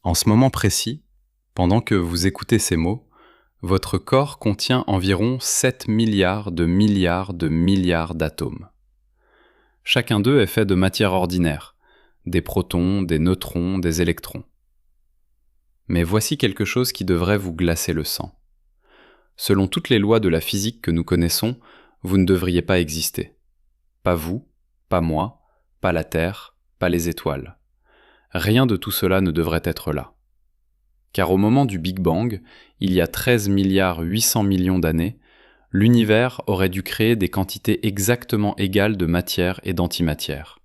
En ce moment précis, pendant que vous écoutez ces mots, votre corps contient environ 7 milliards de milliards de milliards d'atomes. Chacun d'eux est fait de matière ordinaire, des protons, des neutrons, des électrons. Mais voici quelque chose qui devrait vous glacer le sang. Selon toutes les lois de la physique que nous connaissons, vous ne devriez pas exister. Pas vous, pas moi, pas la Terre, pas les étoiles. Rien de tout cela ne devrait être là. Car au moment du Big Bang, il y a 13 milliards 800 millions d'années, l'univers aurait dû créer des quantités exactement égales de matière et d'antimatière.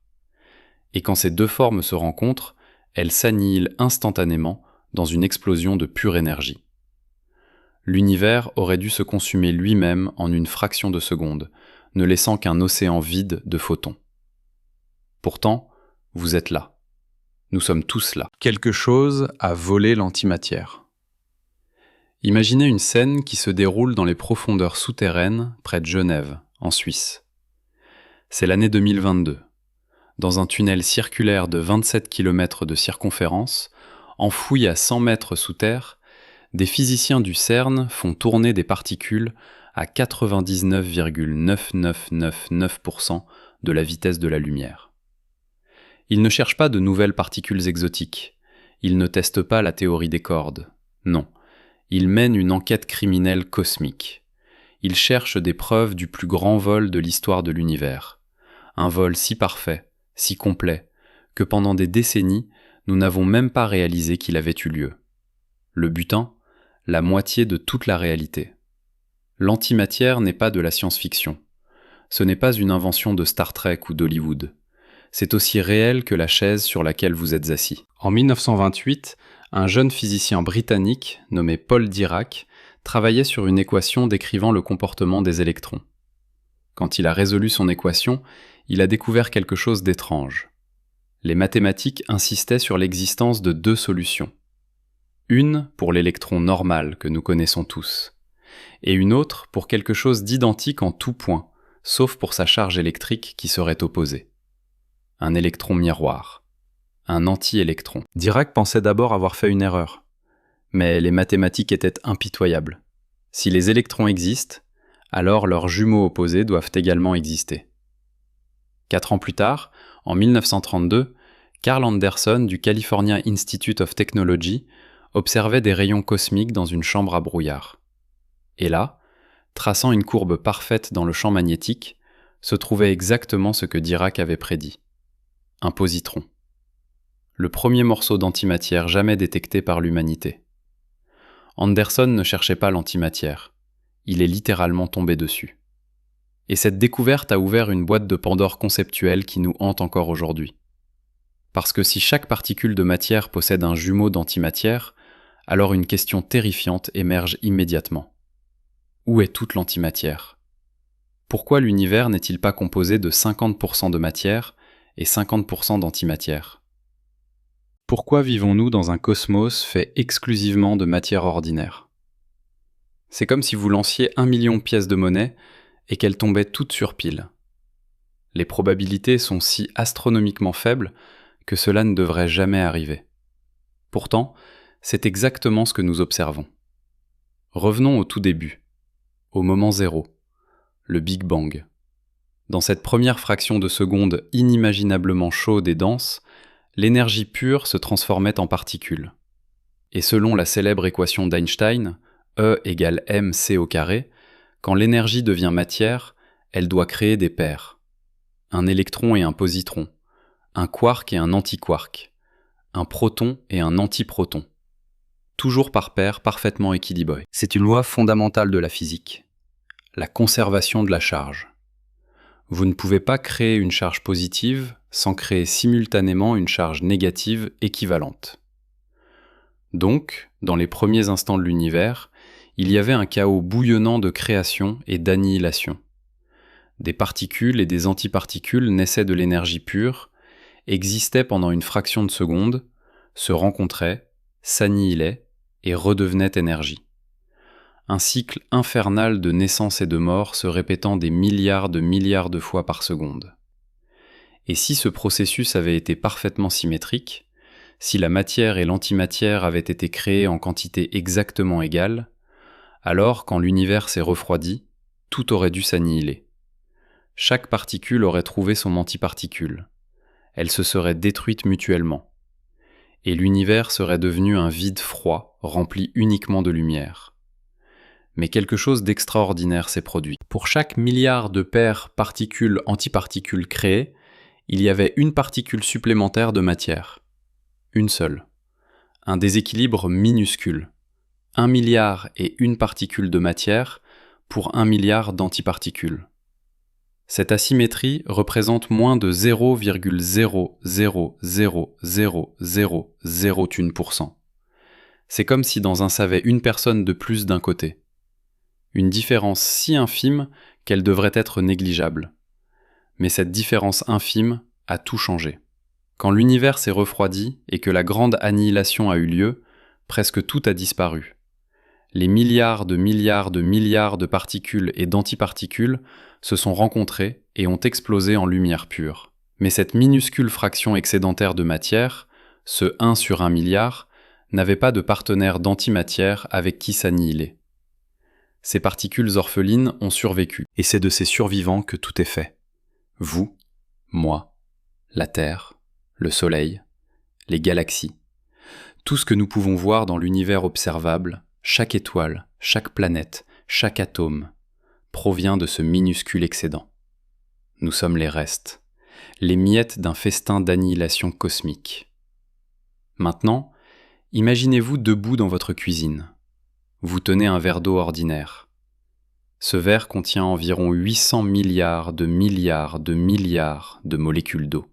Et quand ces deux formes se rencontrent, elles s'annihilent instantanément dans une explosion de pure énergie. L'univers aurait dû se consumer lui-même en une fraction de seconde, ne laissant qu'un océan vide de photons. Pourtant, vous êtes là. Nous sommes tous là. Quelque chose a volé l'antimatière. Imaginez une scène qui se déroule dans les profondeurs souterraines près de Genève, en Suisse. C'est l'année 2022. Dans un tunnel circulaire de 27 km de circonférence, enfoui à 100 mètres sous terre, des physiciens du CERN font tourner des particules à 99,9999% de la vitesse de la lumière. Ils ne cherchent pas de nouvelles particules exotiques. Ils ne testent pas la théorie des cordes. Non. Ils mènent une enquête criminelle cosmique. Ils cherchent des preuves du plus grand vol de l'histoire de l'univers. Un vol si parfait, si complet, que pendant des décennies, nous n'avons même pas réalisé qu'il avait eu lieu. Le butin, la moitié de toute la réalité. L'antimatière n'est pas de la science-fiction. Ce n'est pas une invention de Star Trek ou d'Hollywood. C'est aussi réel que la chaise sur laquelle vous êtes assis. En 1928, un jeune physicien britannique nommé Paul Dirac travaillait sur une équation décrivant le comportement des électrons. Quand il a résolu son équation, il a découvert quelque chose d'étrange. Les mathématiques insistaient sur l'existence de deux solutions. Une pour l'électron normal que nous connaissons tous, et une autre pour quelque chose d'identique en tout point, sauf pour sa charge électrique qui serait opposée. Un électron miroir, un anti-électron. Dirac pensait d'abord avoir fait une erreur, mais les mathématiques étaient impitoyables. Si les électrons existent, alors leurs jumeaux opposés doivent également exister. 4 ans plus tard, en 1932, Carl Anderson du California Institute of Technology observait des rayons cosmiques dans une chambre à brouillard. Et là, traçant une courbe parfaite dans le champ magnétique, se trouvait exactement ce que Dirac avait prédit. Un positron. Le premier morceau d'antimatière jamais détecté par l'humanité. Anderson ne cherchait pas l'antimatière. Il est littéralement tombé dessus. Et cette découverte a ouvert une boîte de Pandore conceptuelle qui nous hante encore aujourd'hui. Parce que si chaque particule de matière possède un jumeau d'antimatière, alors une question terrifiante émerge immédiatement. Où est toute l'antimatière ? Pourquoi l'univers n'est-il pas composé de 50% de matière et 50% d'antimatière ? Pourquoi vivons-nous dans un cosmos fait exclusivement de matière ordinaire ? C'est comme si vous lanciez 1 million de pièces de monnaie et qu'elles tombaient toutes sur pile. Les probabilités sont si astronomiquement faibles que cela ne devrait jamais arriver. Pourtant, c'est exactement ce que nous observons. Revenons au tout début, au moment zéro, le Big Bang. Dans cette première fraction de seconde inimaginablement chaude et dense, l'énergie pure se transformait en particules. Et selon la célèbre équation d'Einstein, E égale mc au carré, quand l'énergie devient matière, elle doit créer des paires. Un électron et un positron, un quark et un antiquark, un proton et un antiproton. Toujours par paires parfaitement équilibrées. C'est une loi fondamentale de la physique. La conservation de la charge. Vous ne pouvez pas créer une charge positive sans créer simultanément une charge négative équivalente. Donc, dans les premiers instants de l'univers, il y avait un chaos bouillonnant de création et d'annihilation. Des particules et des antiparticules naissaient de l'énergie pure, existaient pendant une fraction de seconde, se rencontraient, s'annihilaient et redevenaient énergie. Un cycle infernal de naissance et de mort se répétant des milliards de fois par seconde. Et si ce processus avait été parfaitement symétrique, Si la matière et l'antimatière avaient été créées en quantité exactement égale, alors quand l'univers s'est refroidi, tout aurait dû s'annihiler. Chaque particule aurait trouvé son antiparticule. Elles se seraient détruites mutuellement. Et l'univers serait devenu un vide froid, rempli uniquement de lumière. Mais quelque chose d'extraordinaire s'est produit. Pour chaque milliard de paires particules-antiparticules créées, il y avait une particule supplémentaire de matière. Une seule. Un déséquilibre minuscule. 1 milliard et une particule de matière pour 1 milliard d'antiparticules. Cette asymétrie représente moins de 0,0000001%. C'est comme si dans un savait une personne de plus d'un côté. Une différence si infime qu'elle devrait être négligeable. Mais cette différence infime a tout changé. Quand l'univers s'est refroidi et que la grande annihilation a eu lieu, presque tout a disparu. Les milliards de particules et d'antiparticules se sont rencontrés et ont explosé en lumière pure. Mais cette minuscule fraction excédentaire de matière, ce 1 sur 1 milliard, n'avait pas de partenaire d'antimatière avec qui s'annihiler. Ces particules orphelines ont survécu, et c'est de ces survivants que tout est fait. Vous, moi, la Terre, le Soleil, les galaxies. Tout ce que nous pouvons voir dans l'univers observable, chaque étoile, chaque planète, chaque atome, provient de ce minuscule excédent. Nous sommes les restes, les miettes d'un festin d'annihilation cosmique. Maintenant, imaginez-vous debout dans votre cuisine. Vous tenez un verre d'eau ordinaire. Ce verre contient environ 800 milliards de molécules d'eau.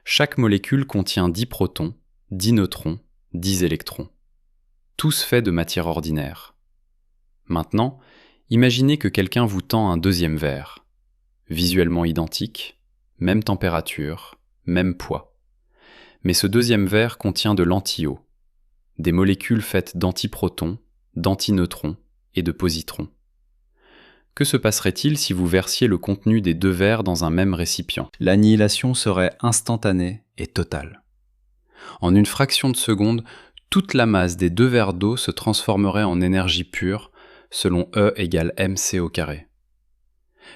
Chaque molécule contient 10 protons, 10 neutrons, 10 électrons. Tous faits de matière ordinaire. Maintenant, imaginez que quelqu'un vous tend un deuxième verre. Visuellement identique, même température, même poids. Mais ce deuxième verre contient de l'anti-eau, des molécules faites d'antiprotons, d'antineutrons et de positrons. Que se passerait-il si vous versiez le contenu des deux verres dans un même récipient ? L'annihilation serait instantanée et totale. En une fraction de seconde, toute la masse des deux verres d'eau se transformerait en énergie pure, selon E égale mc au carré.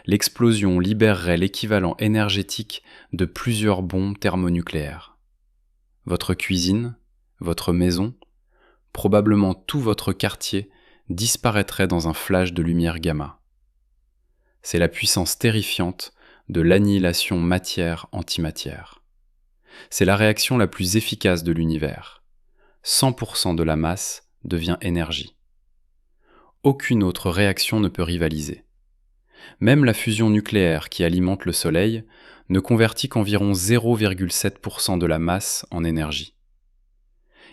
L'explosion libérerait l'équivalent énergétique de plusieurs bombes thermonucléaires. Votre cuisine, votre maison, probablement tout votre quartier disparaîtrait dans un flash de lumière gamma. C'est la puissance terrifiante de l'annihilation matière-antimatière. C'est la réaction la plus efficace de l'univers. 100% de la masse devient énergie. Aucune autre réaction ne peut rivaliser. Même la fusion nucléaire qui alimente le Soleil ne convertit qu'environ 0,7% de la masse en énergie.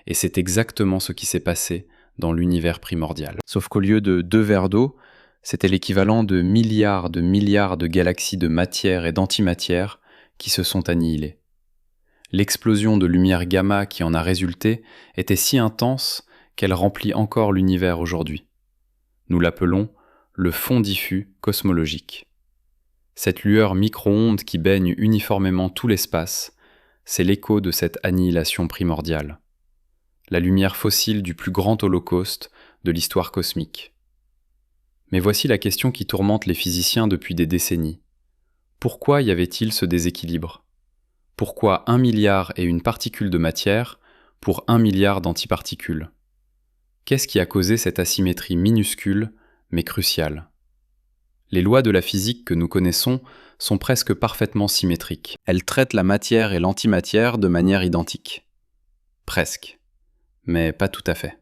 Et c'est exactement ce qui s'est passé dans l'univers primordial. Sauf qu'au lieu de 2 verres d'eau, c'était l'équivalent de milliards de galaxies de matière et d'antimatière qui se sont annihilées. L'explosion de lumière gamma qui en a résulté était si intense qu'elle remplit encore l'univers aujourd'hui. Nous l'appelons le fond diffus cosmologique. Cette lueur micro-ondes qui baigne uniformément tout l'espace, c'est l'écho de cette annihilation primordiale. La lumière fossile du plus grand holocauste de l'histoire cosmique. Mais voici la question qui tourmente les physiciens depuis des décennies. Pourquoi y avait-il ce déséquilibre ? Pourquoi 1 milliard et une particule de matière pour 1 milliard d'antiparticules ? Qu'est-ce qui a causé cette asymétrie minuscule, mais cruciale ? Les lois de la physique que nous connaissons sont presque parfaitement symétriques. Elles traitent la matière et l'antimatière de manière identique. Presque. Mais pas tout à fait.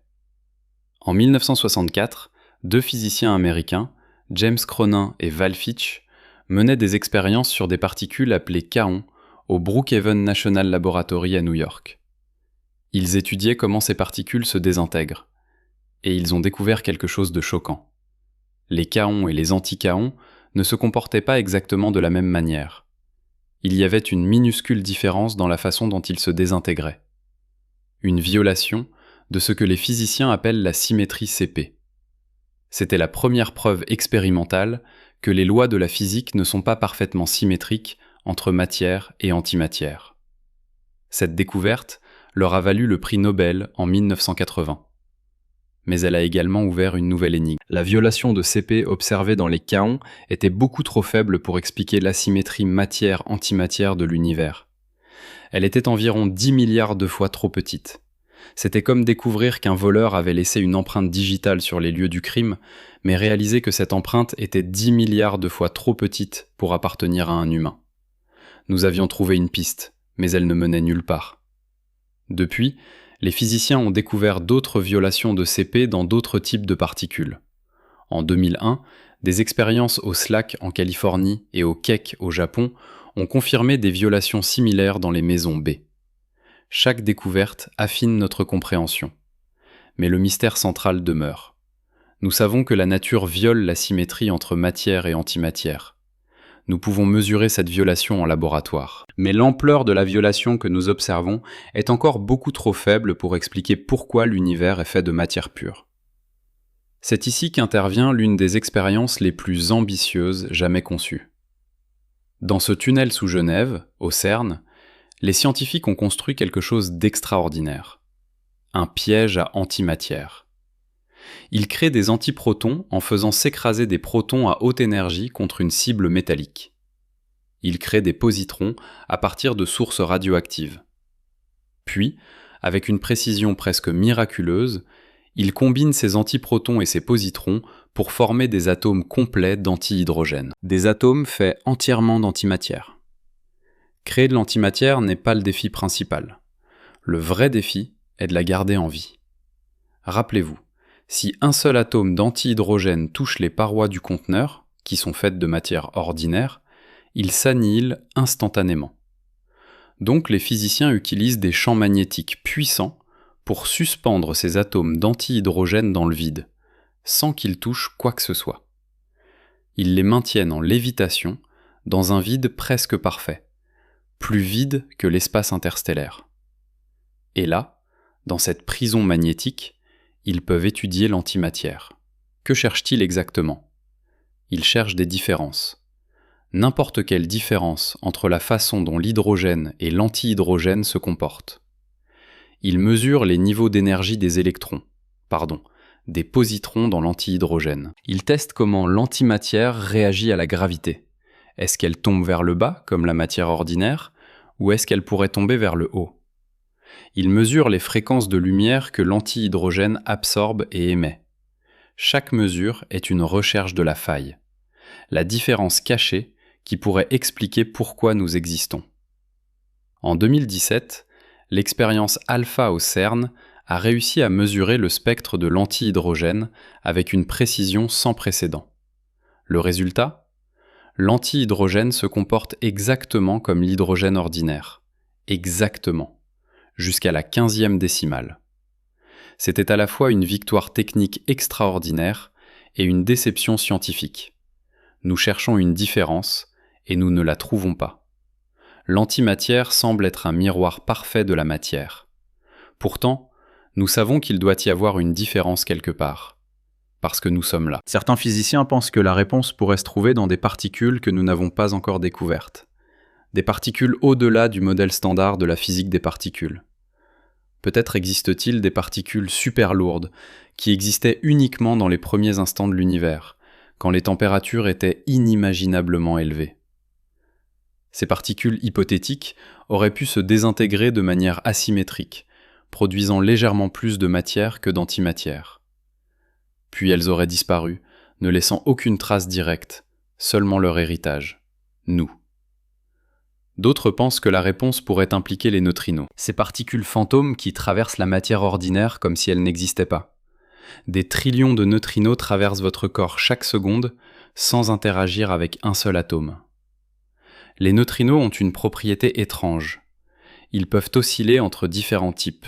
En 1964, 2 physiciens américains, James Cronin et Val Fitch, menaient des expériences sur des particules appelées kaons au Brookhaven National Laboratory à New York. Ils étudiaient comment ces particules se désintègrent, et ils ont découvert quelque chose de choquant. Les kaons et les antikaons ne se comportaient pas exactement de la même manière. Il y avait une minuscule différence dans la façon dont ils se désintégraient. Une violation de ce que les physiciens appellent la symétrie CP. C'était la première preuve expérimentale que les lois de la physique ne sont pas parfaitement symétriques entre matière et antimatière. Cette découverte leur a valu le prix Nobel en 1980. Mais elle a également ouvert une nouvelle énigme. La violation de CP observée dans les kaons était beaucoup trop faible pour expliquer l'asymétrie matière-antimatière de l'univers. Elle était environ 10 milliards de fois trop petite. C'était comme découvrir qu'un voleur avait laissé une empreinte digitale sur les lieux du crime, mais réaliser que cette empreinte était 10 milliards de fois trop petite pour appartenir à un humain. Nous avions trouvé une piste, mais elle ne menait nulle part. Depuis, les physiciens ont découvert d'autres violations de CP dans d'autres types de particules. En 2001, des expériences au SLAC en Californie et au Keck au Japon ont confirmé des violations similaires dans les mésons B. Chaque découverte affine notre compréhension. Mais le mystère central demeure. Nous savons que la nature viole la symétrie entre matière et antimatière. Nous pouvons mesurer cette violation en laboratoire. Mais l'ampleur de la violation que nous observons est encore beaucoup trop faible pour expliquer pourquoi l'univers est fait de matière pure. C'est ici qu'intervient l'une des expériences les plus ambitieuses jamais conçues. Dans ce tunnel sous Genève, au CERN, les scientifiques ont construit quelque chose d'extraordinaire. Un piège à antimatière. Ils créent des antiprotons en faisant s'écraser des protons à haute énergie contre une cible métallique. Ils créent des positrons à partir de sources radioactives. Puis, avec une précision presque miraculeuse, ils combinent ces antiprotons et ces positrons pour former des atomes complets d'antihydrogène. Des atomes faits entièrement d'antimatière. Créer de l'antimatière n'est pas le défi principal. Le vrai défi est de la garder en vie. Rappelez-vous, si un seul atome d'antihydrogène touche les parois du conteneur, qui sont faites de matière ordinaire, il s'annihile instantanément. Donc les physiciens utilisent des champs magnétiques puissants pour suspendre ces atomes d'antihydrogène dans le vide, sans qu'ils touchent quoi que ce soit. Ils les maintiennent en lévitation, dans un vide presque parfait, plus vide que l'espace interstellaire. Et là, dans cette prison magnétique, ils peuvent étudier l'antimatière. Que cherchent-ils exactement ? Ils cherchent des différences. N'importe quelle différence entre la façon dont l'hydrogène et l'antihydrogène se comportent. Ils mesurent les niveaux d'énergie des des positrons dans l'antihydrogène. Ils testent comment l'antimatière réagit à la gravité. Est-ce qu'elle tombe vers le bas, comme la matière ordinaire, ou est-ce qu'elle pourrait tomber vers le haut ? Ils mesurent les fréquences de lumière que l'antihydrogène absorbe et émet. Chaque mesure est une recherche de la faille, la différence cachée qui pourrait expliquer pourquoi nous existons. En 2017, l'expérience Alpha au CERN a réussi à mesurer le spectre de l'antihydrogène avec une précision sans précédent. Le résultat ? L'antihydrogène se comporte exactement comme l'hydrogène ordinaire. Exactement. Jusqu'à la 15e décimale. C'était à la fois une victoire technique extraordinaire et une déception scientifique. Nous cherchons une différence et nous ne la trouvons pas. L'antimatière semble être un miroir parfait de la matière. Pourtant, nous savons qu'il doit y avoir une différence quelque part. Parce que nous sommes là. Certains physiciens pensent que la réponse pourrait se trouver dans des particules que nous n'avons pas encore découvertes. Des particules au-delà du modèle standard de la physique des particules. Peut-être existe-t-il des particules super lourdes, qui existaient uniquement dans les premiers instants de l'univers, quand les températures étaient inimaginablement élevées. Ces particules hypothétiques auraient pu se désintégrer de manière asymétrique, produisant légèrement plus de matière que d'antimatière. Puis elles auraient disparu, ne laissant aucune trace directe, seulement leur héritage, nous. D'autres pensent que la réponse pourrait impliquer les neutrinos, ces particules fantômes qui traversent la matière ordinaire comme si elles n'existaient pas. Des trillions de neutrinos traversent votre corps chaque seconde sans interagir avec un seul atome. Les neutrinos ont une propriété étrange. Ils peuvent osciller entre différents types.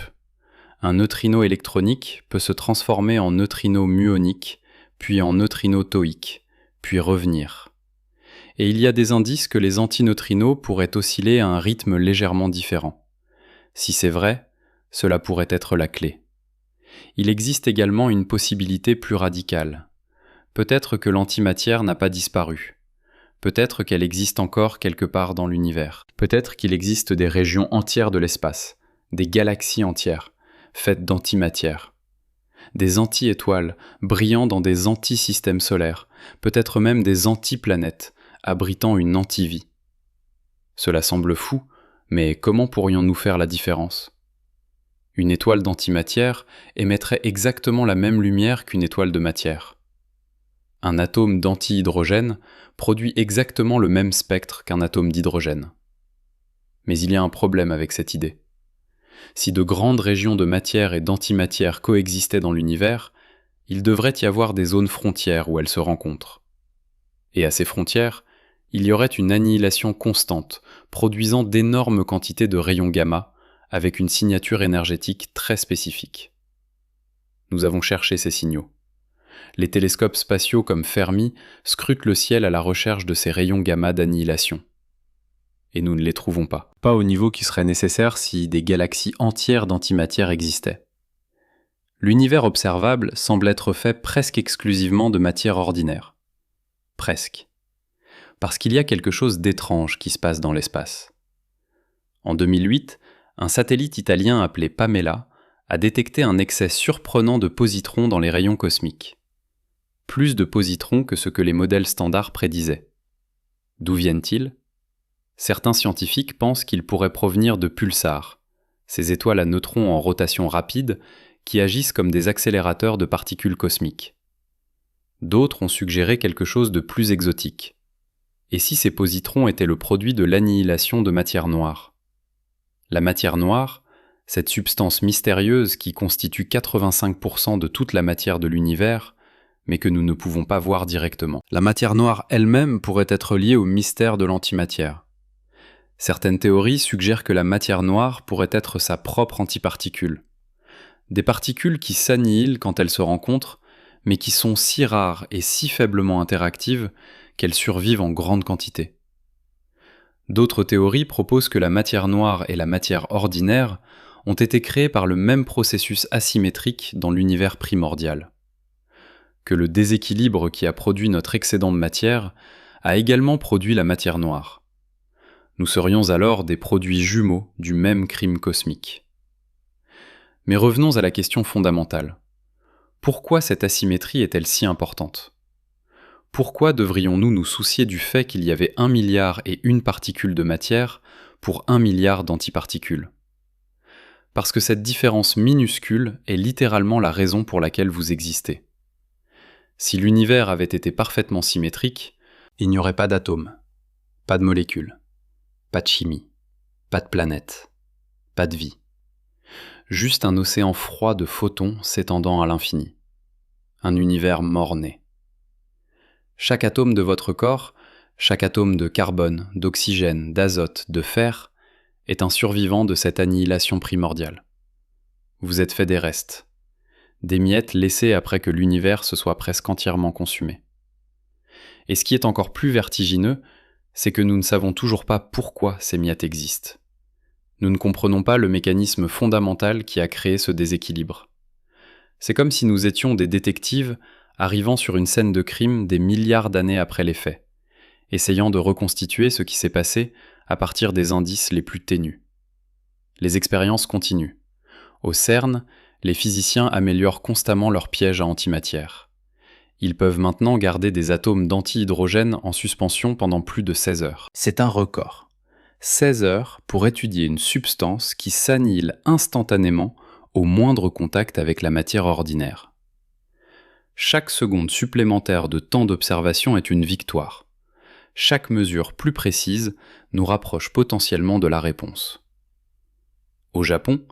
Un neutrino électronique peut se transformer en neutrino muonique, puis en neutrino tauique, puis revenir. Et il y a des indices que les antineutrinos pourraient osciller à un rythme légèrement différent. Si c'est vrai, cela pourrait être la clé. Il existe également une possibilité plus radicale. Peut-être que l'antimatière n'a pas disparu. Peut-être qu'elle existe encore quelque part dans l'univers. Peut-être qu'il existe des régions entières de l'espace, des galaxies entières, faites d'antimatière, des anti-étoiles brillant dans des anti-systèmes solaires, peut-être même des anti-planètes, abritant une anti-vie. Cela semble fou, mais comment pourrions-nous faire la différence ? Une étoile d'antimatière émettrait exactement la même lumière qu'une étoile de matière. Un atome d'antihydrogène produit exactement le même spectre qu'un atome d'hydrogène. Mais il y a un problème avec cette idée. Si de grandes régions de matière et d'antimatière coexistaient dans l'univers, il devrait y avoir des zones frontières où elles se rencontrent. Et à ces frontières, il y aurait une annihilation constante, produisant d'énormes quantités de rayons gamma, avec une signature énergétique très spécifique. Nous avons cherché ces signaux. Les télescopes spatiaux comme Fermi scrutent le ciel à la recherche de ces rayons gamma d'annihilation. Et nous ne les trouvons pas. Pas au niveau qui serait nécessaire si des galaxies entières d'antimatière existaient. L'univers observable semble être fait presque exclusivement de matière ordinaire. Presque. Parce qu'il y a quelque chose d'étrange qui se passe dans l'espace. En 2008, un satellite italien appelé Pamela a détecté un excès surprenant de positrons dans les rayons cosmiques. Plus de positrons que ce que les modèles standards prédisaient. D'où viennent-ils ? Certains scientifiques pensent qu'ils pourraient provenir de pulsars, ces étoiles à neutrons en rotation rapide qui agissent comme des accélérateurs de particules cosmiques. D'autres ont suggéré quelque chose de plus exotique. Et si ces positrons étaient le produit de l'annihilation de matière noire ? La matière noire, cette substance mystérieuse qui constitue 85% de toute la matière de l'univers, mais que nous ne pouvons pas voir directement. La matière noire elle-même pourrait être liée au mystère de l'antimatière. Certaines théories suggèrent que la matière noire pourrait être sa propre antiparticule. Des particules qui s'annihilent quand elles se rencontrent, mais qui sont si rares et si faiblement interactives qu'elles survivent en grande quantité. D'autres théories proposent que la matière noire et la matière ordinaire ont été créées par le même processus asymétrique dans l'univers primordial. Que le déséquilibre qui a produit notre excédent de matière a également produit la matière noire. Nous serions alors des produits jumeaux du même crime cosmique. Mais revenons à la question fondamentale. Pourquoi cette asymétrie est-elle si importante ? Pourquoi devrions-nous nous soucier du fait qu'il y avait 1 milliard et une particule de matière pour 1 milliard d'antiparticules ? Parce que cette différence minuscule est littéralement la raison pour laquelle vous existez. Si l'univers avait été parfaitement symétrique, il n'y aurait pas d'atomes, pas de molécules, pas de chimie, pas de planètes, pas de vie. Juste un océan froid de photons s'étendant à l'infini. Un univers mort-né. Chaque atome de votre corps, chaque atome de carbone, d'oxygène, d'azote, de fer, est un survivant de cette annihilation primordiale. Vous êtes fait des restes, des miettes laissées après que l'univers se soit presque entièrement consumé. Et ce qui est encore plus vertigineux, c'est que nous ne savons toujours pas pourquoi ces miettes existent. Nous ne comprenons pas le mécanisme fondamental qui a créé ce déséquilibre. C'est comme si nous étions des détectives arrivant sur une scène de crime des milliards d'années après les faits, essayant de reconstituer ce qui s'est passé à partir des indices les plus ténus. Les expériences continuent. Au CERN, les physiciens améliorent constamment leurs pièges à antimatière. Ils peuvent maintenant garder des atomes d'antihydrogène en suspension pendant plus de 16 heures. C'est un record. 16 heures pour étudier une substance qui s'annihile instantanément au moindre contact avec la matière ordinaire. Chaque seconde supplémentaire de temps d'observation est une victoire. Chaque mesure plus précise nous rapproche potentiellement de la réponse. Au Japon,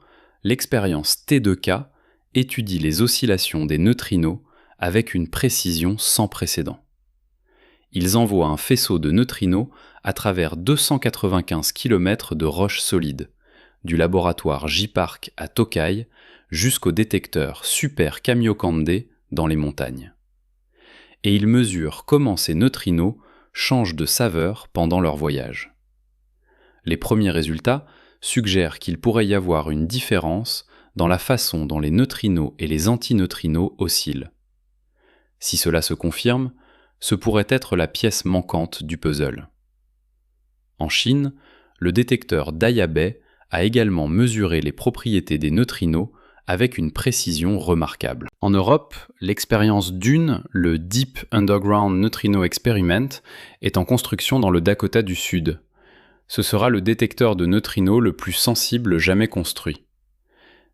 l'expérience T2K étudie les oscillations des neutrinos avec une précision sans précédent. Ils envoient un faisceau de neutrinos à travers 295 km de roches solides, du laboratoire J-Park à Tokai jusqu'au détecteur Super Kamiokande dans les montagnes. Et ils mesurent comment ces neutrinos changent de saveur pendant leur voyage. Les premiers résultats suggèrent qu'il pourrait y avoir une différence dans la façon dont les neutrinos et les antineutrinos oscillent. Si cela se confirme, ce pourrait être la pièce manquante du puzzle. En Chine, le détecteur Daya Bay a également mesuré les propriétés des neutrinos avec une précision remarquable. En Europe, l'expérience DUNE, le Deep Underground Neutrino Experiment, est en construction dans le Dakota du Sud. Ce sera le détecteur de neutrinos le plus sensible jamais construit.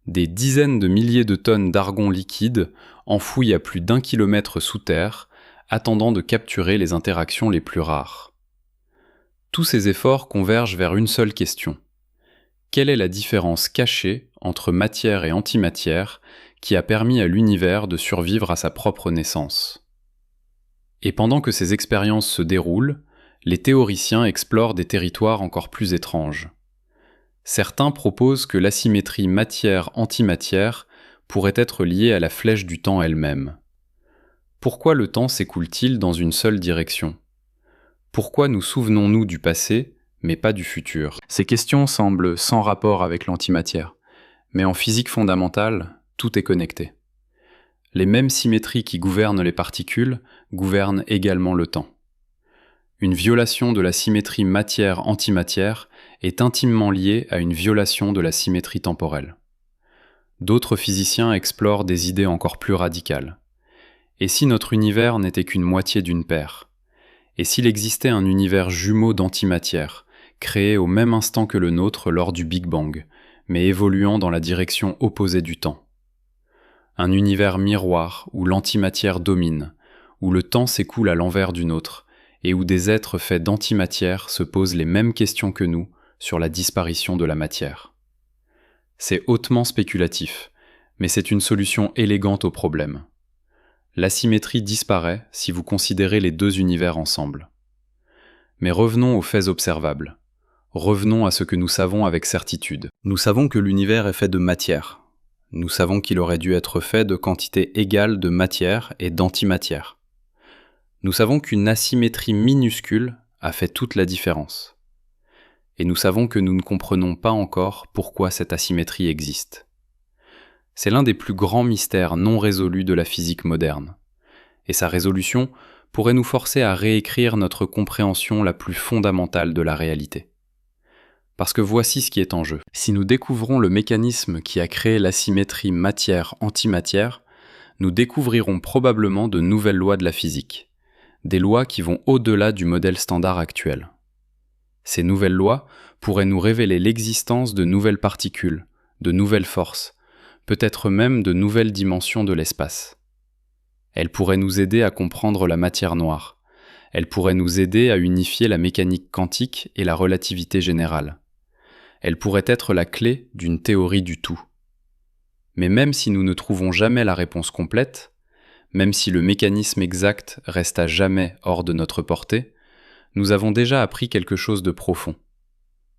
Des dizaines de milliers de tonnes d'argon liquide enfouies à plus d'1 kilomètre sous terre, attendant de capturer les interactions les plus rares. Tous ces efforts convergent vers une seule question. Quelle est la différence cachée entre matière et antimatière qui a permis à l'univers de survivre à sa propre naissance? Et pendant que ces expériences se déroulent, les théoriciens explorent des territoires encore plus étranges. Certains proposent que l'asymétrie matière-antimatière pourrait être liée à la flèche du temps elle-même. Pourquoi le temps s'écoule-t-il dans une seule direction? Pourquoi nous souvenons-nous du passé, mais pas du futur? Ces questions semblent sans rapport avec l'antimatière, mais en physique fondamentale, tout est connecté. Les mêmes symétries qui gouvernent les particules gouvernent également le temps. Une violation de la symétrie matière-antimatière est intimement liée à une violation de la symétrie temporelle. D'autres physiciens explorent des idées encore plus radicales. Et si notre univers n'était qu'une moitié d'une paire? Et s'il existait un univers jumeau d'antimatière, créé au même instant que le nôtre lors du Big Bang, mais évoluant dans la direction opposée du temps? Un univers miroir où l'antimatière domine, où le temps s'écoule à l'envers du nôtre, et où des êtres faits d'antimatière se posent les mêmes questions que nous sur la disparition de la matière. C'est hautement spéculatif, mais c'est une solution élégante au problème. L'asymétrie disparaît si vous considérez les deux univers ensemble. Mais revenons aux faits observables. Revenons à ce que nous savons avec certitude. Nous savons que l'univers est fait de matière. Nous savons qu'il aurait dû être fait de quantités égales de matière et d'antimatière. Nous savons qu'une asymétrie minuscule a fait toute la différence. Et nous savons que nous ne comprenons pas encore pourquoi cette asymétrie existe. C'est l'un des plus grands mystères non résolus de la physique moderne. Et sa résolution pourrait nous forcer à réécrire notre compréhension la plus fondamentale de la réalité. Parce que voici ce qui est en jeu. Si nous découvrons le mécanisme qui a créé l'asymétrie matière-antimatière, nous découvrirons probablement de nouvelles lois de la physique. Des lois qui vont au-delà du modèle standard actuel. Ces nouvelles lois pourraient nous révéler l'existence de nouvelles particules, de nouvelles forces, peut-être même de nouvelles dimensions de l'espace. Elles pourraient nous aider à comprendre la matière noire. Elles pourraient nous aider à unifier la mécanique quantique et la relativité générale. Elles pourraient être la clé d'une théorie du tout. Mais même si nous ne trouvons jamais la réponse complète, même si le mécanisme exact reste à jamais hors de notre portée, nous avons déjà appris quelque chose de profond.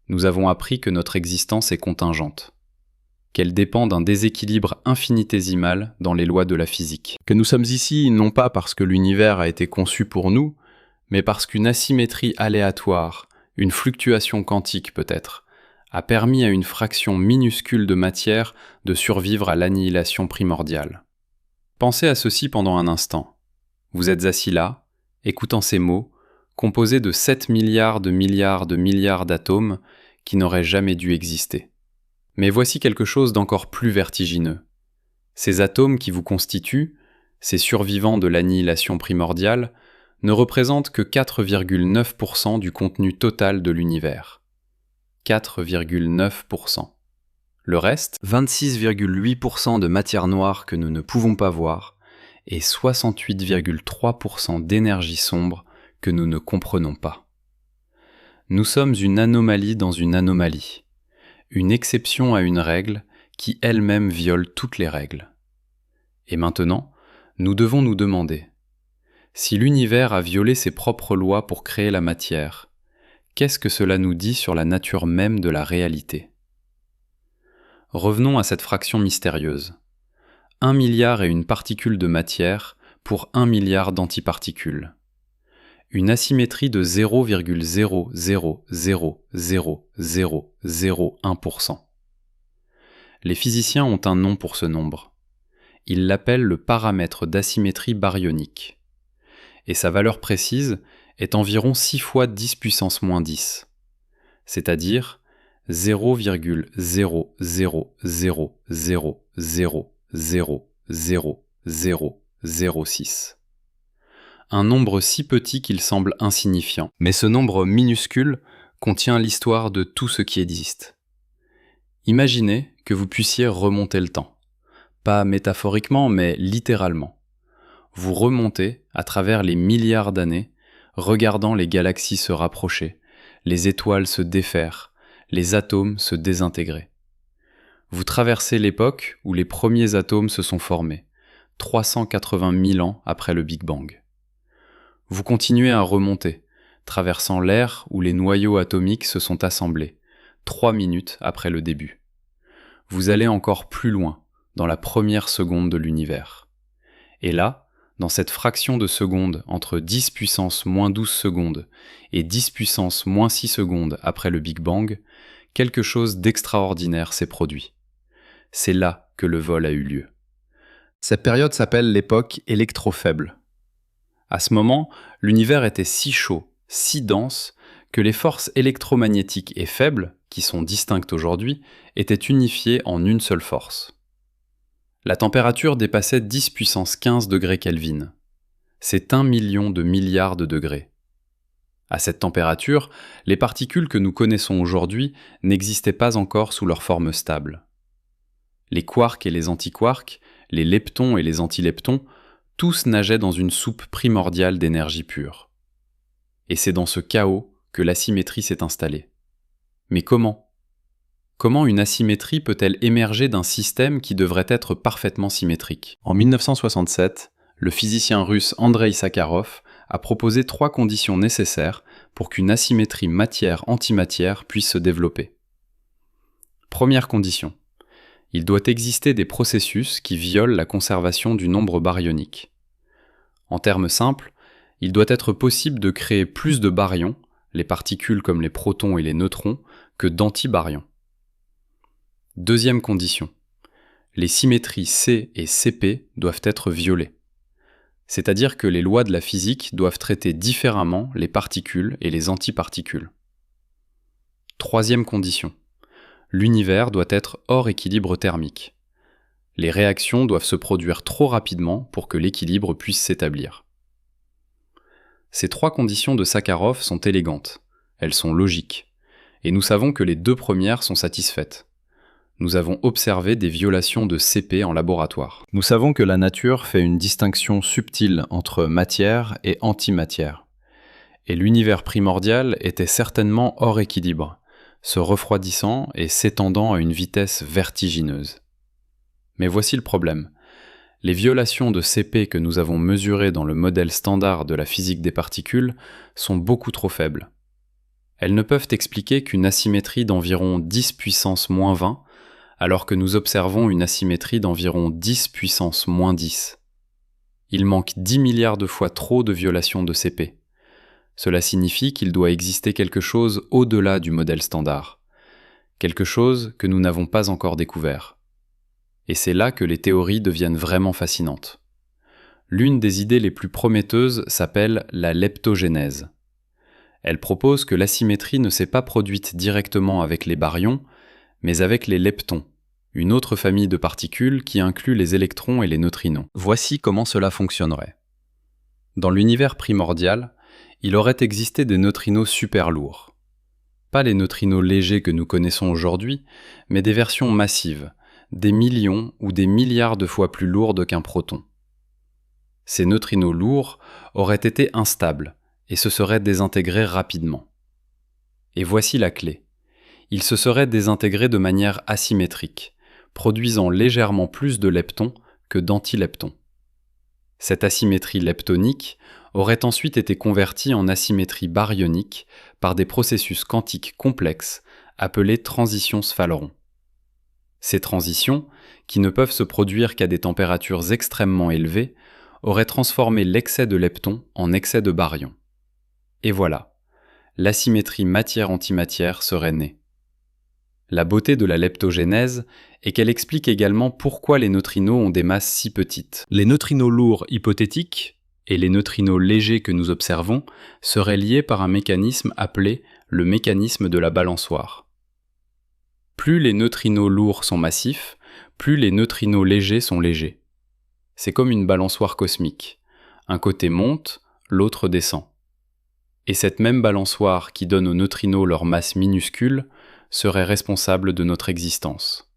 Nous avons appris que notre existence est contingente, qu'elle dépend d'un déséquilibre infinitésimal dans les lois de la physique. Que nous sommes ici non pas parce que l'univers a été conçu pour nous, mais parce qu'une asymétrie aléatoire, une fluctuation quantique peut-être, a permis à une fraction minuscule de matière de survivre à l'annihilation primordiale. Pensez à ceci pendant un instant. Vous êtes assis là, écoutant ces mots, composés de 7 milliards de milliards de milliards d'atomes qui n'auraient jamais dû exister. Mais voici quelque chose d'encore plus vertigineux. Ces atomes qui vous constituent, ces survivants de l'annihilation primordiale, ne représentent que 4,9% du contenu total de l'univers. 4,9%. Le reste, 26,8% de matière noire que nous ne pouvons pas voir, et 68,3% d'énergie sombre que nous ne comprenons pas. Nous sommes une anomalie dans une anomalie, une exception à une règle qui elle-même viole toutes les règles. Et maintenant, nous devons nous demander, si l'univers a violé ses propres lois pour créer la matière, qu'est-ce que cela nous dit sur la nature même de la réalité ? Revenons à cette fraction mystérieuse. 1 milliard et une particule de matière pour 1 milliard d'antiparticules. Une asymétrie de 0,0000001%. Les physiciens ont un nom pour ce nombre. Ils l'appellent le paramètre d'asymétrie baryonique. Et sa valeur précise est environ 6 fois 10 puissance moins 10, c'est-à-dire 0,00000000006. Un nombre si petit qu'il semble insignifiant, mais ce nombre minuscule contient l'histoire de tout ce qui existe. Imaginez que vous puissiez remonter le temps. Pas métaphoriquement, mais littéralement. Vous remontez à travers les milliards d'années, regardant les galaxies se rapprocher, les étoiles se défaire, les atomes se désintégrer. Vous traversez l'époque où les premiers atomes se sont formés, 380 000 ans après le Big Bang. Vous continuez à remonter, traversant l'ère où les noyaux atomiques se sont assemblés, 3 minutes après le début. Vous allez encore plus loin, dans la première seconde de l'univers. Et là, dans cette fraction de seconde entre 10 puissance moins 12 secondes et 10 puissance moins 6 secondes après le Big Bang, quelque chose d'extraordinaire s'est produit. C'est là que le vol a eu lieu. Cette période s'appelle l'époque électrofaible. À ce moment, l'univers était si chaud, si dense, que les forces électromagnétiques et faibles, qui sont distinctes aujourd'hui, étaient unifiées en une seule force. La température dépassait 10 puissance 15 degrés Kelvin. C'est 1 million de milliards de degrés. À cette température, les particules que nous connaissons aujourd'hui n'existaient pas encore sous leur forme stable. Les quarks et les antiquarks, les leptons et les antileptons, tous nageaient dans une soupe primordiale d'énergie pure. Et c'est dans ce chaos que l'asymétrie s'est installée. Mais comment ? Comment une asymétrie peut-elle émerger d'un système qui devrait être parfaitement symétrique ? En 1967, le physicien russe Andreï Sakharov a proposé 3 conditions nécessaires pour qu'une asymétrie matière-antimatière puisse se développer. Première condition. Il doit exister des processus qui violent la conservation du nombre baryonique. En termes simples, il doit être possible de créer plus de baryons, les particules comme les protons et les neutrons, que d'antibaryons. Deuxième condition. Les symétries C et CP doivent être violées. C'est-à-dire que les lois de la physique doivent traiter différemment les particules et les antiparticules. Troisième condition. L'univers doit être hors équilibre thermique. Les réactions doivent se produire trop rapidement pour que l'équilibre puisse s'établir. Ces 3 conditions de Sakharov sont élégantes, elles sont logiques, et nous savons que les 2 premières sont satisfaites. Nous avons observé des violations de CP en laboratoire. Nous savons que la nature fait une distinction subtile entre matière et antimatière. Et l'univers primordial était certainement hors équilibre, se refroidissant et s'étendant à une vitesse vertigineuse. Mais voici le problème. Les violations de CP que nous avons mesurées dans le modèle standard de la physique des particules sont beaucoup trop faibles. Elles ne peuvent expliquer qu'une asymétrie d'environ 10 puissance moins 20, alors que nous observons une asymétrie d'environ 10 puissance moins 10. Il manque 10 milliards de fois trop de violations de CP. Cela signifie qu'il doit exister quelque chose au-delà du modèle standard, quelque chose que nous n'avons pas encore découvert. Et c'est là que les théories deviennent vraiment fascinantes. L'une des idées les plus prometteuses s'appelle la leptogénèse. Elle propose que l'asymétrie ne s'est pas produite directement avec les baryons, mais avec les leptons, une autre famille de particules qui inclut les électrons et les neutrinos. Voici comment cela fonctionnerait. Dans l'univers primordial, il aurait existé des neutrinos super lourds. Pas les neutrinos légers que nous connaissons aujourd'hui, mais des versions massives, des millions ou des milliards de fois plus lourdes qu'un proton. Ces neutrinos lourds auraient été instables et se seraient désintégrés rapidement. Et voici la clé. Ils se seraient désintégrés de manière asymétrique, produisant légèrement plus de leptons que d'antileptons. Cette asymétrie leptonique aurait ensuite été convertie en asymétrie baryonique par des processus quantiques complexes appelés transitions Sphaleron. Ces transitions, qui ne peuvent se produire qu'à des températures extrêmement élevées, auraient transformé l'excès de leptons en excès de baryons. Et voilà, l'asymétrie matière-antimatière serait née. La beauté de la leptogénèse est qu'elle explique également pourquoi les neutrinos ont des masses si petites. Les neutrinos lourds hypothétiques et les neutrinos légers que nous observons seraient liés par un mécanisme appelé le mécanisme de la balançoire. Plus les neutrinos lourds sont massifs, plus les neutrinos légers sont légers. C'est comme une balançoire cosmique. Un côté monte, l'autre descend. Et cette même balançoire qui donne aux neutrinos leur masse minuscule serait responsable de notre existence.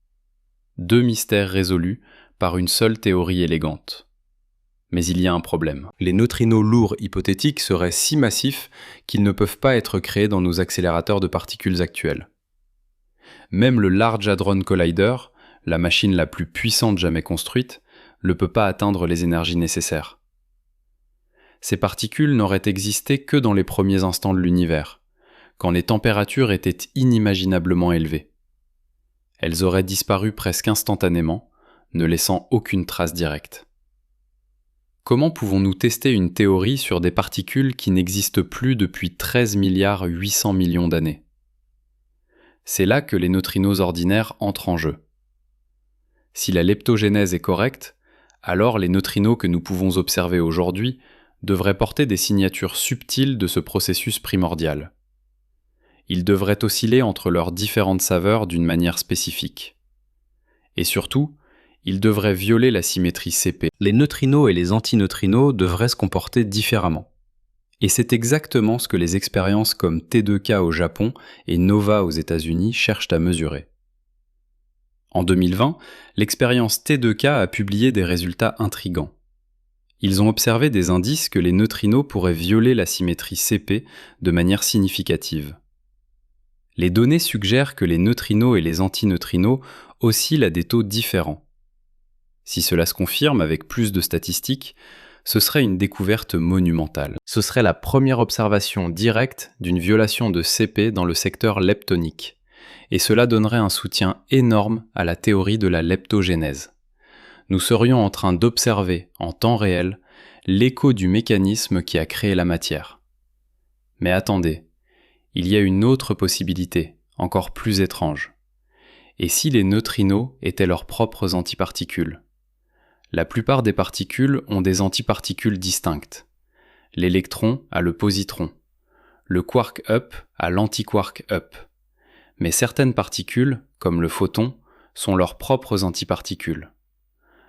Deux mystères résolus par une seule théorie élégante. Mais il y a un problème. Les neutrinos lourds hypothétiques seraient si massifs qu'ils ne peuvent pas être créés dans nos accélérateurs de particules actuels. Même le Large Hadron Collider, la machine la plus puissante jamais construite, ne peut pas atteindre les énergies nécessaires. Ces particules n'auraient existé que dans les premiers instants de l'univers, quand les températures étaient inimaginablement élevées. Elles auraient disparu presque instantanément, ne laissant aucune trace directe. Comment pouvons-nous tester une théorie sur des particules qui n'existent plus depuis 13 milliards 800 millions d'années ? C'est là que les neutrinos ordinaires entrent en jeu. Si la leptogénèse est correcte, alors les neutrinos que nous pouvons observer aujourd'hui devraient porter des signatures subtiles de ce processus primordial. Ils devraient osciller entre leurs différentes saveurs d'une manière spécifique. Et surtout, ils devraient violer la symétrie CP. Les neutrinos et les antineutrinos devraient se comporter différemment. Et c'est exactement ce que les expériences comme T2K au Japon et NOVA aux États-Unis cherchent à mesurer. En 2020, l'expérience T2K a publié des résultats intrigants. Ils ont observé des indices que les neutrinos pourraient violer la symétrie CP de manière significative. Les données suggèrent que les neutrinos et les antineutrinos oscillent à des taux différents. Si cela se confirme avec plus de statistiques, ce serait une découverte monumentale. Ce serait la première observation directe d'une violation de CP dans le secteur leptonique, et cela donnerait un soutien énorme à la théorie de la leptogénèse. Nous serions en train d'observer, en temps réel, l'écho du mécanisme qui a créé la matière. Mais attendez, il y a une autre possibilité, encore plus étrange. Et si les neutrinos étaient leurs propres antiparticules ? La plupart des particules ont des antiparticules distinctes. L'électron a le positron. Le quark up a l'antiquark up. Mais certaines particules, comme le photon, sont leurs propres antiparticules.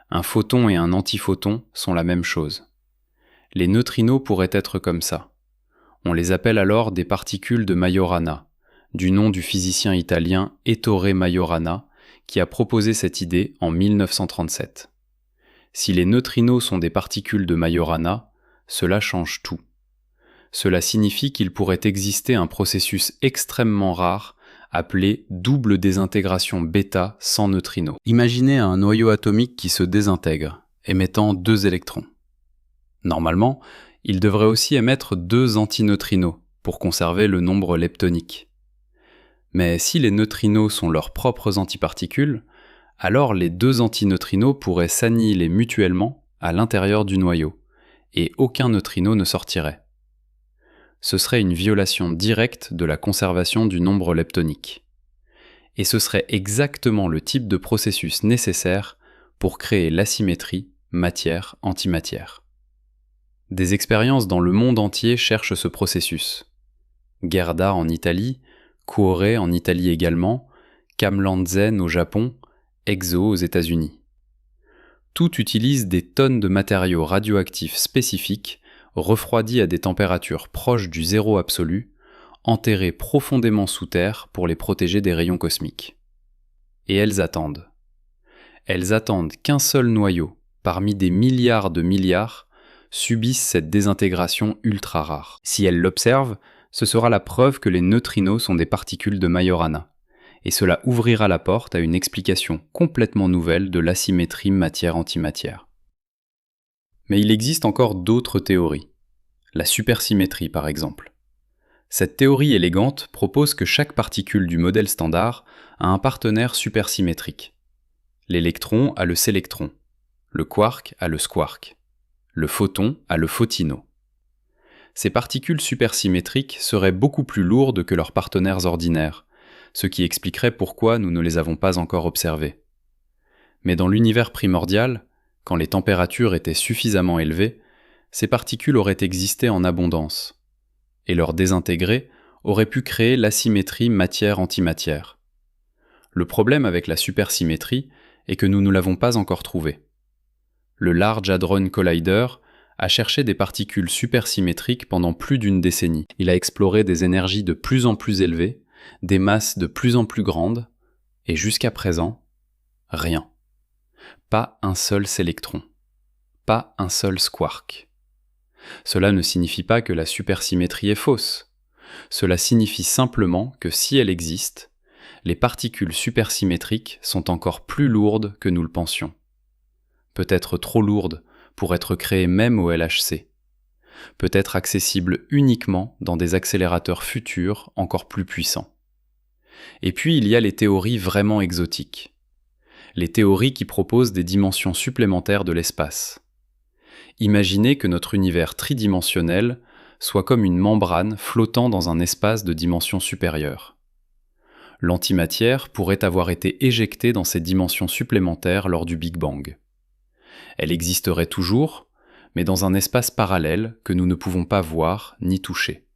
Un photon et un antiphoton sont la même chose. Les neutrinos pourraient être comme ça. On les appelle alors des particules de Majorana, du nom du physicien italien Ettore Majorana, qui a proposé cette idée en 1937. Si les neutrinos sont des particules de Majorana, cela change tout. Cela signifie qu'il pourrait exister un processus extrêmement rare appelé double désintégration bêta sans neutrinos. Imaginez un noyau atomique qui se désintègre, émettant 2 électrons. Normalement, il devrait aussi émettre 2 antineutrinos pour conserver le nombre leptonique. Mais si les neutrinos sont leurs propres antiparticules, alors les 2 antineutrinos pourraient s'annihiler mutuellement à l'intérieur du noyau, et aucun neutrino ne sortirait. Ce serait une violation directe de la conservation du nombre leptonique. Et ce serait exactement le type de processus nécessaire pour créer l'asymétrie matière-antimatière. Des expériences dans le monde entier cherchent ce processus. Gerda en Italie, Cuore en Italie également, Kamlantzen au Japon, EXO aux États-Unis. Tout utilise des tonnes de matériaux radioactifs spécifiques, refroidis à des températures proches du zéro absolu, enterrés profondément sous terre pour les protéger des rayons cosmiques. Et elles attendent. Elles attendent qu'un seul noyau, parmi des milliards de milliards, subisse cette désintégration ultra rare. Si elles l'observent, ce sera la preuve que les neutrinos sont des particules de Majorana. Et cela ouvrira la porte à une explication complètement nouvelle de l'asymétrie matière-antimatière. Mais il existe encore d'autres théories. La supersymétrie par exemple. Cette théorie élégante propose que chaque particule du modèle standard a un partenaire supersymétrique. L'électron a le sélectron, le quark a le squark, le photon a le photino. Ces particules supersymétriques seraient beaucoup plus lourdes que leurs partenaires ordinaires, ce qui expliquerait pourquoi nous ne les avons pas encore observées. Mais dans l'univers primordial, quand les températures étaient suffisamment élevées, ces particules auraient existé en abondance, et leur désintégrer aurait pu créer l'asymétrie matière-antimatière. Le problème avec la supersymétrie est que nous ne l'avons pas encore trouvée. Le Large Hadron Collider a cherché des particules supersymétriques pendant plus d'une décennie. Il a exploré des énergies de plus en plus élevées, des masses de plus en plus grandes, et jusqu'à présent, rien. Pas un seul sélectron. Pas un seul squark. Cela ne signifie pas que la supersymétrie est fausse. Cela signifie simplement que si elle existe, les particules supersymétriques sont encore plus lourdes que nous le pensions. Peut-être trop lourdes pour être créées même au LHC. Peut-être accessibles uniquement dans des accélérateurs futurs encore plus puissants. Et puis il y a les théories vraiment exotiques. Les théories qui proposent des dimensions supplémentaires de l'espace. Imaginez que notre univers tridimensionnel soit comme une membrane flottant dans un espace de dimension supérieure. L'antimatière pourrait avoir été éjectée dans ces dimensions supplémentaires lors du Big Bang. Elle existerait toujours, mais dans un espace parallèle que nous ne pouvons pas voir ni toucher.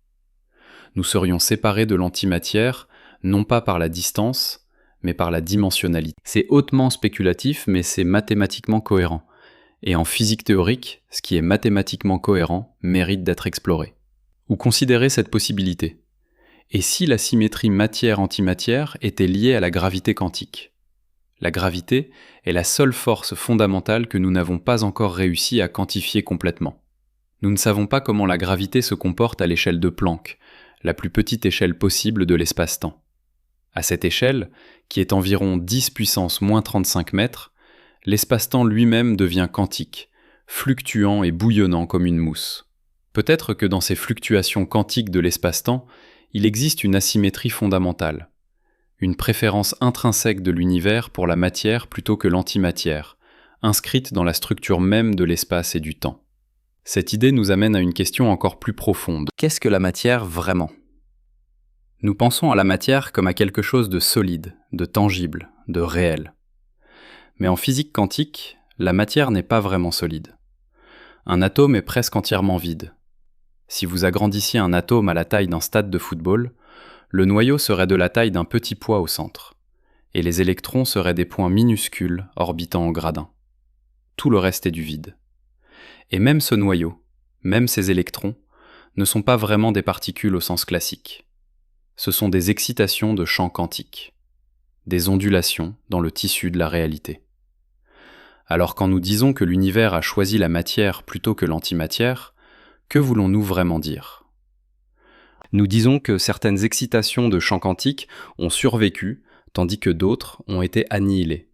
Nous serions séparés de l'antimatière, non pas par la distance, mais par la dimensionnalité. C'est hautement spéculatif, mais c'est mathématiquement cohérent. Et en physique théorique, ce qui est mathématiquement cohérent mérite d'être exploré. Ou considérez cette possibilité. Et si la symétrie matière-antimatière était liée à la gravité quantique ? La gravité est la seule force fondamentale que nous n'avons pas encore réussi à quantifier complètement. Nous ne savons pas comment la gravité se comporte à l'échelle de Planck, la plus petite échelle possible de l'espace-temps. À cette échelle, qui est environ 10 puissance moins 35 mètres, l'espace-temps lui-même devient quantique, fluctuant et bouillonnant comme une mousse. Peut-être que dans ces fluctuations quantiques de l'espace-temps, il existe une asymétrie fondamentale, une préférence intrinsèque de l'univers pour la matière plutôt que l'antimatière, inscrite dans la structure même de l'espace et du temps. Cette idée nous amène à une question encore plus profonde. Qu'est-ce que la matière vraiment ? Nous pensons à la matière comme à quelque chose de solide, de tangible, de réel. Mais en physique quantique, la matière n'est pas vraiment solide. Un atome est presque entièrement vide. Si vous agrandissiez un atome à la taille d'un stade de football, le noyau serait de la taille d'un petit pois au centre, et les électrons seraient des points minuscules orbitant en gradin. Tout le reste est du vide. Et même ce noyau, même ces électrons, ne sont pas vraiment des particules au sens classique. Ce sont des excitations de champs quantiques, des ondulations dans le tissu de la réalité. Alors quand nous disons que l'univers a choisi la matière plutôt que l'antimatière, que voulons-nous vraiment dire ? Nous disons que certaines excitations de champs quantiques ont survécu, tandis que d'autres ont été annihilées.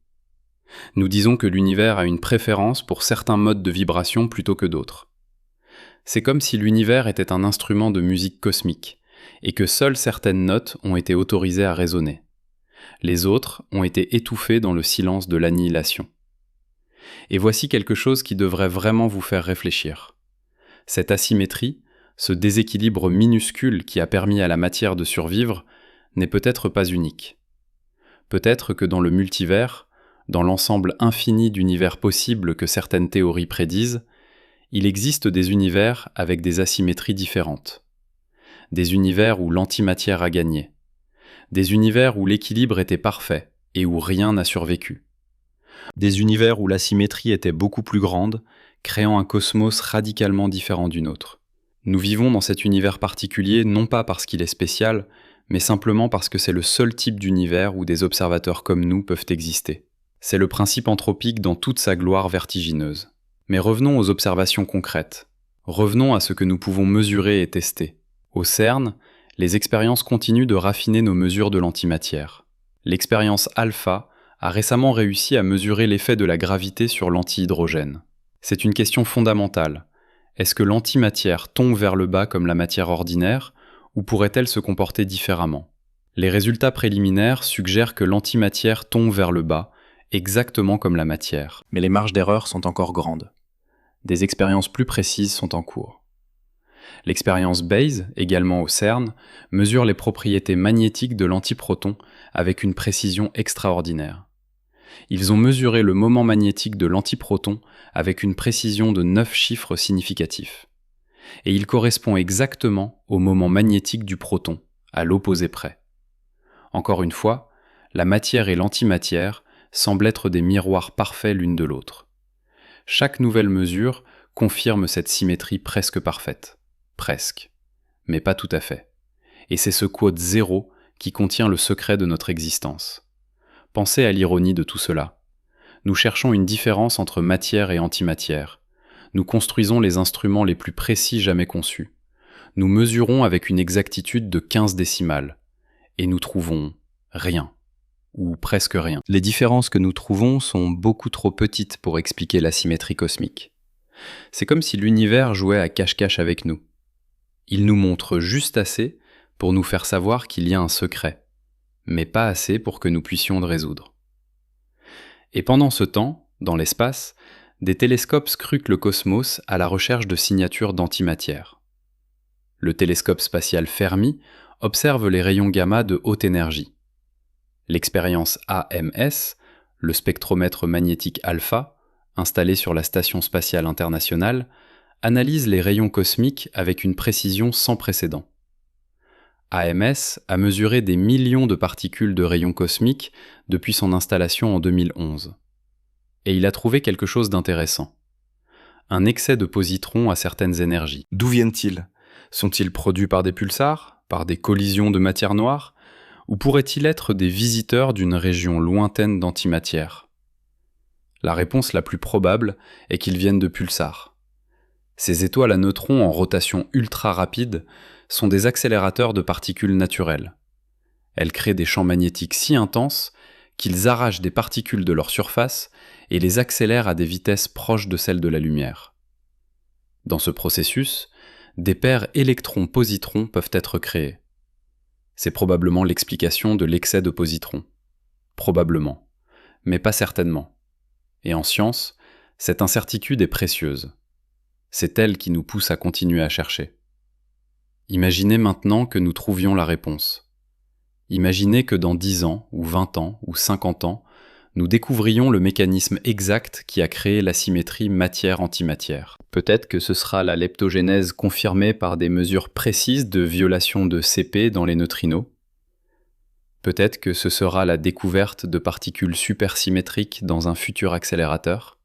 Nous disons que l'univers a une préférence pour certains modes de vibration plutôt que d'autres. C'est comme si l'univers était un instrument de musique cosmique, et que seules certaines notes ont été autorisées à résonner. Les autres ont été étouffées dans le silence de l'annihilation. Et voici quelque chose qui devrait vraiment vous faire réfléchir. Cette asymétrie, ce déséquilibre minuscule qui a permis à la matière de survivre, n'est peut-être pas unique. Peut-être que dans le multivers, dans l'ensemble infini d'univers possibles que certaines théories prédisent, il existe des univers avec des asymétries différentes. Des univers où l'antimatière a gagné. Des univers où l'équilibre était parfait et où rien n'a survécu. Des univers où l'asymétrie était beaucoup plus grande, créant un cosmos radicalement différent du nôtre. Nous vivons dans cet univers particulier non pas parce qu'il est spécial, mais simplement parce que c'est le seul type d'univers où des observateurs comme nous peuvent exister. C'est le principe anthropique dans toute sa gloire vertigineuse. Mais revenons aux observations concrètes. Revenons à ce que nous pouvons mesurer et tester. Au CERN, les expériences continuent de raffiner nos mesures de l'antimatière. L'expérience alpha a récemment réussi à mesurer l'effet de la gravité sur l'antihydrogène. C'est une question fondamentale. Est-ce que l'antimatière tombe vers le bas comme la matière ordinaire, ou pourrait-elle se comporter différemment ? Les résultats préliminaires suggèrent que l'antimatière tombe vers le bas, exactement comme la matière. Mais les marges d'erreur sont encore grandes. Des expériences plus précises sont en cours. L'expérience Bayes, également au CERN, mesure les propriétés magnétiques de l'antiproton avec une précision extraordinaire. Ils ont mesuré le moment magnétique de l'antiproton avec une précision de 9 chiffres significatifs. Et il correspond exactement au moment magnétique du proton, à l'opposé près. Encore une fois, la matière et l'antimatière semblent être des miroirs parfaits l'une de l'autre. Chaque nouvelle mesure confirme cette symétrie presque parfaite. Presque. Mais pas tout à fait. Et c'est ce quote zéro qui contient le secret de notre existence. Pensez à l'ironie de tout cela. Nous cherchons une différence entre matière et antimatière. Nous construisons les instruments les plus précis jamais conçus. Nous mesurons avec une exactitude de 15 décimales. Et nous trouvons rien. Ou presque rien. Les différences que nous trouvons sont beaucoup trop petites pour expliquer la symétrie cosmique. C'est comme si l'univers jouait à cache-cache avec nous. Il nous montre juste assez pour nous faire savoir qu'il y a un secret, mais pas assez pour que nous puissions le résoudre. Et pendant ce temps, dans l'espace, des télescopes scrutent le cosmos à la recherche de signatures d'antimatière. Le télescope spatial Fermi observe les rayons gamma de haute énergie. L'expérience AMS, le spectromètre magnétique alpha, installé sur la Station spatiale internationale, analyse les rayons cosmiques avec une précision sans précédent. AMS a mesuré des millions de particules de rayons cosmiques depuis son installation en 2011. Et il a trouvé quelque chose d'intéressant. Un excès de positrons à certaines énergies. D'où viennent-ils ? Sont-ils produits par des pulsars, par des collisions de matière noire, ou pourraient-ils être des visiteurs d'une région lointaine d'antimatière ? La réponse la plus probable est qu'ils viennent de pulsars. Ces étoiles à neutrons en rotation ultra rapide sont des accélérateurs de particules naturelles. Elles créent des champs magnétiques si intenses qu'ils arrachent des particules de leur surface et les accélèrent à des vitesses proches de celles de la lumière. Dans ce processus, des paires électrons-positrons peuvent être créées. C'est probablement l'explication de l'excès de positrons. Probablement, mais pas certainement. Et en science, cette incertitude est précieuse. C'est elle qui nous pousse à continuer à chercher. Imaginez maintenant que nous trouvions la réponse. Imaginez que dans 10 ans, ou 20 ans, ou 50 ans, nous découvrions le mécanisme exact qui a créé la symétrie matière-antimatière. Peut-être que ce sera la leptogénèse confirmée par des mesures précises de violation de CP dans les neutrinos. Peut-être que ce sera la découverte de particules supersymétriques dans un futur accélérateur.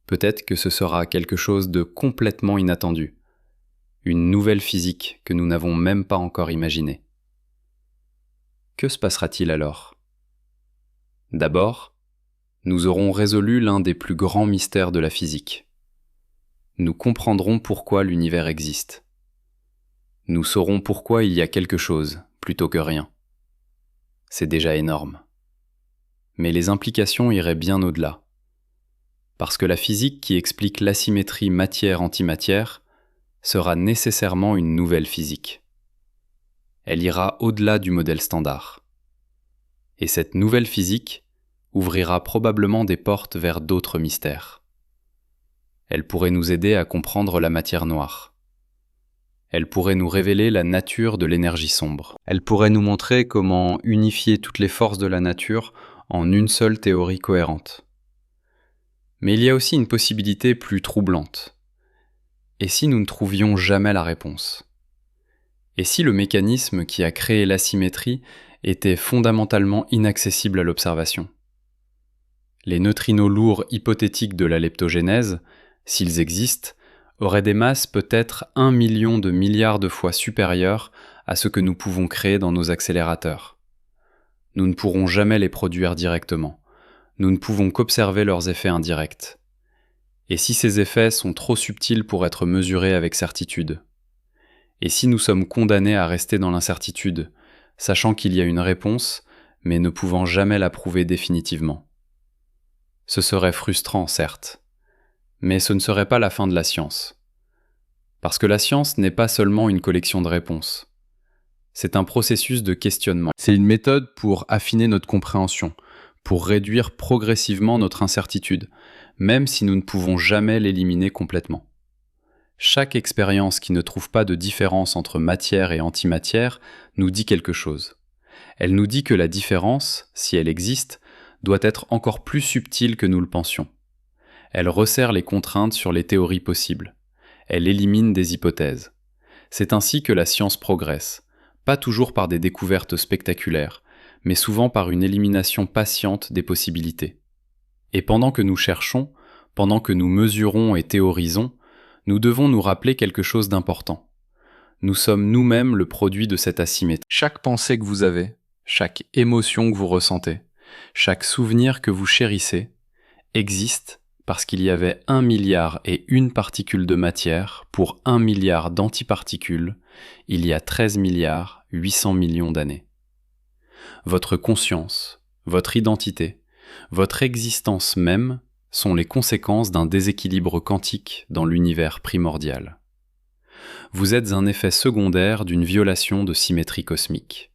Peut-être que ce sera quelque chose de complètement inattendu, une nouvelle physique que nous n'avons même pas encore imaginée. Que se passera-t-il alors ? D'abord, nous aurons résolu l'un des plus grands mystères de la physique. Nous comprendrons pourquoi l'univers existe. Nous saurons pourquoi il y a quelque chose plutôt que rien. C'est déjà énorme. Mais les implications iraient bien au-delà. Parce que la physique qui explique l'asymétrie matière-antimatière sera nécessairement une nouvelle physique. Elle ira au-delà du modèle standard. Et cette nouvelle physique ouvrira probablement des portes vers d'autres mystères. Elle pourrait nous aider à comprendre la matière noire. Elle pourrait nous révéler la nature de l'énergie sombre. Elle pourrait nous montrer comment unifier toutes les forces de la nature en une seule théorie cohérente. Mais il y a aussi une possibilité plus troublante. Et si nous ne trouvions jamais la réponse ? Et si le mécanisme qui a créé l'asymétrie était fondamentalement inaccessible à l'observation ? Les neutrinos lourds hypothétiques de la leptogénèse, s'ils existent, auraient des masses peut-être 1 million de milliards de fois supérieures à ce que nous pouvons créer dans nos accélérateurs. Nous ne pourrons jamais les produire directement. Nous ne pouvons qu'observer leurs effets indirects. Et si ces effets sont trop subtils pour être mesurés avec certitude ? Et si nous sommes condamnés à rester dans l'incertitude, sachant qu'il y a une réponse, mais ne pouvant jamais la prouver définitivement ? Ce serait frustrant, certes, mais ce ne serait pas la fin de la science. Parce que la science n'est pas seulement une collection de réponses. C'est un processus de questionnement. C'est une méthode pour affiner notre compréhension, pour réduire progressivement notre incertitude, même si nous ne pouvons jamais l'éliminer complètement. Chaque expérience qui ne trouve pas de différence entre matière et antimatière nous dit quelque chose. Elle nous dit que la différence, si elle existe, doit être encore plus subtile que nous le pensions. Elle resserre les contraintes sur les théories possibles. Elle élimine des hypothèses. C'est ainsi que la science progresse, pas toujours par des découvertes spectaculaires, mais souvent par une élimination patiente des possibilités. Et pendant que nous cherchons, pendant que nous mesurons et théorisons, nous devons nous rappeler quelque chose d'important. Nous sommes nous-mêmes le produit de cette asymétrie. Chaque pensée que vous avez, chaque émotion que vous ressentez, chaque souvenir que vous chérissez, existe parce qu'il y avait 1 milliard et une particule de matière pour 1 milliard d'antiparticules il y a 13 milliards 800 millions d'années. Votre conscience, votre identité, votre existence même sont les conséquences d'un déséquilibre quantique dans l'univers primordial. Vous êtes un effet secondaire d'une violation de symétrie cosmique.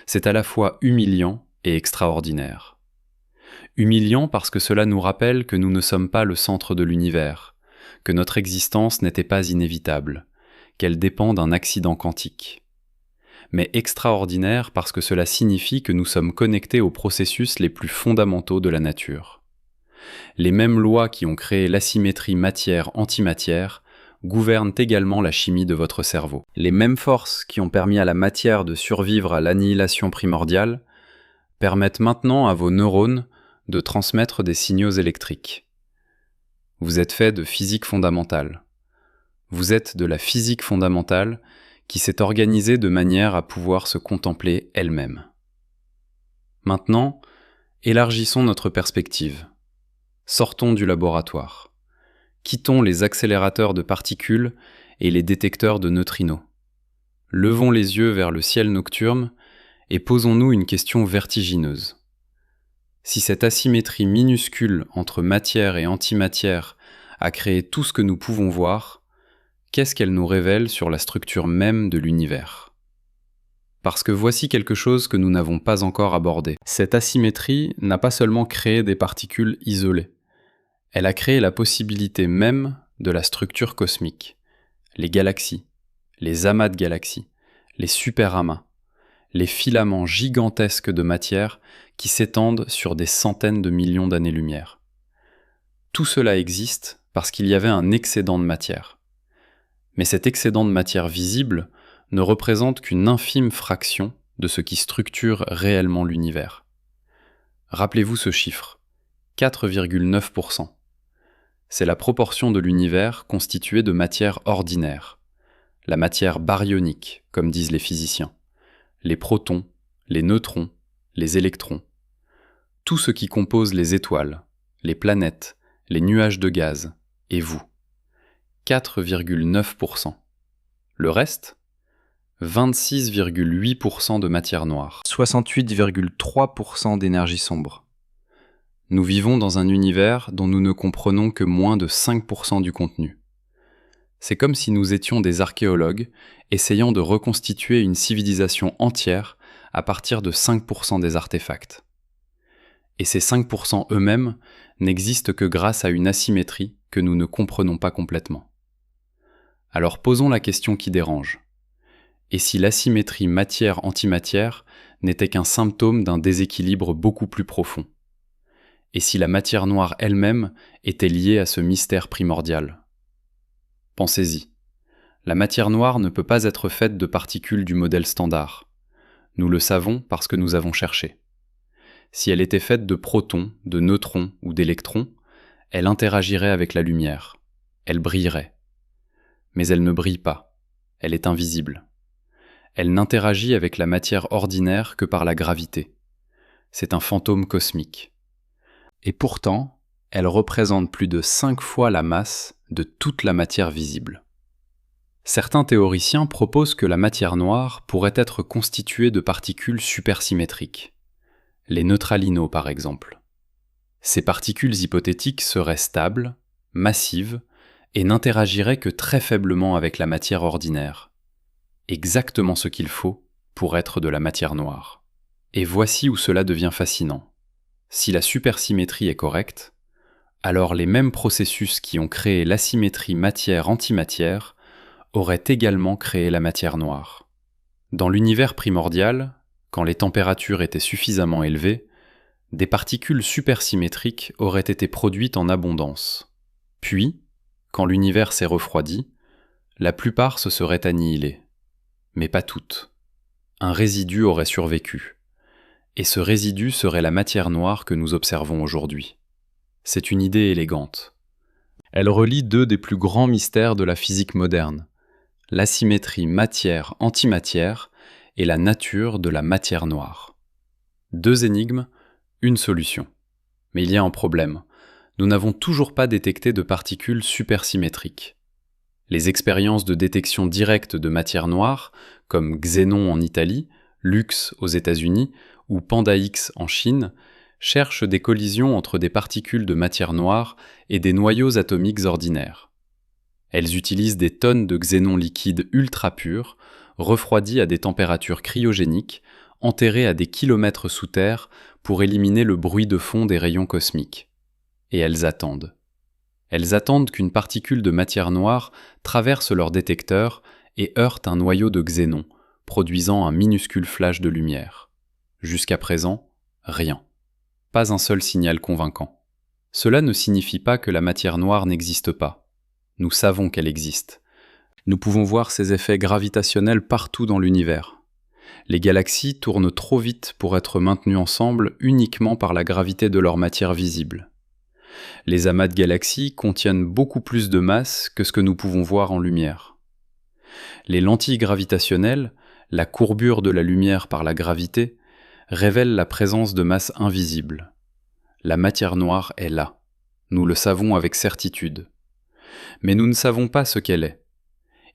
C'est à la fois humiliant et extraordinaire. Humiliant parce que cela nous rappelle que nous ne sommes pas le centre de l'univers, que notre existence n'était pas inévitable, qu'elle dépend d'un accident quantique. Mais extraordinaire parce que cela signifie que nous sommes connectés aux processus les plus fondamentaux de la nature. Les mêmes lois qui ont créé l'asymétrie matière-antimatière gouvernent également la chimie de votre cerveau. Les mêmes forces qui ont permis à la matière de survivre à l'annihilation primordiale permettent maintenant à vos neurones de transmettre des signaux électriques. Vous êtes fait de physique fondamentale. Vous êtes de la physique fondamentale qui s'est organisée de manière à pouvoir se contempler elle-même. Maintenant, élargissons notre perspective. Sortons du laboratoire. Quittons les accélérateurs de particules et les détecteurs de neutrinos. Levons les yeux vers le ciel nocturne et posons-nous une question vertigineuse. Si cette asymétrie minuscule entre matière et antimatière a créé tout ce que nous pouvons voir, qu'est-ce qu'elle nous révèle sur la structure même de l'univers ? Parce que voici quelque chose que nous n'avons pas encore abordé. Cette asymétrie n'a pas seulement créé des particules isolées. Elle a créé la possibilité même de la structure cosmique, les galaxies, les amas de galaxies, les superamas, les filaments gigantesques de matière qui s'étendent sur des centaines de millions d'années-lumière. Tout cela existe parce qu'il y avait un excédent de matière. Mais cet excédent de matière visible ne représente qu'une infime fraction de ce qui structure réellement l'univers. Rappelez-vous ce chiffre, 4,9%. C'est la proportion de l'univers constituée de matière ordinaire, la matière baryonique, comme disent les physiciens, les protons, les neutrons, les électrons, tout ce qui compose les étoiles, les planètes, les nuages de gaz, et vous. 4,9%. Le reste ? 26,8% de matière noire, 68,3% d'énergie sombre. Nous vivons dans un univers dont nous ne comprenons que moins de 5% du contenu. C'est comme si nous étions des archéologues essayant de reconstituer une civilisation entière à partir de 5% des artefacts. Et ces 5% eux-mêmes n'existent que grâce à une asymétrie que nous ne comprenons pas complètement. Alors posons la question qui dérange. Et si l'asymétrie matière-antimatière n'était qu'un symptôme d'un déséquilibre beaucoup plus profond ? Et si la matière noire elle-même était liée à ce mystère primordial ? Pensez-y. La matière noire ne peut pas être faite de particules du modèle standard. Nous le savons parce que nous avons cherché. Si elle était faite de protons, de neutrons ou d'électrons, elle interagirait avec la lumière. Elle brillerait. Mais elle ne brille pas. Elle est invisible. Elle n'interagit avec la matière ordinaire que par la gravité. C'est un fantôme cosmique. Et pourtant, elle représente plus de 5 fois la masse de toute la matière visible. Certains théoriciens proposent que la matière noire pourrait être constituée de particules supersymétriques, les neutralinos par exemple. Ces particules hypothétiques seraient stables, massives, et n'interagiraient que très faiblement avec la matière ordinaire. Exactement ce qu'il faut pour être de la matière noire. Et voici où cela devient fascinant. Si la supersymétrie est correcte, alors les mêmes processus qui ont créé l'asymétrie matière-antimatière auraient également créé la matière noire. Dans l'univers primordial, quand les températures étaient suffisamment élevées, des particules supersymétriques auraient été produites en abondance. Puis, quand l'univers s'est refroidi, la plupart se seraient annihilées. Mais pas toutes. Un résidu aurait survécu. Et ce résidu serait la matière noire que nous observons aujourd'hui. C'est une idée élégante. Elle relie deux des plus grands mystères de la physique moderne, l'asymétrie matière-antimatière et la nature de la matière noire. Deux énigmes, une solution. Mais il y a un problème. Nous n'avons toujours pas détecté de particules supersymétriques. Les expériences de détection directe de matière noire, comme Xénon en Italie, Lux aux États-Unis ou Panda X en Chine, cherchent des collisions entre des particules de matière noire et des noyaux atomiques ordinaires. Elles utilisent des tonnes de xénon liquide ultra pur, refroidis à des températures cryogéniques, enterrés à des kilomètres sous terre pour éliminer le bruit de fond des rayons cosmiques. Et elles attendent. Elles attendent qu'une particule de matière noire traverse leur détecteur et heurte un noyau de xénon, produisant un minuscule flash de lumière. Jusqu'à présent, rien. Pas un seul signal convaincant. Cela ne signifie pas que la matière noire n'existe pas. Nous savons qu'elle existe. Nous pouvons voir ses effets gravitationnels partout dans l'univers. Les galaxies tournent trop vite pour être maintenues ensemble uniquement par la gravité de leur matière visible. Les amas de galaxies contiennent beaucoup plus de masse que ce que nous pouvons voir en lumière. Les lentilles gravitationnelles, la courbure de la lumière par la gravité, révèlent la présence de masse invisible. La matière noire est là. Nous le savons avec certitude. Mais nous ne savons pas ce qu'elle est.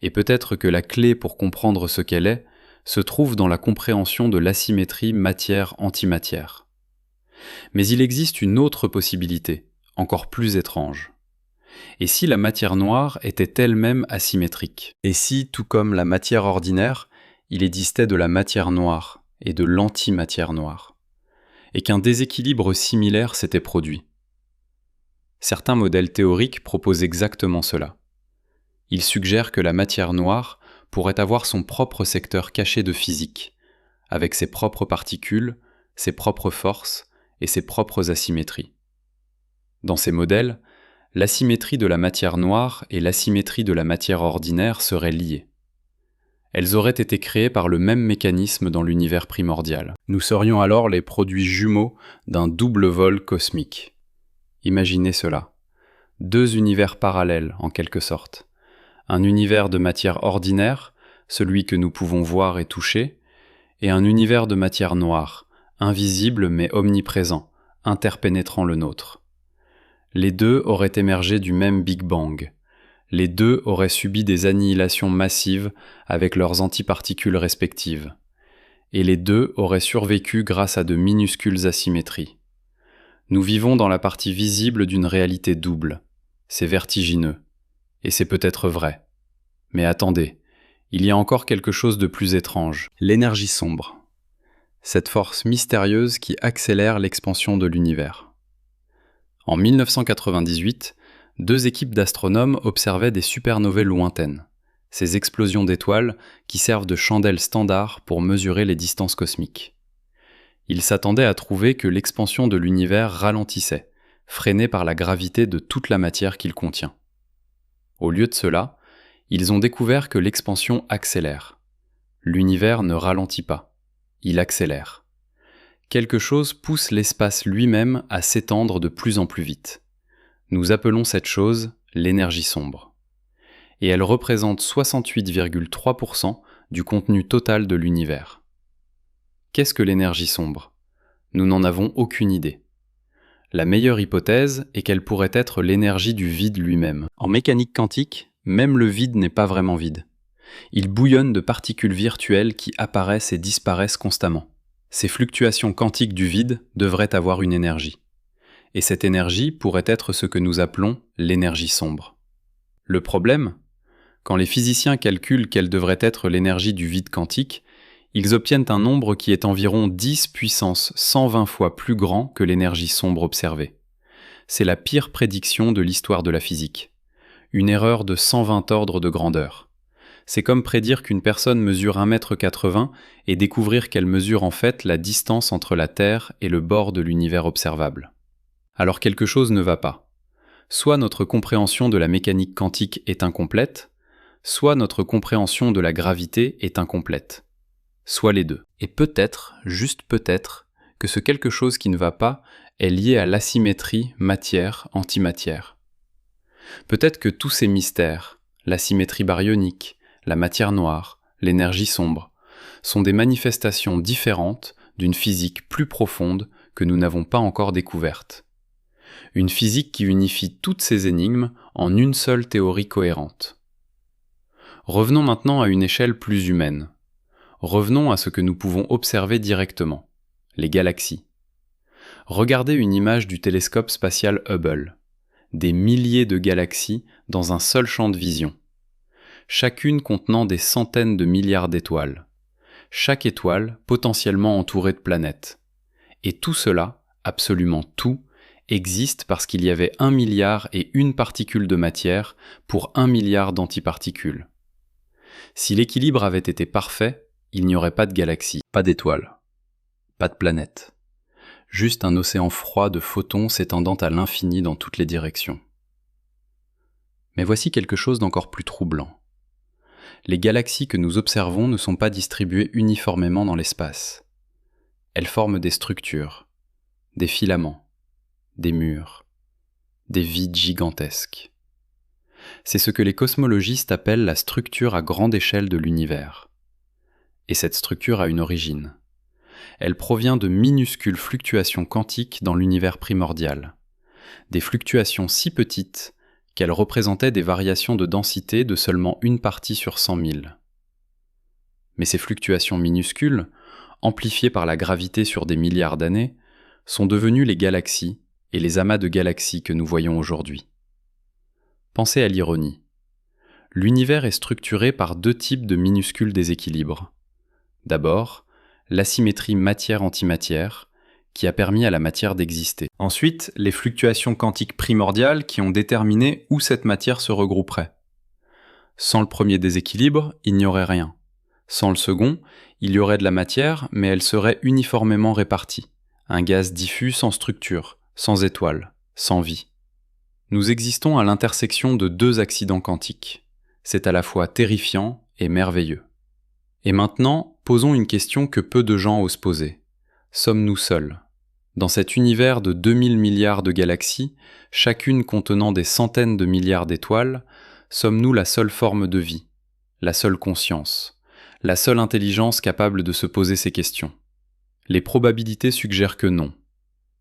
Et peut-être que la clé pour comprendre ce qu'elle est se trouve dans la compréhension de l'asymétrie matière-antimatière. Mais il existe une autre possibilité, encore plus étrange. Et si la matière noire était elle-même asymétrique? Et si, tout comme la matière ordinaire, il existait de la matière noire et de l'antimatière noire, et qu'un déséquilibre similaire s'était produit? Certains modèles théoriques proposent exactement cela. Ils suggèrent que la matière noire pourrait avoir son propre secteur caché de physique, avec ses propres particules, ses propres forces et ses propres asymétries. Dans ces modèles, l'asymétrie de la matière noire et l'asymétrie de la matière ordinaire seraient liées. Elles auraient été créées par le même mécanisme dans l'univers primordial. Nous serions alors les produits jumeaux d'un double vol cosmique. Imaginez cela. Deux univers parallèles, en quelque sorte. Un univers de matière ordinaire, celui que nous pouvons voir et toucher, et un univers de matière noire, invisible mais omniprésent, interpénétrant le nôtre. Les deux auraient émergé du même Big Bang. Les deux auraient subi des annihilations massives avec leurs antiparticules respectives. Et les deux auraient survécu grâce à de minuscules asymétries. Nous vivons dans la partie visible d'une réalité double. C'est vertigineux. Et c'est peut-être vrai. Mais attendez, il y a encore quelque chose de plus étrange. L'énergie sombre. Cette force mystérieuse qui accélère l'expansion de l'univers. En 1998, deux équipes d'astronomes observaient des supernovae lointaines, ces explosions d'étoiles qui servent de chandelles standard pour mesurer les distances cosmiques. Ils s'attendaient à trouver que l'expansion de l'univers ralentissait, freinée par la gravité de toute la matière qu'il contient. Au lieu de cela, ils ont découvert que l'expansion accélère. L'univers ne ralentit pas, il accélère. Quelque chose pousse l'espace lui-même à s'étendre de plus en plus vite. Nous appelons cette chose l'énergie sombre. Et elle représente 68,3% du contenu total de l'univers. Qu'est-ce que l'énergie sombre? Nous n'en avons aucune idée. La meilleure hypothèse est qu'elle pourrait être l'énergie du vide lui-même. En mécanique quantique, même le vide n'est pas vraiment vide. Il bouillonne de particules virtuelles qui apparaissent et disparaissent constamment. Ces fluctuations quantiques du vide devraient avoir une énergie. Et cette énergie pourrait être ce que nous appelons l'énergie sombre. Le problème, quand les physiciens calculent quelle devrait être l'énergie du vide quantique, ils obtiennent un nombre qui est environ 10 puissance 120 fois plus grand que l'énergie sombre observée. C'est la pire prédiction de l'histoire de la physique. Une erreur de 120 ordres de grandeur. C'est comme prédire qu'une personne mesure 1,80 m et découvrir qu'elle mesure en fait la distance entre la Terre et le bord de l'univers observable. Alors quelque chose ne va pas. Soit notre compréhension de la mécanique quantique est incomplète, soit notre compréhension de la gravité est incomplète. Soit les deux. Et peut-être, juste peut-être, que ce quelque chose qui ne va pas est lié à l'asymétrie matière-antimatière. Peut-être que tous ces mystères, la symétrie baryonique, la matière noire, l'énergie sombre, sont des manifestations différentes d'une physique plus profonde que nous n'avons pas encore découverte. Une physique qui unifie toutes ces énigmes en une seule théorie cohérente. Revenons maintenant à une échelle plus humaine. Revenons à ce que nous pouvons observer directement, les galaxies. Regardez une image du télescope spatial Hubble. Des milliers de galaxies dans un seul champ de vision. Chacune contenant des centaines de milliards d'étoiles. Chaque étoile potentiellement entourée de planètes. Et tout cela, absolument tout, existe parce qu'il y avait 1 milliard et une particule de matière pour 1 milliard d'antiparticules. Si l'équilibre avait été parfait, il n'y aurait pas de galaxies, pas d'étoiles, pas de planètes. Juste un océan froid de photons s'étendant à l'infini dans toutes les directions. Mais voici quelque chose d'encore plus troublant. Les galaxies que nous observons ne sont pas distribuées uniformément dans l'espace. Elles forment des structures, des filaments, des murs, des vides gigantesques. C'est ce que les cosmologistes appellent la structure à grande échelle de l'univers. Et cette structure a une origine. Elle provient de minuscules fluctuations quantiques dans l'univers primordial. Des fluctuations si petites qu'elles représentaient des variations de densité de seulement une partie sur 100 000. Mais ces fluctuations minuscules, amplifiées par la gravité sur des milliards d'années, sont devenues les galaxies et les amas de galaxies que nous voyons aujourd'hui. Pensez à l'ironie. L'univers est structuré par deux types de minuscules déséquilibres. D'abord, l'asymétrie matière-antimatière, qui a permis à la matière d'exister. Ensuite, les fluctuations quantiques primordiales qui ont déterminé où cette matière se regrouperait. Sans le premier déséquilibre, il n'y aurait rien. Sans le second, il y aurait de la matière, mais elle serait uniformément répartie. Un gaz diffus sans structure, sans étoiles, sans vie. Nous existons à l'intersection de deux accidents quantiques. C'est à la fois terrifiant et merveilleux. Et maintenant, posons une question que peu de gens osent poser. Sommes-nous seuls ? Dans cet univers de 2000 milliards de galaxies, chacune contenant des centaines de milliards d'étoiles, sommes-nous la seule forme de vie, la seule conscience, la seule intelligence capable de se poser ces questions ? Les probabilités suggèrent que non.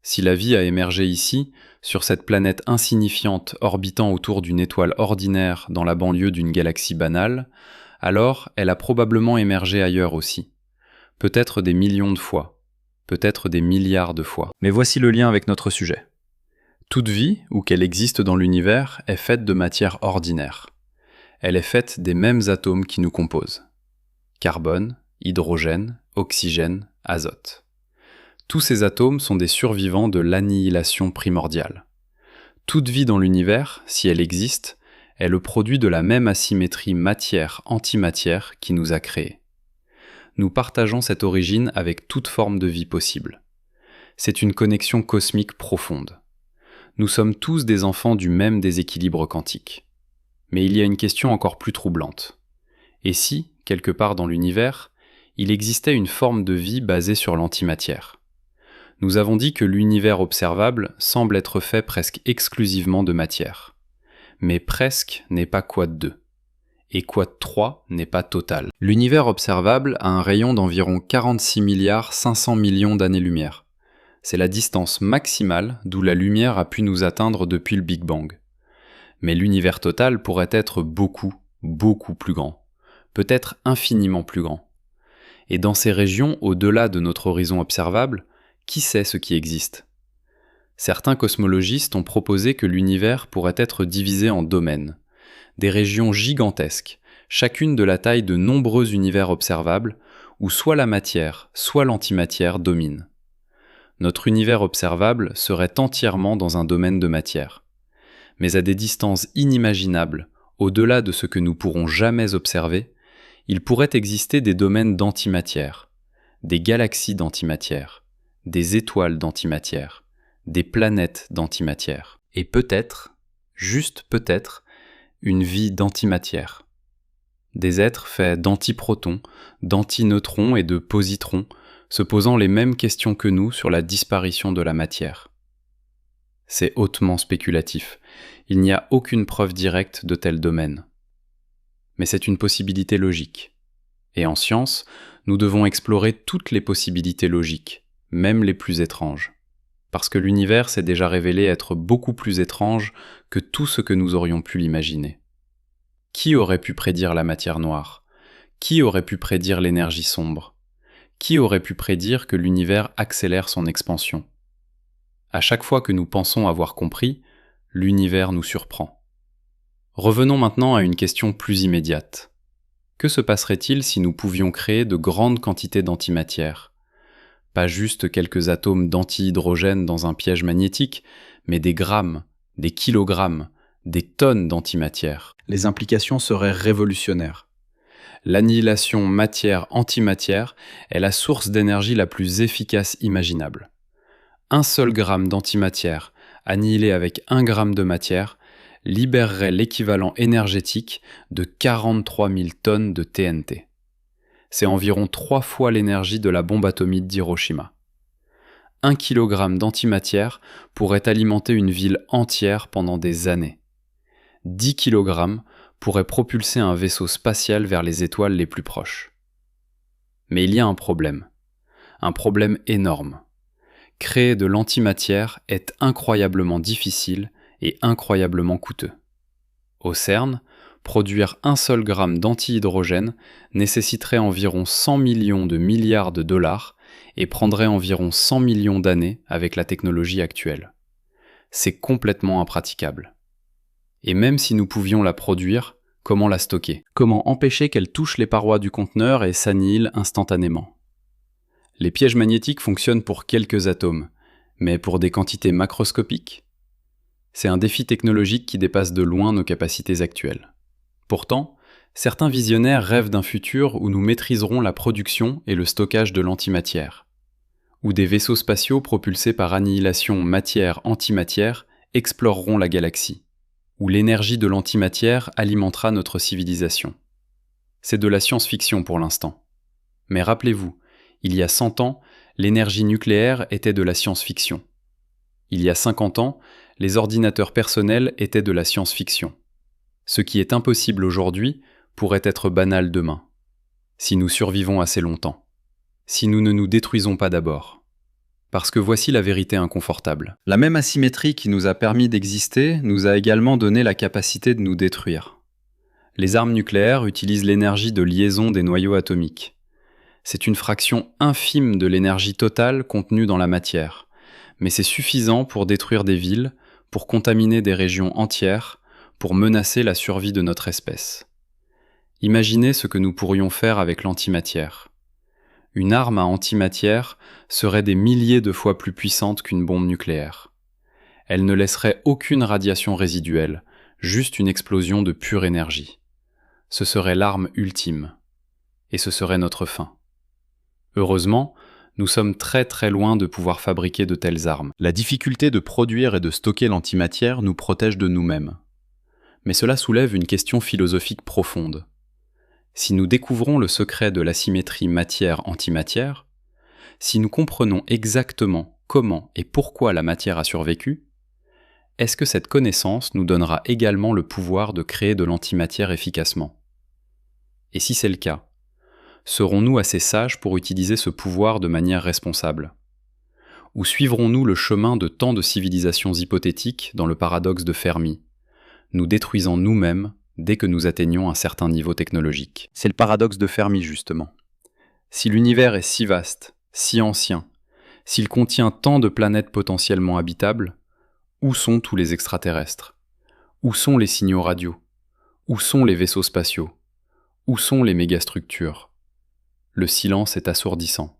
Si la vie a émergé ici, sur cette planète insignifiante orbitant autour d'une étoile ordinaire dans la banlieue d'une galaxie banale, alors elle a probablement émergé ailleurs aussi. Peut-être des millions de fois, peut-être des milliards de fois. Mais voici le lien avec notre sujet. Toute vie, où qu'elle existe dans l'univers, est faite de matière ordinaire. Elle est faite des mêmes atomes qui nous composent. Carbone, hydrogène, oxygène, azote. Tous ces atomes sont des survivants de l'annihilation primordiale. Toute vie dans l'univers, si elle existe, est le produit de la même asymétrie matière-antimatière qui nous a créés. Nous partageons cette origine avec toute forme de vie possible. C'est une connexion cosmique profonde. Nous sommes tous des enfants du même déséquilibre quantique. Mais il y a une question encore plus troublante. Et si, quelque part dans l'univers, il existait une forme de vie basée sur l'antimatière ? Nous avons dit que l'univers observable semble être fait presque exclusivement de matière. Mais presque n'est pas quad 2. Et quad 3 n'est pas total. L'univers observable a un rayon d'environ 46 milliards 500 millions d'années-lumière. C'est la distance maximale d'où la lumière a pu nous atteindre depuis le Big Bang. Mais l'univers total pourrait être beaucoup, beaucoup plus grand. Peut-être infiniment plus grand. Et dans ces régions, au-delà de notre horizon observable, qui sait ce qui existe ? Certains cosmologistes ont proposé que l'univers pourrait être divisé en domaines, des régions gigantesques, chacune de la taille de nombreux univers observables, où soit la matière, soit l'antimatière dominent. Notre univers observable serait entièrement dans un domaine de matière, mais à des distances inimaginables, au-delà de ce que nous pourrons jamais observer, il pourrait exister des domaines d'antimatière, des galaxies d'antimatière, des étoiles d'antimatière, des planètes d'antimatière, et peut-être, juste peut-être, une vie d'antimatière. Des êtres faits d'antiprotons, d'antineutrons et de positrons, se posant les mêmes questions que nous sur la disparition de la matière. C'est hautement spéculatif. Il n'y a aucune preuve directe de tel domaine. Mais c'est une possibilité logique. Et en science, nous devons explorer toutes les possibilités logiques, même les plus étranges. Parce que l'univers s'est déjà révélé être beaucoup plus étrange que tout ce que nous aurions pu l'imaginer. Qui aurait pu prédire la matière noire ? Qui aurait pu prédire l'énergie sombre ? Qui aurait pu prédire que l'univers accélère son expansion ? À chaque fois que nous pensons avoir compris, l'univers nous surprend. Revenons maintenant à une question plus immédiate. Que se passerait-il si nous pouvions créer de grandes quantités d'antimatière ? Pas juste quelques atomes d'antihydrogène dans un piège magnétique, mais des grammes, des kilogrammes, des tonnes d'antimatière. Les implications seraient révolutionnaires. L'annihilation matière-antimatière est la source d'énergie la plus efficace imaginable. Un seul gramme d'antimatière, annihilé avec 1 gramme de matière, libérerait l'équivalent énergétique de 43 000 tonnes de TNT. C'est environ 3 fois l'énergie de la bombe atomique d'Hiroshima. 1 kilogramme d'antimatière pourrait alimenter une ville entière pendant des années. 10 kilogrammes pourraient propulser un vaisseau spatial vers les étoiles les plus proches. Mais il y a un problème énorme. Créer de l'antimatière est incroyablement difficile et incroyablement coûteux. Au CERN, produire 1 seul gramme d'antihydrogène nécessiterait environ 100 millions de milliards de dollars et prendrait environ 100 millions d'années avec la technologie actuelle. C'est complètement impraticable. Et même si nous pouvions la produire, comment la stocker ? Comment empêcher qu'elle touche les parois du conteneur et s'annihile instantanément ? Les pièges magnétiques fonctionnent pour quelques atomes, mais pour des quantités macroscopiques ? C'est un défi technologique qui dépasse de loin nos capacités actuelles. Pourtant, certains visionnaires rêvent d'un futur où nous maîtriserons la production et le stockage de l'antimatière, où des vaisseaux spatiaux propulsés par annihilation matière-antimatière exploreront la galaxie, où l'énergie de l'antimatière alimentera notre civilisation. C'est de la science-fiction pour l'instant. Mais rappelez-vous, il y a 100 ans, l'énergie nucléaire était de la science-fiction. Il y a 50 ans, les ordinateurs personnels étaient de la science-fiction. Ce qui est impossible aujourd'hui pourrait être banal demain, si nous survivons assez longtemps, si nous ne nous détruisons pas d'abord. Parce que voici la vérité inconfortable. La même asymétrie qui nous a permis d'exister nous a également donné la capacité de nous détruire. Les armes nucléaires utilisent l'énergie de liaison des noyaux atomiques. C'est une fraction infime de l'énergie totale contenue dans la matière, mais c'est suffisant pour détruire des villes, pour contaminer des régions entières, pour menacer la survie de notre espèce. Imaginez ce que nous pourrions faire avec l'antimatière. Une arme à antimatière serait des milliers de fois plus puissante qu'une bombe nucléaire. Elle ne laisserait aucune radiation résiduelle, juste une explosion de pure énergie. Ce serait l'arme ultime. Et ce serait notre fin. Heureusement, nous sommes très très loin de pouvoir fabriquer de telles armes. La difficulté de produire et de stocker l'antimatière nous protège de nous-mêmes. Mais cela soulève une question philosophique profonde. Si nous découvrons le secret de l'asymétrie matière-antimatière, si nous comprenons exactement comment et pourquoi la matière a survécu, est-ce que cette connaissance nous donnera également le pouvoir de créer de l'antimatière efficacement ? Et si c'est le cas, serons-nous assez sages pour utiliser ce pouvoir de manière responsable ? Ou suivrons-nous le chemin de tant de civilisations hypothétiques dans le paradoxe de Fermi, nous détruisant nous-mêmes dès que nous atteignons un certain niveau technologique ? C'est le paradoxe de Fermi, justement. Si l'univers est si vaste, si ancien, s'il contient tant de planètes potentiellement habitables, où sont tous les extraterrestres ? Où sont les signaux radio ? Où sont les vaisseaux spatiaux ? Où sont les mégastructures ? Le silence est assourdissant.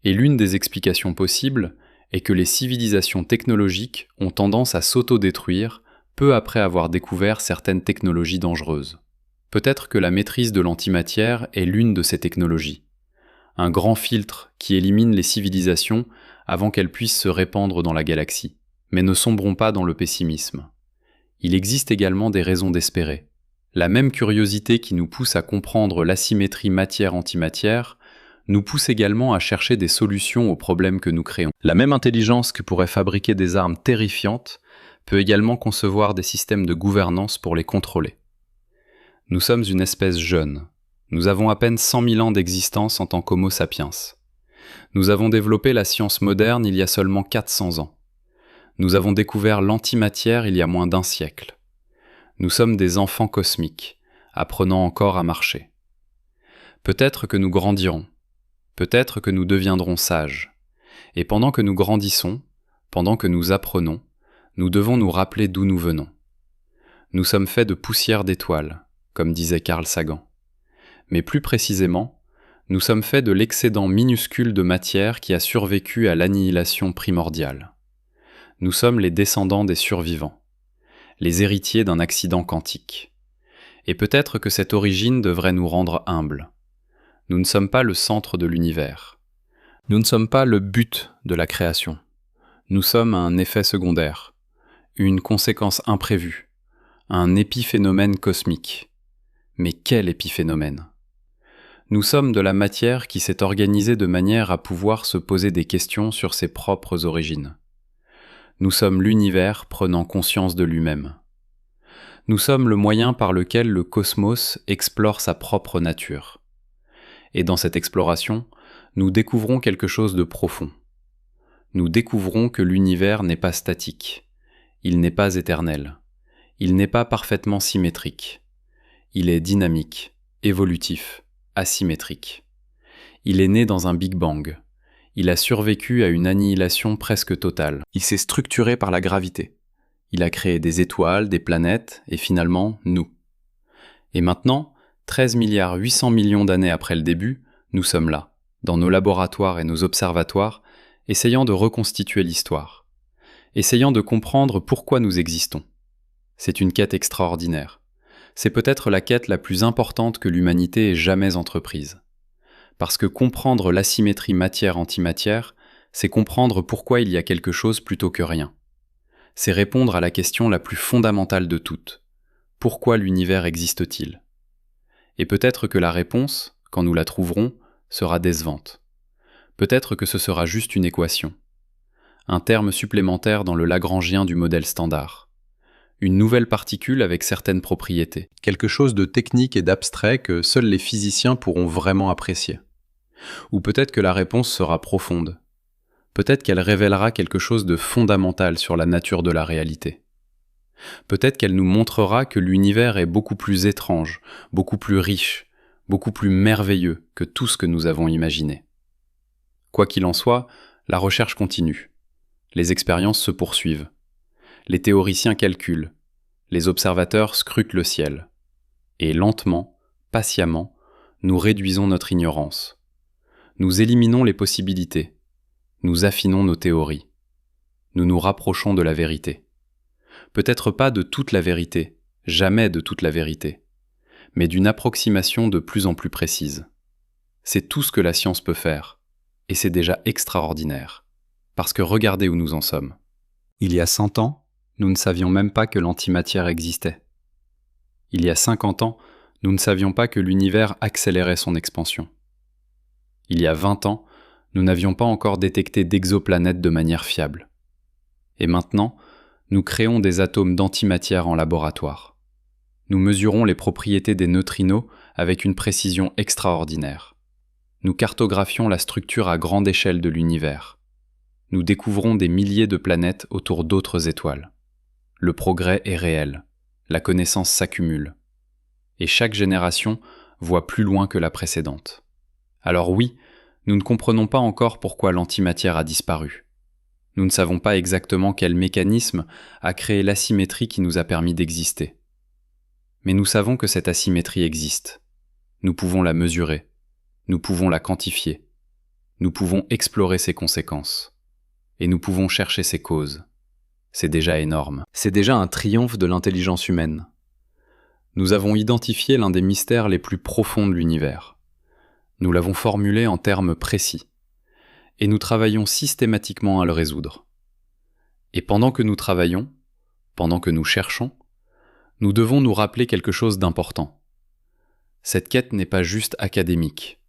Et l'une des explications possibles est que les civilisations technologiques ont tendance à s'auto-détruire peu après avoir découvert certaines technologies dangereuses. Peut-être que la maîtrise de l'antimatière est l'une de ces technologies. Un grand filtre qui élimine les civilisations avant qu'elles puissent se répandre dans la galaxie. Mais ne sombrons pas dans le pessimisme. Il existe également des raisons d'espérer. La même curiosité qui nous pousse à comprendre l'asymétrie matière-antimatière nous pousse également à chercher des solutions aux problèmes que nous créons. La même intelligence que pourrait fabriquer des armes terrifiantes peut également concevoir des systèmes de gouvernance pour les contrôler. Nous sommes une espèce jeune. Nous avons à peine 100 000 ans d'existence en tant qu'Homo sapiens. Nous avons développé la science moderne il y a seulement 400 ans. Nous avons découvert l'antimatière il y a moins d'1 siècle. Nous sommes des enfants cosmiques, apprenant encore à marcher. Peut-être que nous grandirons. Peut-être que nous deviendrons sages. Et pendant que nous grandissons, pendant que nous apprenons, nous devons nous rappeler d'où nous venons. Nous sommes faits de poussière d'étoiles, comme disait Carl Sagan. Mais plus précisément, nous sommes faits de l'excédent minuscule de matière qui a survécu à l'annihilation primordiale. Nous sommes les descendants des survivants, les héritiers d'un accident quantique. Et peut-être que cette origine devrait nous rendre humbles. Nous ne sommes pas le centre de l'univers. Nous ne sommes pas le but de la création. Nous sommes un effet secondaire, une conséquence imprévue, un épiphénomène cosmique. Mais quel épiphénomène ? Nous sommes de la matière qui s'est organisée de manière à pouvoir se poser des questions sur ses propres origines. Nous sommes l'univers prenant conscience de lui-même. Nous sommes le moyen par lequel le cosmos explore sa propre nature. Et dans cette exploration, nous découvrons quelque chose de profond. Nous découvrons que l'univers n'est pas statique. Il n'est pas éternel. Il n'est pas parfaitement symétrique. Il est dynamique, évolutif, asymétrique. Il est né dans un Big Bang. Il a survécu à une annihilation presque totale. Il s'est structuré par la gravité. Il a créé des étoiles, des planètes, et finalement, nous. Et maintenant, 13,8 milliards d'années après le début, nous sommes là, dans nos laboratoires et nos observatoires, essayant de reconstituer l'histoire, essayant de comprendre pourquoi nous existons. C'est une quête extraordinaire. C'est peut-être la quête la plus importante que l'humanité ait jamais entreprise. Parce que comprendre l'asymétrie matière-antimatière, c'est comprendre pourquoi il y a quelque chose plutôt que rien. C'est répondre à la question la plus fondamentale de toutes. Pourquoi l'univers existe-t-il ? Et peut-être que la réponse, quand nous la trouverons, sera décevante. Peut-être que ce sera juste une équation. Un terme supplémentaire dans le lagrangien du modèle standard. Une nouvelle particule avec certaines propriétés. Quelque chose de technique et d'abstrait que seuls les physiciens pourront vraiment apprécier. Ou peut-être que la réponse sera profonde. Peut-être qu'elle révélera quelque chose de fondamental sur la nature de la réalité. Peut-être qu'elle nous montrera que l'univers est beaucoup plus étrange, beaucoup plus riche, beaucoup plus merveilleux que tout ce que nous avons imaginé. Quoi qu'il en soit, la recherche continue. Les expériences se poursuivent. Les théoriciens calculent. Les observateurs scrutent le ciel. Et lentement, patiemment, nous réduisons notre ignorance. Nous éliminons les possibilités. Nous affinons nos théories. Nous nous rapprochons de la vérité. Peut-être pas de toute la vérité, jamais de toute la vérité, mais d'une approximation de plus en plus précise. C'est tout ce que la science peut faire, et c'est déjà extraordinaire, parce que regardez où nous en sommes. Il y a 100 ans, nous ne savions même pas que l'antimatière existait. Il y a 50 ans, nous ne savions pas que l'univers accélérait son expansion. Il y a 20 ans, nous n'avions pas encore détecté d'exoplanètes de manière fiable. Et maintenant, nous créons des atomes d'antimatière en laboratoire. Nous mesurons les propriétés des neutrinos avec une précision extraordinaire. Nous cartographions la structure à grande échelle de l'univers. Nous découvrons des milliers de planètes autour d'autres étoiles. Le progrès est réel. La connaissance s'accumule. Et chaque génération voit plus loin que la précédente. Alors oui, nous ne comprenons pas encore pourquoi l'antimatière a disparu. Nous ne savons pas exactement quel mécanisme a créé l'asymétrie qui nous a permis d'exister. Mais nous savons que cette asymétrie existe. Nous pouvons la mesurer. Nous pouvons la quantifier. Nous pouvons explorer ses conséquences. Et nous pouvons chercher ses causes. C'est déjà énorme. C'est déjà un triomphe de l'intelligence humaine. Nous avons identifié l'un des mystères les plus profonds de l'univers. Nous l'avons formulé en termes précis. Et nous travaillons systématiquement à le résoudre. Et pendant que nous travaillons, pendant que nous cherchons, nous devons nous rappeler quelque chose d'important. Cette quête n'est pas juste académique,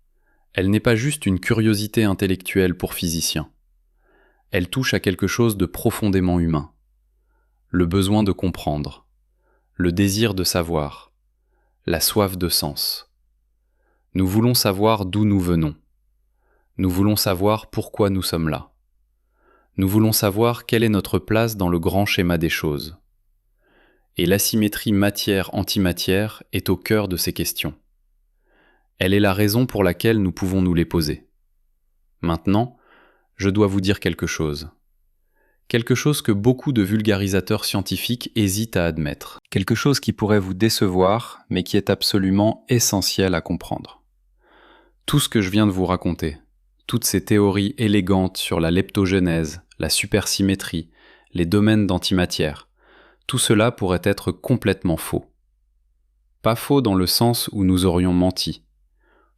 Elle n'est pas juste une curiosité intellectuelle pour physiciens. Elle touche à quelque chose de profondément humain. Le besoin de comprendre, le désir de savoir, la soif de sens. Nous voulons savoir d'où nous venons. Nous voulons savoir pourquoi nous sommes là. Nous voulons savoir quelle est notre place dans le grand schéma des choses. Et l'asymétrie matière-antimatière est au cœur de ces questions. Elle est la raison pour laquelle nous pouvons nous les poser. Maintenant, je dois vous dire quelque chose. Quelque chose que beaucoup de vulgarisateurs scientifiques hésitent à admettre. Quelque chose qui pourrait vous décevoir, mais qui est absolument essentiel à comprendre. Tout ce que je viens de vous raconter, toutes ces théories élégantes sur la leptogenèse, la supersymétrie, les domaines d'antimatière, tout cela pourrait être complètement faux. Pas faux dans le sens où nous aurions menti.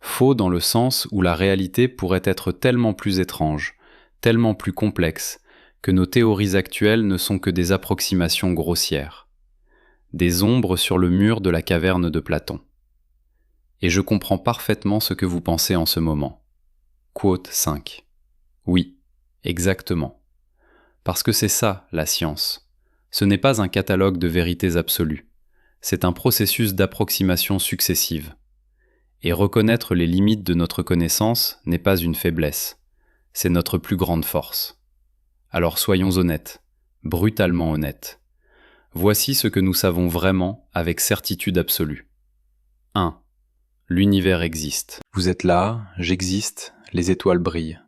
Faux dans le sens où la réalité pourrait être tellement plus étrange, tellement plus complexe, que nos théories actuelles ne sont que des approximations grossières. Des ombres sur le mur de la caverne de Platon. Et je comprends parfaitement ce que vous pensez en ce moment. Quote 5. Oui, exactement. Parce que c'est ça, la science. Ce n'est pas un catalogue de vérités absolues. C'est un processus d'approximation successive. Et reconnaître les limites de notre connaissance n'est pas une faiblesse. C'est notre plus grande force. Alors soyons honnêtes, brutalement honnêtes. Voici ce que nous savons vraiment avec certitude absolue. 1. L'univers existe. Vous êtes là, j'existe, les étoiles brillent.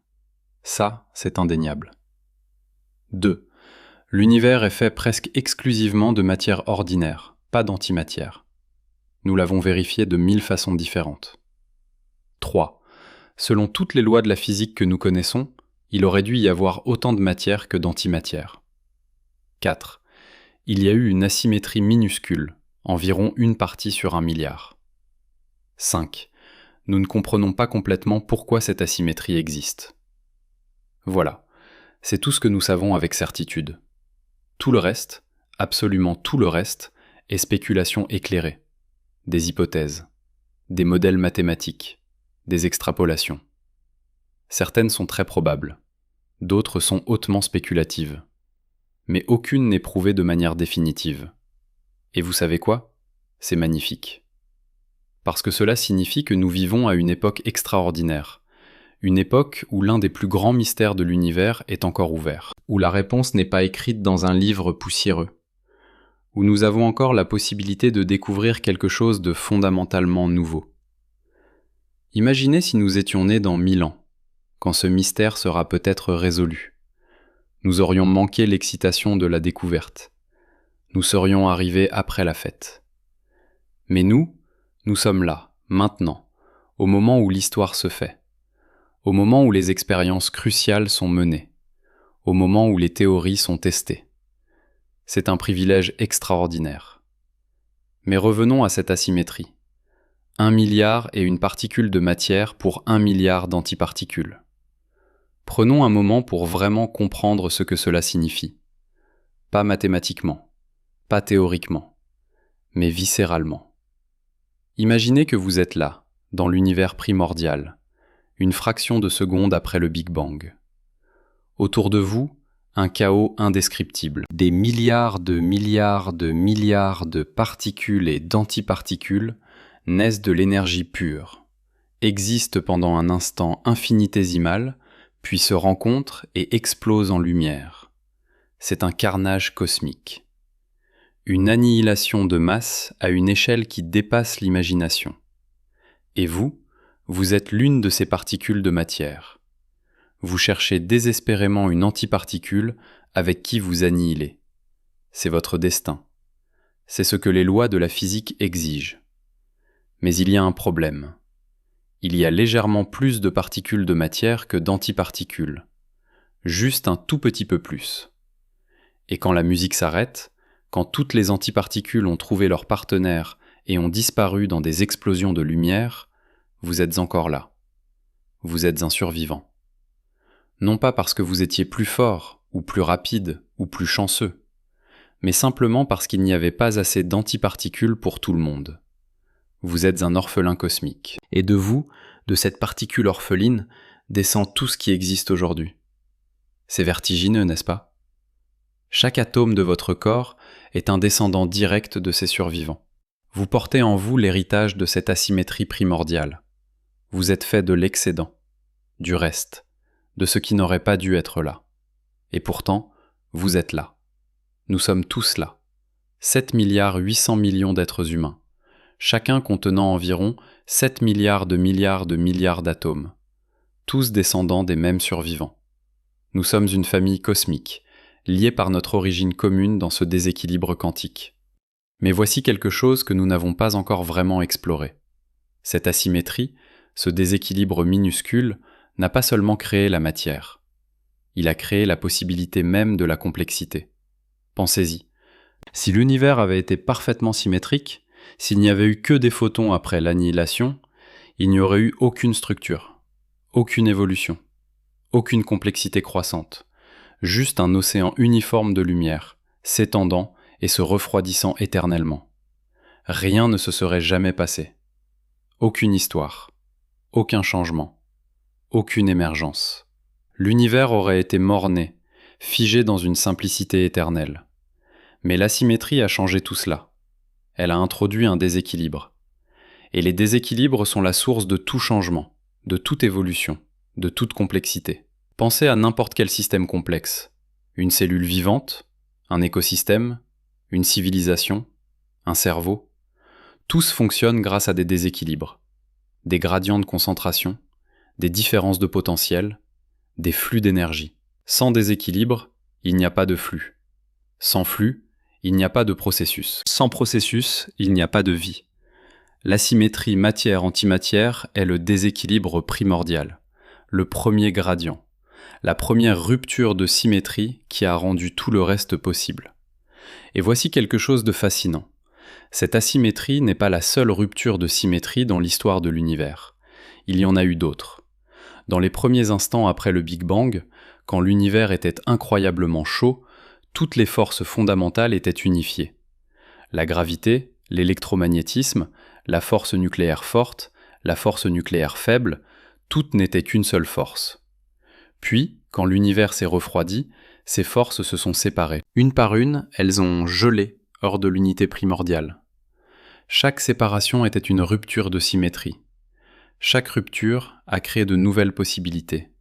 Ça, c'est indéniable. 2. L'univers est fait presque exclusivement de matière ordinaire, pas d'antimatière. Nous l'avons vérifié de 1000 façons différentes. 3. Selon toutes les lois de la physique que nous connaissons, il aurait dû y avoir autant de matière que d'antimatière. 4. Il y a eu une asymétrie minuscule, environ 1 partie sur 1 milliard. 5. Nous ne comprenons pas complètement pourquoi cette asymétrie existe. Voilà, c'est tout ce que nous savons avec certitude. Tout le reste, absolument tout le reste, est spéculation éclairée. Des hypothèses, des modèles mathématiques, des extrapolations. Certaines sont très probables, d'autres sont hautement spéculatives. Mais aucune n'est prouvée de manière définitive. Et vous savez quoi ? C'est magnifique. Parce que cela signifie que nous vivons à une époque extraordinaire, une époque où l'un des plus grands mystères de l'univers est encore ouvert, où la réponse n'est pas écrite dans un livre poussiéreux, où nous avons encore la possibilité de découvrir quelque chose de fondamentalement nouveau. Imaginez si nous étions nés dans 1000 ans, quand ce mystère sera peut-être résolu. Nous aurions manqué l'excitation de la découverte. Nous serions arrivés après la fête. Mais nous sommes là, maintenant, au moment où l'histoire se fait, au moment où les expériences cruciales sont menées, au moment où les théories sont testées. C'est un privilège extraordinaire. Mais revenons à cette asymétrie. 1 milliard et une particule de matière pour 1 milliard d'antiparticules. Prenons un moment pour vraiment comprendre ce que cela signifie. Pas mathématiquement, pas théoriquement, mais viscéralement. Imaginez que vous êtes là, dans l'univers primordial, une fraction de seconde après le Big Bang. Autour de vous, un chaos indescriptible. Des milliards de milliards de milliards de particules et d'antiparticules naissent de l'énergie pure, existent pendant un instant infinitésimal, puis se rencontrent et explosent en lumière. C'est un carnage cosmique. Une annihilation de masse à une échelle qui dépasse l'imagination. Et vous êtes l'une de ces particules de matière. Vous cherchez désespérément une antiparticule avec qui vous annihilez. C'est votre destin. C'est ce que les lois de la physique exigent. Mais il y a un problème. Il y a légèrement plus de particules de matière que d'antiparticules. Juste un tout petit peu plus. Et quand la musique s'arrête, quand toutes les antiparticules ont trouvé leur partenaire et ont disparu dans des explosions de lumière, vous êtes encore là. Vous êtes un survivant. Non pas parce que vous étiez plus fort, ou plus rapide, ou plus chanceux, mais simplement parce qu'il n'y avait pas assez d'antiparticules pour tout le monde. Vous êtes un orphelin cosmique. Et de vous de cette particule orpheline, descend tout ce qui existe aujourd'hui. C'est vertigineux, n'est-ce pas? Chaque atome de votre corps est un descendant direct de ces survivants. Vous portez en vous l'héritage de cette asymétrie primordiale. Vous êtes fait de l'excédent, du reste, de ce qui n'aurait pas dû être là. Et pourtant, vous êtes là. Nous sommes tous là. 7,8 milliards d'êtres humains, chacun contenant environ 7 milliards d'atomes, tous descendants des mêmes survivants. Nous sommes une famille cosmique, liée par notre origine commune dans ce déséquilibre quantique. Mais voici quelque chose que nous n'avons pas encore vraiment exploré. Cette asymétrie, ce déséquilibre minuscule, n'a pas seulement créé la matière. Il a créé la possibilité même de la complexité. Pensez-y. Si l'univers avait été parfaitement symétrique, s'il n'y avait eu que des photons après l'annihilation, il n'y aurait eu aucune structure, aucune évolution, aucune complexité croissante, juste un océan uniforme de lumière, s'étendant et se refroidissant éternellement. Rien ne se serait jamais passé. Aucune histoire, aucun changement, aucune émergence. L'univers aurait été mort-né, figé dans une simplicité éternelle. Mais l'asymétrie a changé tout cela. Elle a introduit un déséquilibre. Et les déséquilibres sont la source de tout changement, de toute évolution, de toute complexité. Pensez à n'importe quel système complexe. Une cellule vivante, un écosystème, une civilisation, un cerveau. Tous fonctionnent grâce à des déséquilibres, des gradients de concentration, des différences de potentiel, des flux d'énergie. Sans déséquilibre, il n'y a pas de flux. Sans flux, il n'y a pas de processus. Sans processus, il n'y a pas de vie. L'asymétrie matière-antimatière est le déséquilibre primordial, le premier gradient, la première rupture de symétrie qui a rendu tout le reste possible. Et voici quelque chose de fascinant. Cette asymétrie n'est pas la seule rupture de symétrie dans l'histoire de l'univers. Il y en a eu d'autres. Dans les premiers instants après le Big Bang, quand l'univers était incroyablement chaud, toutes les forces fondamentales étaient unifiées. La gravité, l'électromagnétisme, la force nucléaire forte, la force nucléaire faible, toutes n'étaient qu'une seule force. Puis, quand l'univers s'est refroidi, ces forces se sont séparées. Une par une, elles ont gelé hors de l'unité primordiale. Chaque séparation était une rupture de symétrie. Chaque rupture a créé de nouvelles possibilités,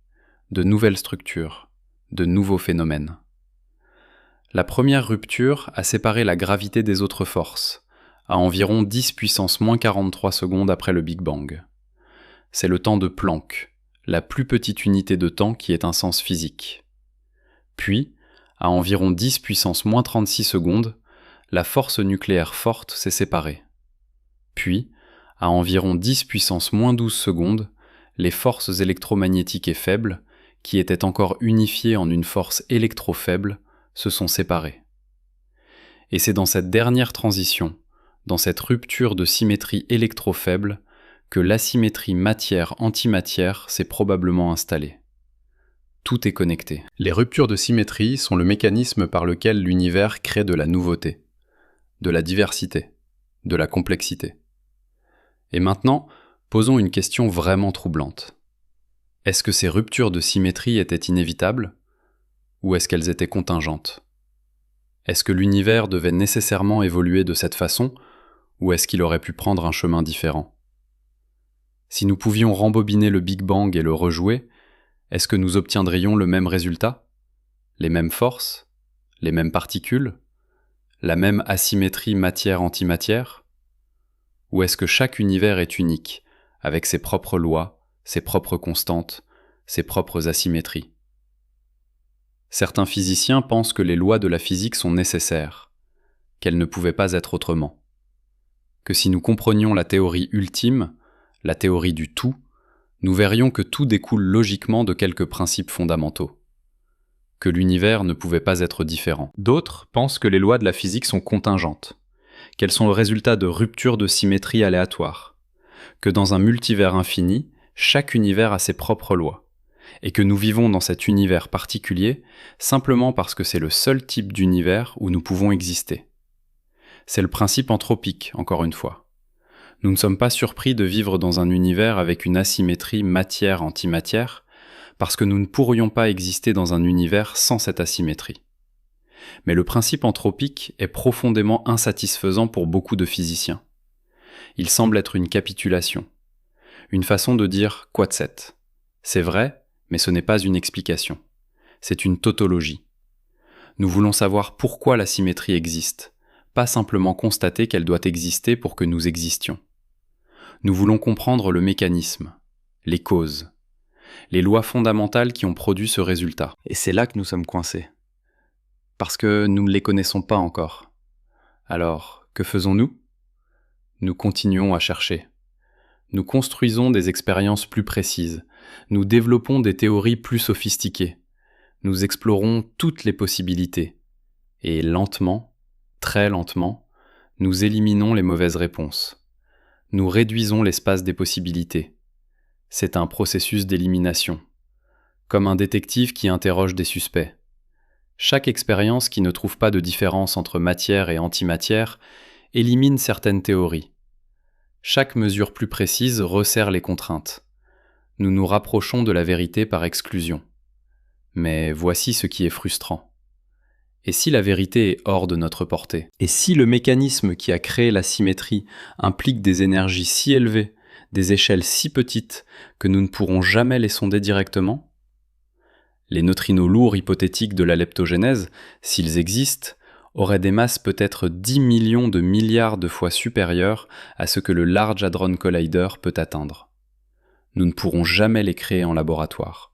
de nouvelles structures, de nouveaux phénomènes. La première rupture a séparé la gravité des autres forces, à environ 10 puissance moins 43 secondes après le Big Bang. C'est le temps de Planck, la plus petite unité de temps qui ait un sens physique. Puis, à environ 10 puissance moins 36 secondes, la force nucléaire forte s'est séparée. Puis, à environ 10 puissance moins 12 secondes, les forces électromagnétiques et faibles, qui étaient encore unifiées en une force électro-faible, se sont séparées. Et c'est dans cette dernière transition, dans cette rupture de symétrie électro-faible, que l'asymétrie matière-antimatière s'est probablement installée. Tout est connecté. Les ruptures de symétrie sont le mécanisme par lequel l'univers crée de la nouveauté, de la diversité, de la complexité. Et maintenant, posons une question vraiment troublante. Est-ce que ces ruptures de symétrie étaient inévitables ? Ou est-ce qu'elles étaient contingentes? Est-ce que l'univers devait nécessairement évoluer de cette façon, ou est-ce qu'il aurait pu prendre un chemin différent? Si nous pouvions rembobiner le Big Bang et le rejouer, est-ce que nous obtiendrions le même résultat? Les mêmes forces? Les mêmes particules? La même asymétrie matière-antimatière? Ou est-ce que chaque univers est unique, avec ses propres lois, ses propres constantes, ses propres asymétries? Certains physiciens pensent que les lois de la physique sont nécessaires, qu'elles ne pouvaient pas être autrement. Que si nous comprenions la théorie ultime, la théorie du tout, nous verrions que tout découle logiquement de quelques principes fondamentaux. Que l'univers ne pouvait pas être différent. D'autres pensent que les lois de la physique sont contingentes, qu'elles sont le résultat de ruptures de symétrie aléatoires, que dans un multivers infini, chaque univers a ses propres lois, et que nous vivons dans cet univers particulier simplement parce que c'est le seul type d'univers où nous pouvons exister. C'est le principe anthropique, encore une fois. Nous ne sommes pas surpris de vivre dans un univers avec une asymétrie matière-antimatière, parce que nous ne pourrions pas exister dans un univers sans cette asymétrie. Mais le principe anthropique est profondément insatisfaisant pour beaucoup de physiciens. Il semble être une capitulation, une façon de dire « quod-cet ». C'est vrai, mais ce n'est pas une explication. C'est une tautologie. Nous voulons savoir pourquoi la symétrie existe, pas simplement constater qu'elle doit exister pour que nous existions. Nous voulons comprendre le mécanisme, les causes, les lois fondamentales qui ont produit ce résultat. Et c'est là que nous sommes coincés. Parce que nous ne les connaissons pas encore. Alors, que faisons-nous ? Nous continuons à chercher. Nous construisons des expériences plus précises. Nous développons des théories plus sophistiquées. Nous explorons toutes les possibilités. Et lentement, très lentement, nous éliminons les mauvaises réponses. Nous réduisons l'espace des possibilités. C'est un processus d'élimination. Comme un détective qui interroge des suspects. Chaque expérience qui ne trouve pas de différence entre matière et antimatière élimine certaines théories. Chaque mesure plus précise resserre les contraintes. Nous nous rapprochons de la vérité par exclusion. Mais voici ce qui est frustrant. Et si la vérité est hors de notre portée ? Et si le mécanisme qui a créé la symétrie implique des énergies si élevées, des échelles si petites, que nous ne pourrons jamais les sonder directement ? Les neutrinos lourds hypothétiques de la leptogénèse, s'ils existent, auraient des masses peut-être 10 millions de milliards de fois supérieures à ce que le Large Hadron Collider peut atteindre. Nous ne pourrons jamais les créer en laboratoire.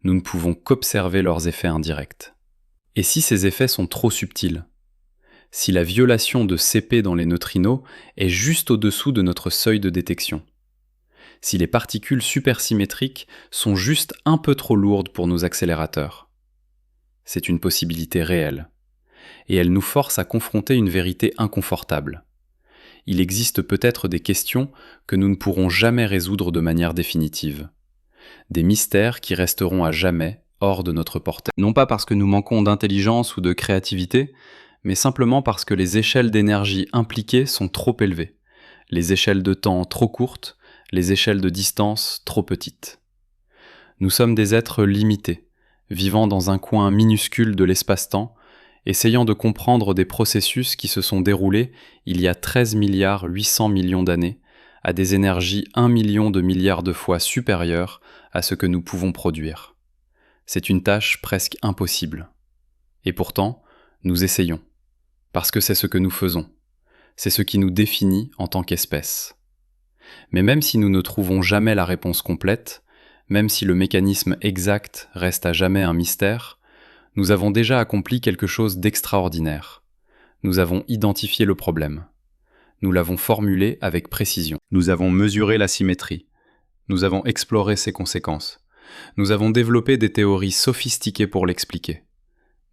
Nous ne pouvons qu'observer leurs effets indirects. Et si ces effets sont trop subtils ? Si la violation de CP dans les neutrinos est juste au-dessous de notre seuil de détection ? Si les particules supersymétriques sont juste un peu trop lourdes pour nos accélérateurs ? C'est une possibilité réelle. Et elle nous force à confronter une vérité inconfortable. Il existe peut-être des questions que nous ne pourrons jamais résoudre de manière définitive. Des mystères qui resteront à jamais hors de notre portée. Non pas parce que nous manquons d'intelligence ou de créativité, mais simplement parce que les échelles d'énergie impliquées sont trop élevées, les échelles de temps trop courtes, les échelles de distance trop petites. Nous sommes des êtres limités, vivant dans un coin minuscule de l'espace-temps, essayant de comprendre des processus qui se sont déroulés il y a 13 milliards 800 millions d'années, à des énergies 1 million de milliards de fois supérieures à ce que nous pouvons produire. C'est une tâche presque impossible. Et pourtant, nous essayons, parce que c'est ce que nous faisons. C'est ce qui nous définit en tant qu'espèce. Mais même si nous ne trouvons jamais la réponse complète, même si le mécanisme exact reste à jamais un mystère, nous avons déjà accompli quelque chose d'extraordinaire. Nous avons identifié le problème. Nous l'avons formulé avec précision. Nous avons mesuré la symétrie. Nous avons exploré ses conséquences. Nous avons développé des théories sophistiquées pour l'expliquer.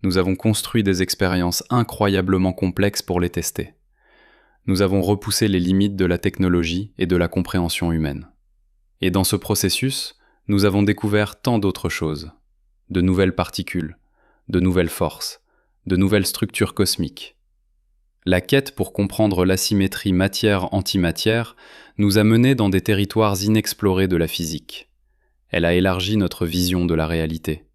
Nous avons construit des expériences incroyablement complexes pour les tester. Nous avons repoussé les limites de la technologie et de la compréhension humaine. Et dans ce processus, nous avons découvert tant d'autres choses. De nouvelles particules, de nouvelles forces, de nouvelles structures cosmiques. La quête pour comprendre l'asymétrie matière-antimatière nous a menés dans des territoires inexplorés de la physique. Elle a élargi notre vision de la réalité.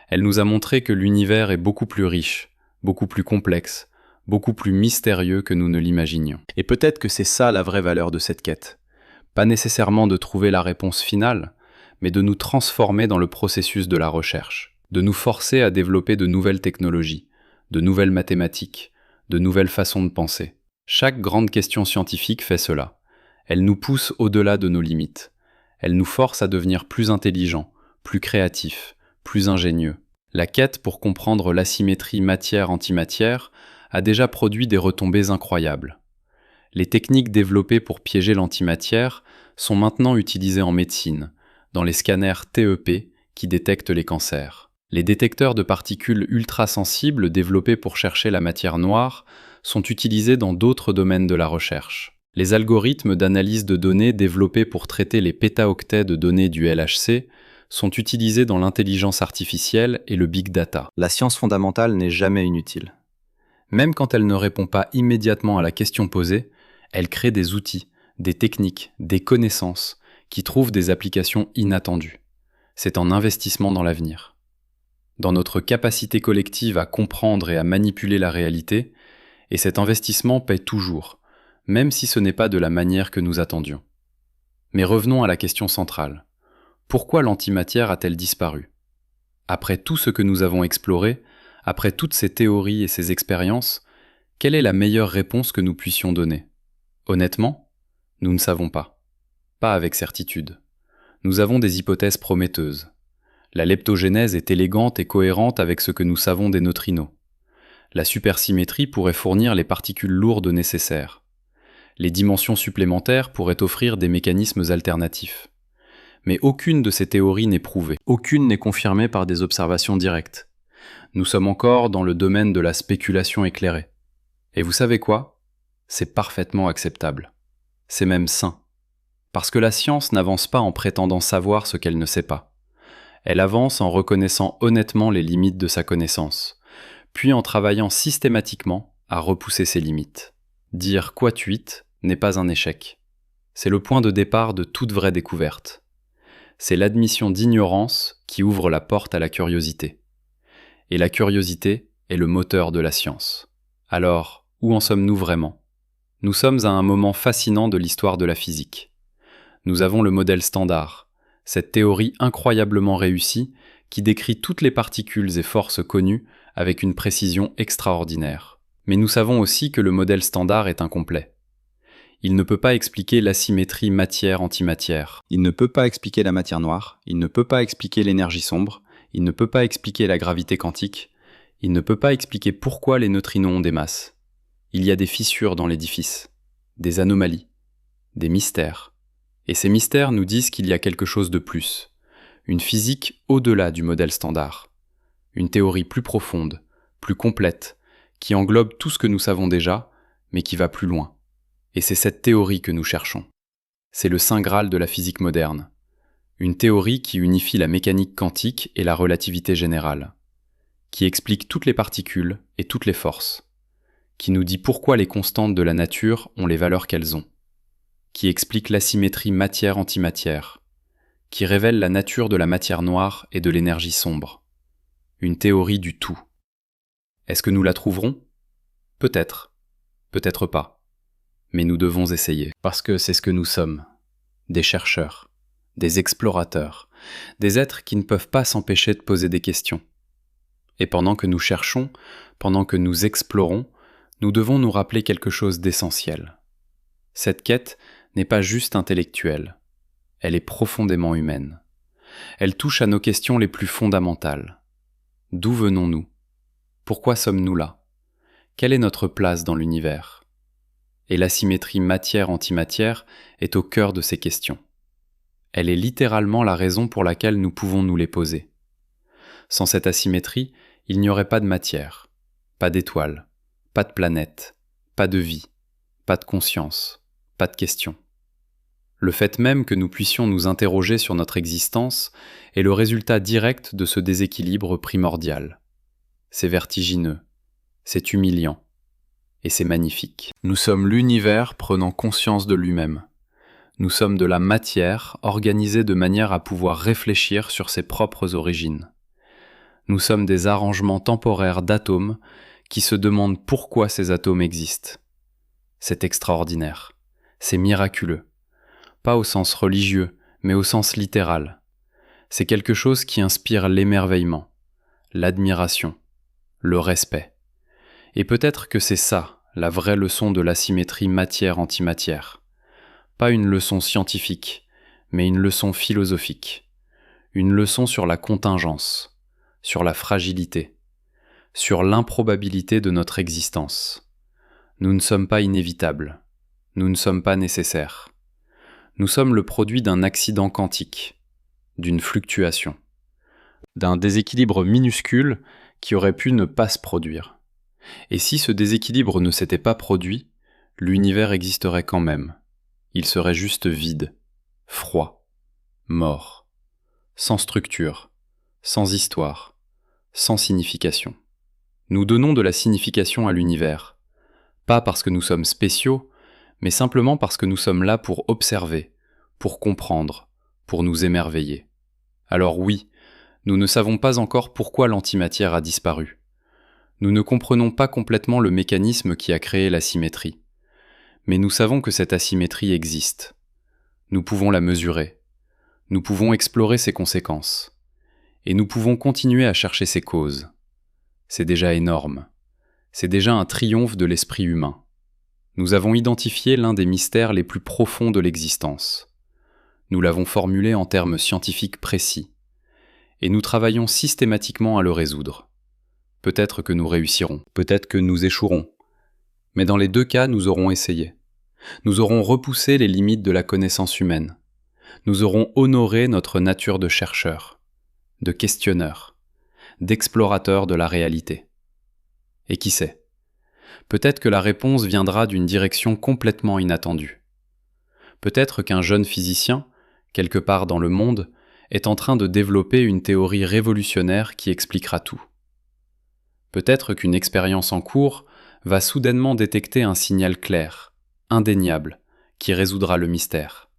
Elle nous a montré que l'univers est beaucoup plus riche, beaucoup plus complexe, beaucoup plus mystérieux que nous ne l'imaginions. Et peut-être que c'est ça la vraie valeur de cette quête. Pas nécessairement de trouver la réponse finale, mais de nous transformer dans le processus de la recherche, de nous forcer à développer de nouvelles technologies, de nouvelles mathématiques, de nouvelles façons de penser. Chaque grande question scientifique fait cela. Elle nous pousse au-delà de nos limites. Elle nous force à devenir plus intelligents, plus créatifs, plus ingénieux. La quête pour comprendre l'asymétrie matière-antimatière a déjà produit des retombées incroyables. Les techniques développées pour piéger l'antimatière sont maintenant utilisées en médecine, dans les scanners TEP qui détectent les cancers. Les détecteurs de particules ultrasensibles développés pour chercher la matière noire sont utilisés dans d'autres domaines de la recherche. Les algorithmes d'analyse de données développés pour traiter les pétaoctets de données du LHC sont utilisés dans l'intelligence artificielle et le big data. La science fondamentale n'est jamais inutile. Même quand elle ne répond pas immédiatement à la question posée, elle crée des outils, des techniques, des connaissances qui trouvent des applications inattendues. C'est un investissement dans l'avenir. Dans notre capacité collective à comprendre et à manipuler la réalité, et cet investissement paie toujours, même si ce n'est pas de la manière que nous attendions. Mais revenons à la question centrale. Pourquoi l'antimatière a-t-elle disparu ? Après tout ce que nous avons exploré, après toutes ces théories et ces expériences, quelle est la meilleure réponse que nous puissions donner ? Honnêtement, nous ne savons pas. Pas avec certitude. Nous avons des hypothèses prometteuses. La leptogénèse est élégante et cohérente avec ce que nous savons des neutrinos. La supersymétrie pourrait fournir les particules lourdes nécessaires. Les dimensions supplémentaires pourraient offrir des mécanismes alternatifs. Mais aucune de ces théories n'est prouvée. Aucune n'est confirmée par des observations directes. Nous sommes encore dans le domaine de la spéculation éclairée. Et vous savez quoi ? C'est parfaitement acceptable. C'est même sain. Parce que la science n'avance pas en prétendant savoir ce qu'elle ne sait pas. Elle avance en reconnaissant honnêtement les limites de sa connaissance, puis en travaillant systématiquement à repousser ses limites. Dire quatuit n'est pas un échec. C'est le point de départ de toute vraie découverte. C'est l'admission d'ignorance qui ouvre la porte à la curiosité. Et la curiosité est le moteur de la science. Alors, où en sommes-nous vraiment ? Nous sommes à un moment fascinant de l'histoire de la physique. Nous avons le modèle standard, cette théorie incroyablement réussie qui décrit toutes les particules et forces connues avec une précision extraordinaire. Mais nous savons aussi que le modèle standard est incomplet. Il ne peut pas expliquer l'asymétrie matière-antimatière. Il ne peut pas expliquer la matière noire, il ne peut pas expliquer l'énergie sombre, il ne peut pas expliquer la gravité quantique, il ne peut pas expliquer pourquoi les neutrinos ont des masses. Il y a des fissures dans l'édifice, des anomalies, des mystères. Et ces mystères nous disent qu'il y a quelque chose de plus, une physique au-delà du modèle standard, une théorie plus profonde, plus complète, qui englobe tout ce que nous savons déjà, mais qui va plus loin. Et c'est cette théorie que nous cherchons. C'est le saint Graal de la physique moderne. Une théorie qui unifie la mécanique quantique et la relativité générale, qui explique toutes les particules et toutes les forces, qui nous dit pourquoi les constantes de la nature ont les valeurs qu'elles ont, qui explique l'asymétrie matière-antimatière, qui révèle la nature de la matière noire et de l'énergie sombre. Une théorie du tout. Est-ce que nous la trouverons ? Peut-être, peut-être pas. Mais nous devons essayer, parce que c'est ce que nous sommes. Des chercheurs, des explorateurs, des êtres qui ne peuvent pas s'empêcher de poser des questions. Et pendant que nous cherchons, pendant que nous explorons, nous devons nous rappeler quelque chose d'essentiel. Cette quête n'est pas juste intellectuelle, elle est profondément humaine. Elle touche à nos questions les plus fondamentales. D'où venons-nous ? Pourquoi sommes-nous là ? Quelle est notre place dans l'univers ? Et l'asymétrie matière-antimatière est au cœur de ces questions. Elle est littéralement la raison pour laquelle nous pouvons nous les poser. Sans cette asymétrie, il n'y aurait pas de matière, pas d'étoiles, pas de planète, pas de vie, pas de conscience, pas de questions. Le fait même que nous puissions nous interroger sur notre existence est le résultat direct de ce déséquilibre primordial. C'est vertigineux, c'est humiliant, et c'est magnifique. Nous sommes l'univers prenant conscience de lui-même. Nous sommes de la matière organisée de manière à pouvoir réfléchir sur ses propres origines. Nous sommes des arrangements temporaires d'atomes qui se demandent pourquoi ces atomes existent. C'est extraordinaire, c'est miraculeux. Pas au sens religieux, mais au sens littéral. C'est quelque chose qui inspire l'émerveillement, l'admiration, le respect. Et peut-être que c'est ça, la vraie leçon de l'asymétrie matière-antimatière. Pas une leçon scientifique, mais une leçon philosophique. Une leçon sur la contingence, sur la fragilité, sur l'improbabilité de notre existence. Nous ne sommes pas inévitables, nous ne sommes pas nécessaires. Nous sommes le produit d'un accident quantique, d'une fluctuation, d'un déséquilibre minuscule qui aurait pu ne pas se produire. Et si ce déséquilibre ne s'était pas produit, l'univers existerait quand même. Il serait juste vide, froid, mort, sans structure, sans histoire, sans signification. Nous donnons de la signification à l'univers, pas parce que nous sommes spéciaux, mais simplement parce que nous sommes là pour observer, pour comprendre, pour nous émerveiller. Alors oui, nous ne savons pas encore pourquoi l'antimatière a disparu. Nous ne comprenons pas complètement le mécanisme qui a créé l'asymétrie. Mais nous savons que cette asymétrie existe. Nous pouvons la mesurer. Nous pouvons explorer ses conséquences. Et nous pouvons continuer à chercher ses causes. C'est déjà énorme. C'est déjà un triomphe de l'esprit humain. Nous avons identifié l'un des mystères les plus profonds de l'existence. Nous l'avons formulé en termes scientifiques précis. Et nous travaillons systématiquement à le résoudre. Peut-être que nous réussirons, peut-être que nous échouerons. Mais dans les deux cas, nous aurons essayé. Nous aurons repoussé les limites de la connaissance humaine. Nous aurons honoré notre nature de chercheur, de questionneur, d'explorateur de la réalité. Et qui sait ? Peut-être que la réponse viendra d'une direction complètement inattendue. Peut-être qu'un jeune physicien, quelque part dans le monde, est en train de développer une théorie révolutionnaire qui expliquera tout. Peut-être qu'une expérience en cours va soudainement détecter un signal clair, indéniable, qui résoudra le mystère.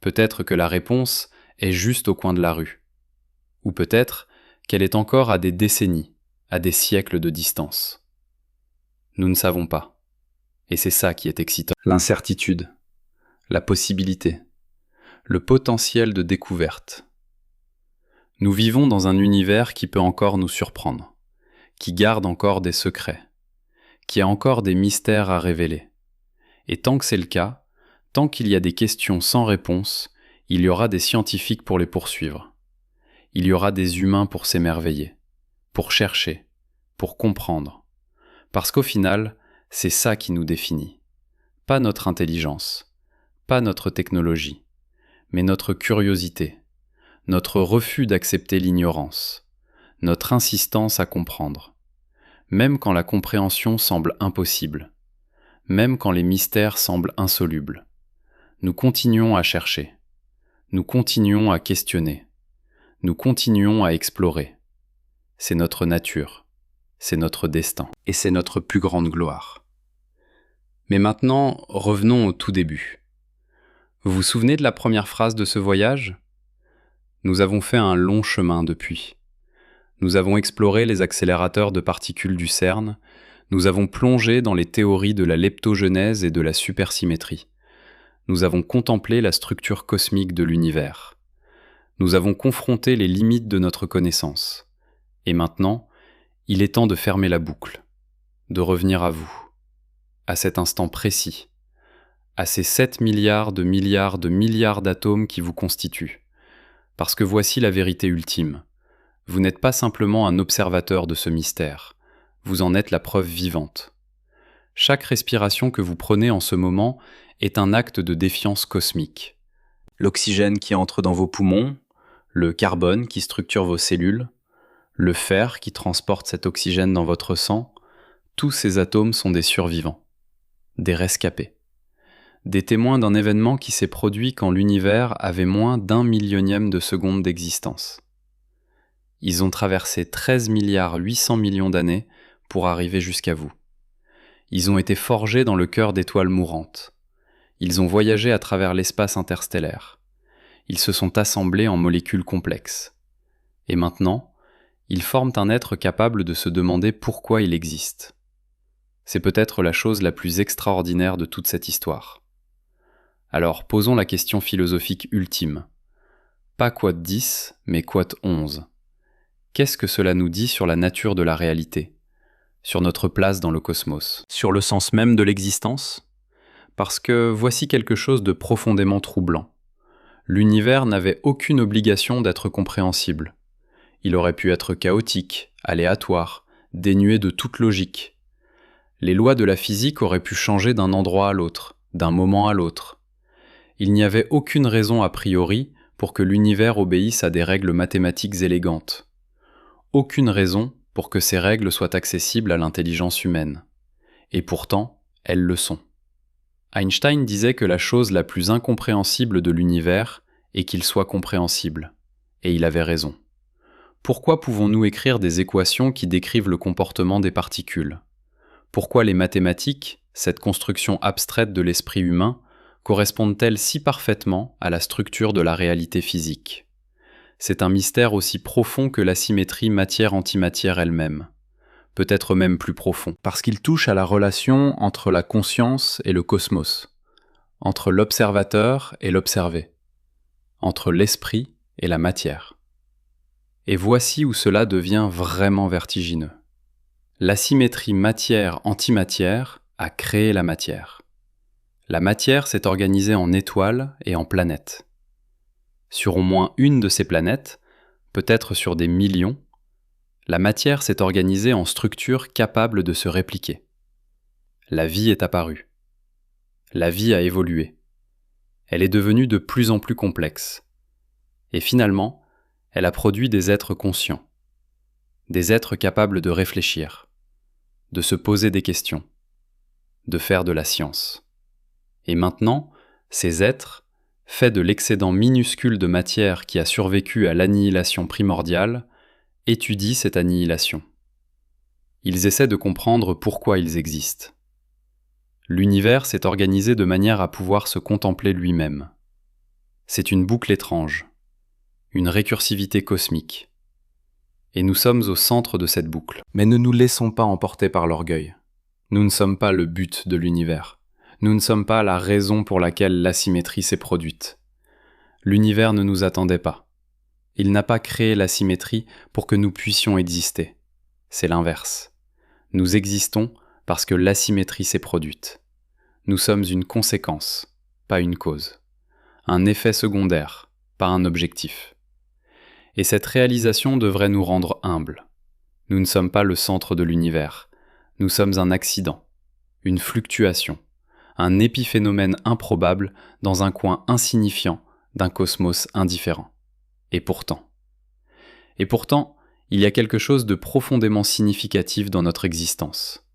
Peut-être que la réponse est juste au coin de la rue. Ou peut-être qu'elle est encore à des décennies, à des siècles de distance. Nous ne savons pas. Et c'est ça qui est excitant. L'incertitude, la possibilité, le potentiel de découverte. Nous vivons dans un univers qui peut encore nous surprendre, qui garde encore des secrets, qui a encore des mystères à révéler. Et tant que c'est le cas, tant qu'il y a des questions sans réponse, il y aura des scientifiques pour les poursuivre. Il y aura des humains pour s'émerveiller, pour chercher, pour comprendre. Parce qu'au final, c'est ça qui nous définit. Pas notre intelligence, pas notre technologie, mais notre curiosité, notre refus d'accepter l'ignorance, notre insistance à comprendre. Même quand la compréhension semble impossible, même quand les mystères semblent insolubles, nous continuons à chercher, nous continuons à questionner, nous continuons à explorer. C'est notre nature, c'est notre destin, et c'est notre plus grande gloire. Mais maintenant, revenons au tout début. Vous vous souvenez de la première phrase de ce voyage ? Nous avons fait un long chemin depuis. Nous avons exploré les accélérateurs de particules du CERN, nous avons plongé dans les théories de la leptogenèse et de la supersymétrie. Nous avons contemplé la structure cosmique de l'univers. Nous avons confronté les limites de notre connaissance. Et maintenant, il est temps de fermer la boucle, de revenir à vous, à cet instant précis, à ces 7 milliards d'atomes qui vous constituent. Parce que voici la vérité ultime. Vous n'êtes pas simplement un observateur de ce mystère, vous en êtes la preuve vivante. Chaque respiration que vous prenez en ce moment est un acte de défiance cosmique. L'oxygène qui entre dans vos poumons, le carbone qui structure vos cellules, le fer qui transporte cet oxygène dans votre sang, tous ces atomes sont des survivants, des rescapés, des témoins d'un événement qui s'est produit quand l'univers avait moins d'1 millionième de seconde d'existence. Ils ont traversé 13 800 millions d'années pour arriver jusqu'à vous. Ils ont été forgés dans le cœur d'étoiles mourantes. Ils ont voyagé à travers l'espace interstellaire. Ils se sont assemblés en molécules complexes. Et maintenant, ils forment un être capable de se demander pourquoi il existe. C'est peut-être la chose la plus extraordinaire de toute cette histoire. Alors posons la question philosophique ultime. Pas quote 10, mais quote 11. Qu'est-ce que cela nous dit sur la nature de la réalité, sur notre place dans le cosmos, sur le sens même de l'existence ? Parce que voici quelque chose de profondément troublant. L'univers n'avait aucune obligation d'être compréhensible. Il aurait pu être chaotique, aléatoire, dénué de toute logique. Les lois de la physique auraient pu changer d'un endroit à l'autre, d'un moment à l'autre. Il n'y avait aucune raison a priori pour que l'univers obéisse à des règles mathématiques élégantes. Aucune raison pour que ces règles soient accessibles à l'intelligence humaine. Et pourtant, elles le sont. Einstein disait que la chose la plus incompréhensible de l'univers est qu'il soit compréhensible. Et il avait raison. Pourquoi pouvons-nous écrire des équations qui décrivent le comportement des particules ? Pourquoi les mathématiques, cette construction abstraite de l'esprit humain, correspondent-elles si parfaitement à la structure de la réalité physique? C'est un mystère aussi profond que l'asymétrie matière-antimatière elle-même, peut-être même plus profond, parce qu'il touche à la relation entre la conscience et le cosmos, entre l'observateur et l'observé, entre l'esprit et la matière. Et voici où cela devient vraiment vertigineux. L'asymétrie matière-antimatière a créé la matière. La matière s'est organisée en étoiles et en planètes. Sur au moins une de ces planètes, peut-être sur des millions, la matière s'est organisée en structures capables de se répliquer. La vie est apparue. La vie a évolué. Elle est devenue de plus en plus complexe. Et finalement, elle a produit des êtres conscients, des êtres capables de réfléchir, de se poser des questions, de faire de la science. Et maintenant, ces êtres, faits de l'excédent minuscule de matière qui a survécu à l'annihilation primordiale, étudient cette annihilation. Ils essaient de comprendre pourquoi ils existent. L'univers s'est organisé de manière à pouvoir se contempler lui-même. C'est une boucle étrange, une récursivité cosmique. Et nous sommes au centre de cette boucle. Mais ne nous laissons pas emporter par l'orgueil. Nous ne sommes pas le but de l'univers. Nous ne sommes pas la raison pour laquelle l'asymétrie s'est produite. L'univers ne nous attendait pas. Il n'a pas créé l'asymétrie pour que nous puissions exister. C'est l'inverse. Nous existons parce que l'asymétrie s'est produite. Nous sommes une conséquence, pas une cause. Un effet secondaire, pas un objectif. Et cette réalisation devrait nous rendre humbles. Nous ne sommes pas le centre de l'univers. Nous sommes un accident, une fluctuation, un épiphénomène improbable dans un coin insignifiant d'un cosmos indifférent. Et pourtant, il y a quelque chose de profondément significatif dans notre existence.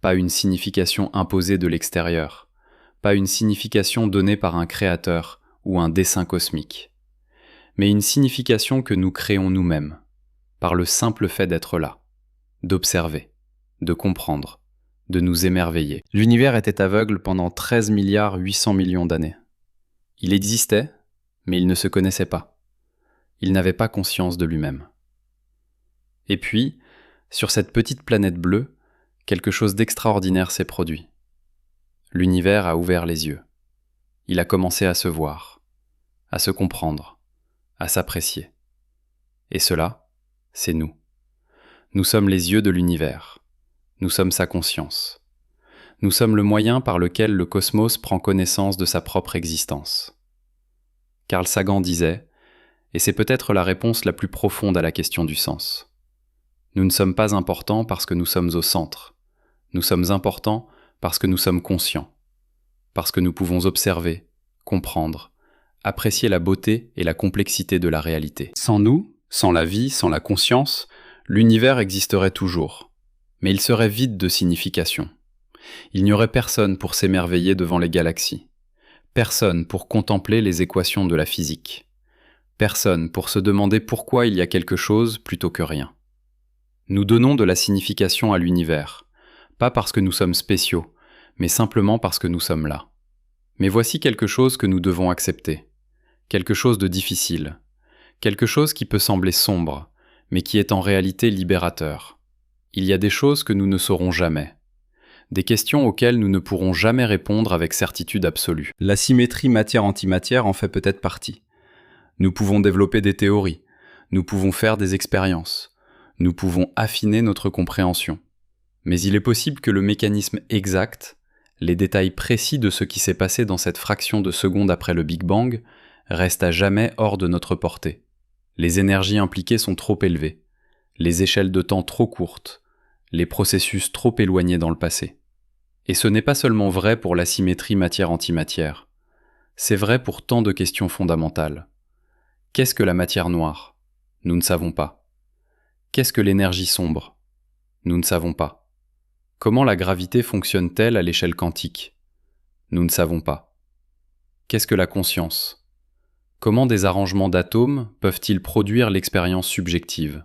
Pas une signification imposée de l'extérieur, pas une signification donnée par un créateur ou un dessein cosmique, mais une signification que nous créons nous-mêmes, par le simple fait d'être là, d'observer, de comprendre, de nous émerveiller. L'univers était aveugle pendant 13,8 milliards d'années. Il existait, mais il ne se connaissait pas. Il n'avait pas conscience de lui-même. Et puis, sur cette petite planète bleue, quelque chose d'extraordinaire s'est produit. L'univers a ouvert les yeux. Il a commencé à se voir, à se comprendre, à s'apprécier. Et cela, c'est nous. Nous sommes les yeux de l'univers. Nous sommes sa conscience. Nous sommes le moyen par lequel le cosmos prend connaissance de sa propre existence. Carl Sagan disait, et c'est peut-être la réponse la plus profonde à la question du sens. Nous ne sommes pas importants parce que nous sommes au centre. Nous sommes importants parce que nous sommes conscients, parce que nous pouvons observer, comprendre, apprécier la beauté et la complexité de la réalité. Sans nous, sans la vie, sans la conscience, l'univers existerait toujours, mais il serait vide de signification. Il n'y aurait personne pour s'émerveiller devant les galaxies, personne pour contempler les équations de la physique. Personne pour se demander pourquoi il y a quelque chose plutôt que rien. Nous donnons de la signification à l'univers, pas parce que nous sommes spéciaux, mais simplement parce que nous sommes là. Mais voici quelque chose que nous devons accepter, quelque chose de difficile, quelque chose qui peut sembler sombre, mais qui est en réalité libérateur. Il y a des choses que nous ne saurons jamais, des questions auxquelles nous ne pourrons jamais répondre avec certitude absolue. L'asymétrie matière-antimatière en fait peut-être partie. Nous pouvons développer des théories, nous pouvons faire des expériences, nous pouvons affiner notre compréhension. Mais il est possible que le mécanisme exact, les détails précis de ce qui s'est passé dans cette fraction de seconde après le Big Bang, restent à jamais hors de notre portée. Les énergies impliquées sont trop élevées, les échelles de temps trop courtes, les processus trop éloignés dans le passé. Et ce n'est pas seulement vrai pour l'asymétrie matière-antimatière, c'est vrai pour tant de questions fondamentales. Qu'est-ce que la matière noire? Nous ne savons pas. Qu'est-ce que l'énergie sombre? Nous ne savons pas. Comment la gravité fonctionne-t-elle à l'échelle quantique? Nous ne savons pas. Qu'est-ce que la conscience? Comment des arrangements d'atomes peuvent-ils produire l'expérience subjective?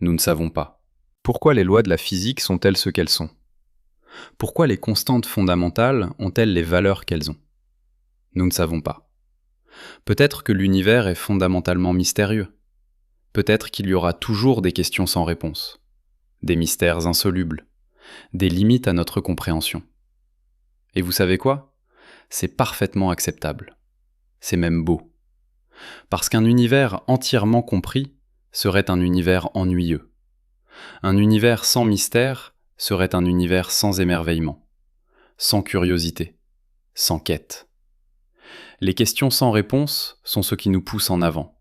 Nous ne savons pas. Pourquoi les lois de la physique sont-elles ce qu'elles sont? Pourquoi les constantes fondamentales ont-elles les valeurs qu'elles ont? Nous ne savons pas. Peut-être que l'univers est fondamentalement mystérieux. Peut-être qu'il y aura toujours des questions sans réponse, des mystères insolubles, des limites à notre compréhension. Et vous savez quoi? C'est parfaitement acceptable. C'est même beau. Parce qu'un univers entièrement compris serait un univers ennuyeux. Un univers sans mystère serait un univers sans émerveillement, sans curiosité, sans quête. Les questions sans réponse sont ce qui nous pousse en avant,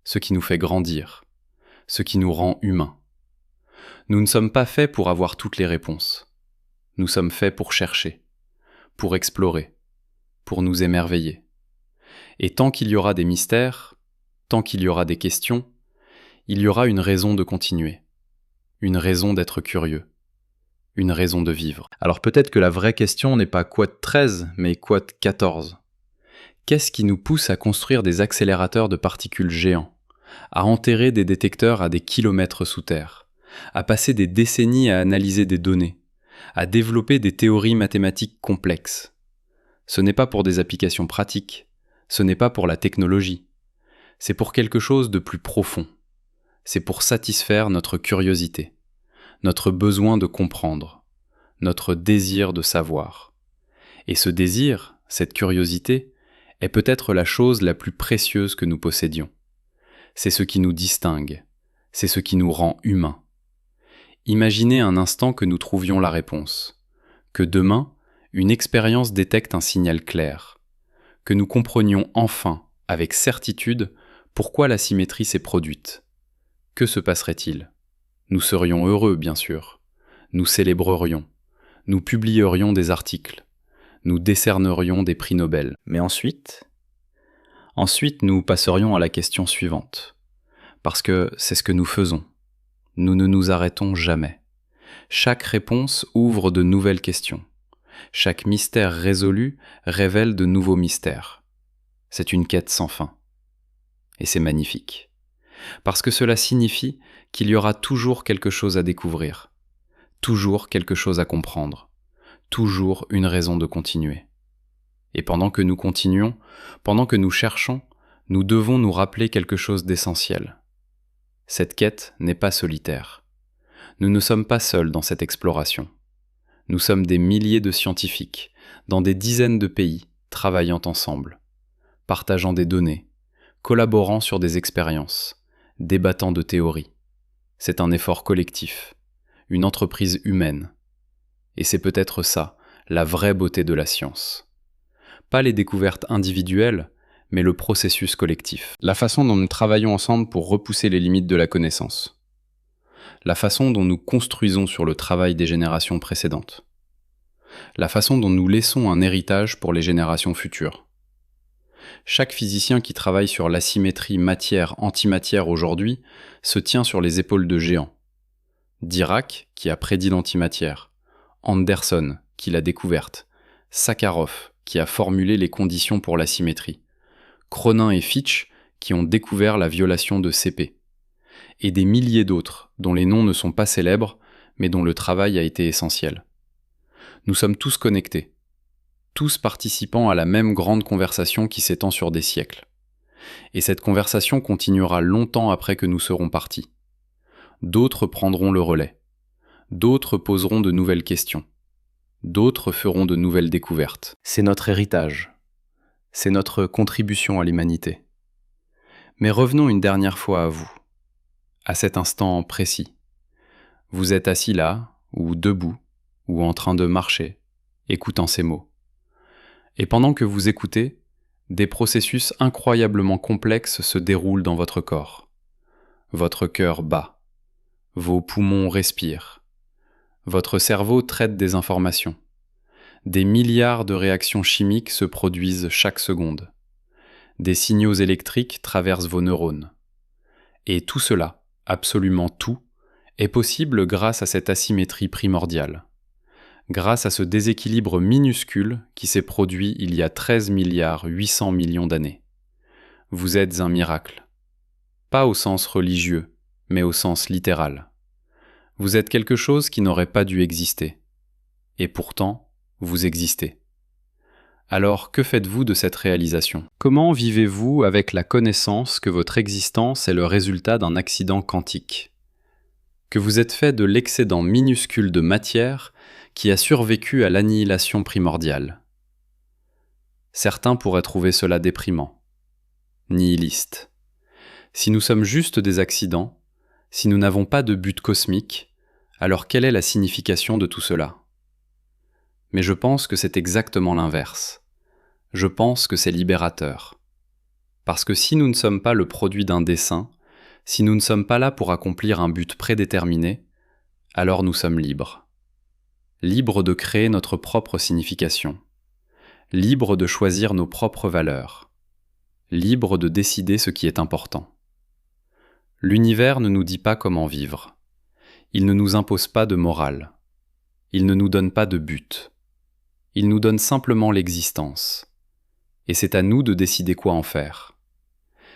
ce qui nous fait grandir, ce qui nous rend humains. Nous ne sommes pas faits pour avoir toutes les réponses. Nous sommes faits pour chercher, pour explorer, pour nous émerveiller. Et tant qu'il y aura des mystères, tant qu'il y aura des questions, il y aura une raison de continuer, une raison d'être curieux, une raison de vivre. Alors peut-être que la vraie question n'est pas Quad 13, mais Quad 14. Qu'est-ce qui nous pousse à construire des accélérateurs de particules géants, à enterrer des détecteurs à des kilomètres sous terre, à passer des décennies à analyser des données, à développer des théories mathématiques complexes? Ce n'est pas pour des applications pratiques, ce n'est pas pour la technologie, c'est pour quelque chose de plus profond. C'est pour satisfaire notre curiosité, notre besoin de comprendre, notre désir de savoir. Et ce désir, cette curiosité, est peut-être la chose la plus précieuse que nous possédions. C'est ce qui nous distingue, c'est ce qui nous rend humains. Imaginez un instant que nous trouvions la réponse, que demain, une expérience détecte un signal clair, que nous comprenions enfin, avec certitude, pourquoi la symétrie s'est produite. Que se passerait-il? Nous serions heureux, bien sûr. Nous célébrerions. Nous publierions des articles. Nous décernerions des prix Nobel. Mais ensuite, nous passerions à la question suivante. Parce que c'est ce que nous faisons. Nous ne nous arrêtons jamais. Chaque réponse ouvre de nouvelles questions. Chaque mystère résolu révèle de nouveaux mystères. C'est une quête sans fin. Et c'est magnifique. Parce que cela signifie qu'il y aura toujours quelque chose à découvrir, toujours quelque chose à comprendre, toujours une raison de continuer. Et pendant que nous continuons, pendant que nous cherchons, nous devons nous rappeler quelque chose d'essentiel. Cette quête n'est pas solitaire. Nous ne sommes pas seuls dans cette exploration. Nous sommes des milliers de scientifiques, dans des dizaines de pays, travaillant ensemble, partageant des données, collaborant sur des expériences, débattant de théories. C'est un effort collectif, une entreprise humaine. Et c'est peut-être ça, la vraie beauté de la science. Pas les découvertes individuelles, mais le processus collectif. La façon dont nous travaillons ensemble pour repousser les limites de la connaissance. La façon dont nous construisons sur le travail des générations précédentes. La façon dont nous laissons un héritage pour les générations futures. Chaque physicien qui travaille sur l'asymétrie matière-antimatière aujourd'hui se tient sur les épaules de géants. Dirac, qui a prédit l'antimatière, Anderson, qui l'a découverte, Sakharov, qui a formulé les conditions pour l'asymétrie, Cronin et Fitch, qui ont découvert la violation de CP, et des milliers d'autres, dont les noms ne sont pas célèbres, mais dont le travail a été essentiel. Nous sommes tous connectés, tous participant à la même grande conversation qui s'étend sur des siècles. Et cette conversation continuera longtemps après que nous serons partis. D'autres prendront le relais. D'autres poseront de nouvelles questions. D'autres feront de nouvelles découvertes. C'est notre héritage. C'est notre contribution à l'humanité. Mais revenons une dernière fois à vous, à cet instant précis. Vous êtes assis là, ou debout, ou en train de marcher, écoutant ces mots. Et pendant que vous écoutez, des processus incroyablement complexes se déroulent dans votre corps. Votre cœur bat. Vos poumons respirent. Votre cerveau traite des informations. Des milliards de réactions chimiques se produisent chaque seconde. Des signaux électriques traversent vos neurones. Et tout cela, absolument tout, est possible grâce à cette asymétrie primordiale. Grâce à ce déséquilibre minuscule qui s'est produit il y a 13 milliards 800 millions d'années. Vous êtes un miracle. Pas au sens religieux, mais au sens littéral. Vous êtes quelque chose qui n'aurait pas dû exister. Et pourtant, vous existez. Alors, que faites-vous de cette réalisation? Comment vivez-vous avec la connaissance que votre existence est le résultat d'un accident quantique? Que vous êtes fait de l'excédent minuscule de matière qui a survécu à l'annihilation primordiale? Certains pourraient trouver cela déprimant, nihiliste. Si nous sommes juste des accidents, si nous n'avons pas de but cosmique, alors quelle est la signification de tout cela? Mais je pense que c'est exactement l'inverse. Je pense que c'est libérateur. Parce que si nous ne sommes pas le produit d'un dessein, si nous ne sommes pas là pour accomplir un but prédéterminé, alors nous sommes libres. Libres de créer notre propre signification. Libres de choisir nos propres valeurs. Libres de décider ce qui est important. L'univers ne nous dit pas comment vivre. Il ne nous impose pas de morale. Il ne nous donne pas de but. Il nous donne simplement l'existence. Et c'est à nous de décider quoi en faire.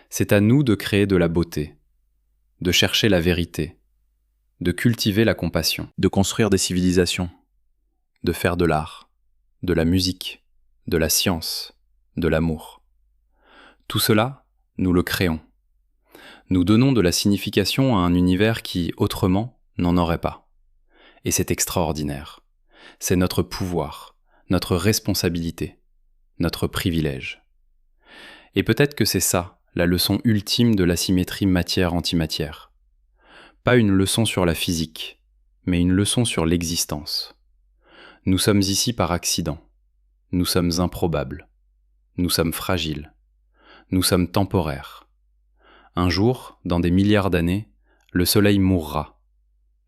C'est à nous de créer de la beauté, de chercher la vérité, de cultiver la compassion, de construire des civilisations, de faire de l'art, de la musique, de la science, de l'amour. Tout cela, nous le créons. Nous donnons de la signification à un univers qui, autrement, n'en aurait pas. Et c'est extraordinaire. C'est notre pouvoir, notre responsabilité, notre privilège. Et peut-être que c'est ça, la leçon ultime de l'asymétrie matière-antimatière. Pas une leçon sur la physique, mais une leçon sur l'existence. Nous sommes ici par accident. Nous sommes improbables. Nous sommes fragiles. Nous sommes temporaires. Un jour, dans des milliards d'années, le Soleil mourra.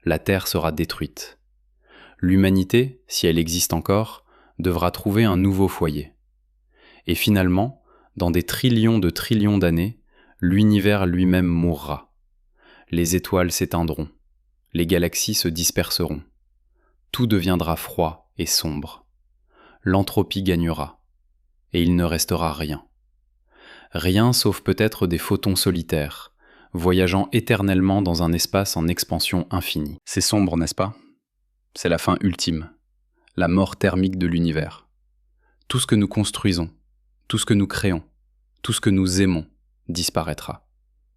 La Terre sera détruite. L'humanité, si elle existe encore, devra trouver un nouveau foyer. Et finalement, dans des trillions de trillions d'années, l'univers lui-même mourra. Les étoiles s'éteindront. Les galaxies se disperseront. Tout deviendra froid et sombre. L'entropie gagnera. Et il ne restera rien. Rien sauf peut-être des photons solitaires, voyageant éternellement dans un espace en expansion infinie. C'est sombre, n'est-ce pas? C'est la fin ultime, la mort thermique de l'univers. Tout ce que nous construisons, tout ce que nous créons, tout ce que nous aimons disparaîtra,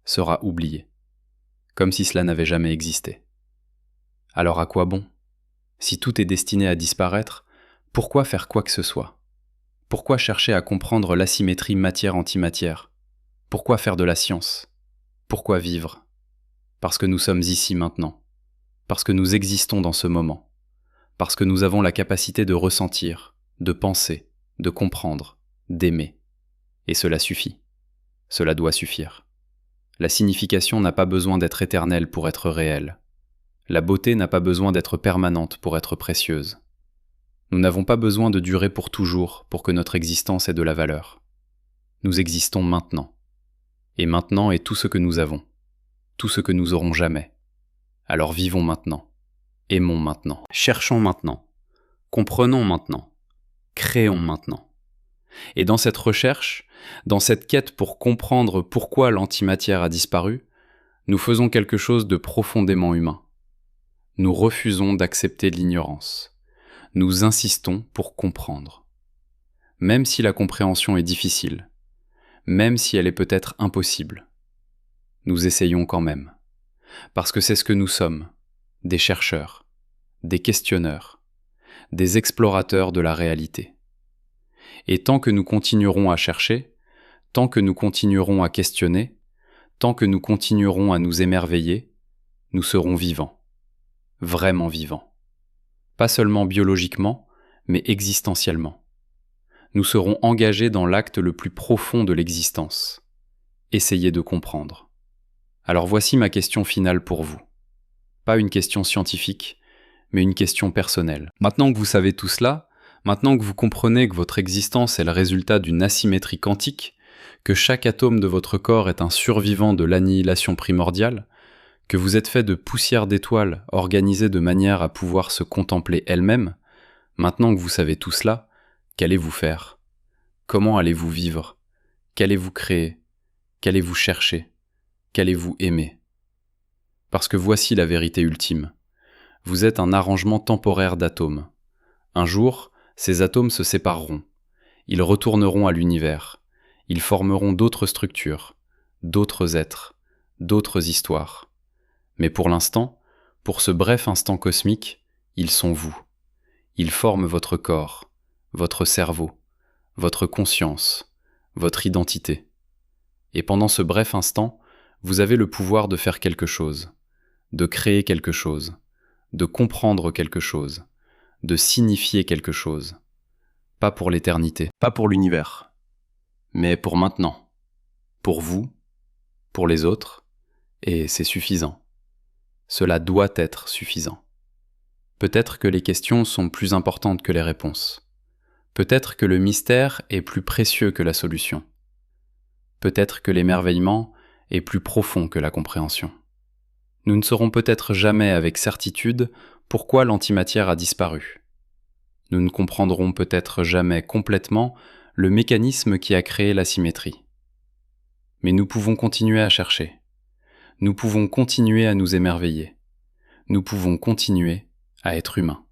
sera oublié, comme si cela n'avait jamais existé. Alors à quoi bon? Si tout est destiné à disparaître, pourquoi faire quoi que ce soit? Pourquoi chercher à comprendre l'asymétrie matière-antimatière? Pourquoi faire de la science? Pourquoi vivre? Parce que nous sommes ici maintenant, parce que nous existons dans ce moment, parce que nous avons la capacité de ressentir, de penser, de comprendre, d'aimer. Et cela suffit. Cela doit suffire. La signification n'a pas besoin d'être éternelle pour être réelle. La beauté n'a pas besoin d'être permanente pour être précieuse. Nous n'avons pas besoin de durer pour toujours pour que notre existence ait de la valeur. Nous existons maintenant. Et maintenant est tout ce que nous avons, tout ce que nous aurons jamais. Alors vivons maintenant, aimons maintenant, cherchons maintenant, comprenons maintenant, créons maintenant. Et dans cette recherche, dans cette quête pour comprendre pourquoi l'antimatière a disparu, nous faisons quelque chose de profondément humain. Nous refusons d'accepter l'ignorance. Nous insistons pour comprendre. Même si la compréhension est difficile, même si elle est peut-être impossible, nous essayons quand même. Parce que c'est ce que nous sommes, des chercheurs, des questionneurs, des explorateurs de la réalité. Et tant que nous continuerons à chercher, tant que nous continuerons à questionner, tant que nous continuerons à nous émerveiller, nous serons vivants, vraiment vivants. Pas seulement biologiquement, mais existentiellement. Nous serons engagés dans l'acte le plus profond de l'existence. Essayez de comprendre. Alors voici ma question finale pour vous. Pas une question scientifique, mais une question personnelle. Maintenant que vous savez tout cela, maintenant que vous comprenez que votre existence est le résultat d'une asymétrie quantique, que chaque atome de votre corps est un survivant de l'annihilation primordiale, que vous êtes fait de poussière d'étoiles organisée de manière à pouvoir se contempler elle-même, maintenant que vous savez tout cela, qu'allez-vous faire? Comment allez-vous vivre? Qu'allez-vous créer? Qu'allez-vous chercher? Qu'allez-vous aimer? Parce que voici la vérité ultime. Vous êtes un arrangement temporaire d'atomes, Un jour, ces atomes se sépareront. Ils retourneront à l'univers. Ils formeront d'autres structures, d'autres êtres, d'autres histoires. Mais pour l'instant, pour ce bref instant cosmique, ils sont vous. Ils forment votre corps, votre cerveau, votre conscience, votre identité. Et pendant ce bref instant, vous avez le pouvoir de faire quelque chose, de créer quelque chose, de comprendre quelque chose, de signifier quelque chose. Pas pour l'éternité, pas pour l'univers, mais pour maintenant, pour vous, pour les autres, et c'est suffisant. Cela doit être suffisant. Peut-être que les questions sont plus importantes que les réponses. Peut-être que le mystère est plus précieux que la solution. Peut-être que l'émerveillement est plus profond que la compréhension. Nous ne saurons peut-être jamais avec certitude pourquoi l'antimatière a disparu. Nous ne comprendrons peut-être jamais complètement le mécanisme qui a créé la symétrie. Mais nous pouvons continuer à chercher. Nous pouvons continuer à nous émerveiller. Nous pouvons continuer à être humains.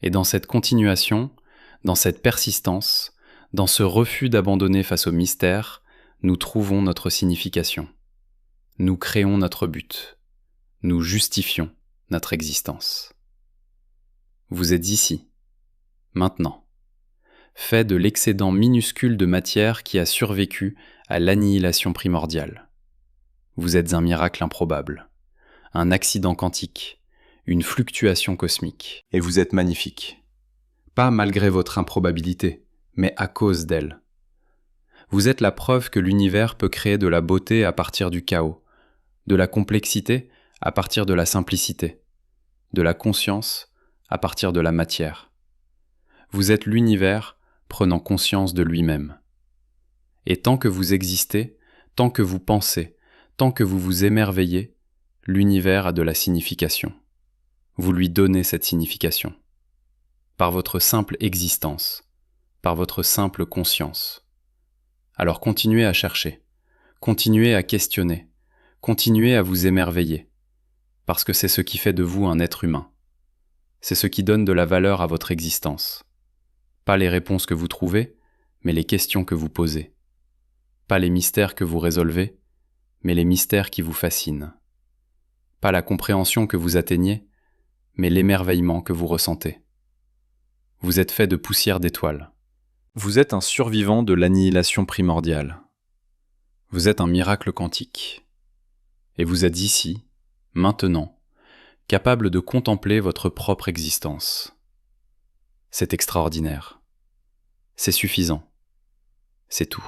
Et dans cette continuation, dans cette persistance, dans ce refus d'abandonner face au mystère, nous trouvons notre signification. Nous créons notre but. Nous justifions notre existence. Vous êtes ici, maintenant, fait de l'excédent minuscule de matière qui a survécu à l'annihilation primordiale. Vous êtes un miracle improbable, un accident quantique, une fluctuation cosmique. Et vous êtes magnifique. Pas malgré votre improbabilité, mais à cause d'elle. Vous êtes la preuve que l'univers peut créer de la beauté à partir du chaos, de la complexité à partir de la simplicité, de la conscience à partir de la matière. Vous êtes l'univers prenant conscience de lui-même. Et tant que vous existez, tant que vous pensez, tant que vous vous émerveillez, l'univers a de la signification. Vous lui donnez cette signification. Par votre simple existence, par votre simple conscience. Alors continuez à chercher, continuez à questionner, continuez à vous émerveiller, parce que c'est ce qui fait de vous un être humain. C'est ce qui donne de la valeur à votre existence. Pas les réponses que vous trouvez, mais les questions que vous posez. Pas les mystères que vous résolvez, mais les mystères qui vous fascinent. Pas la compréhension que vous atteignez, mais l'émerveillement que vous ressentez. Vous êtes fait de poussière d'étoiles. Vous êtes un survivant de l'annihilation primordiale. Vous êtes un miracle quantique. Et vous êtes ici, maintenant, capable de contempler votre propre existence. C'est extraordinaire. C'est suffisant. C'est tout.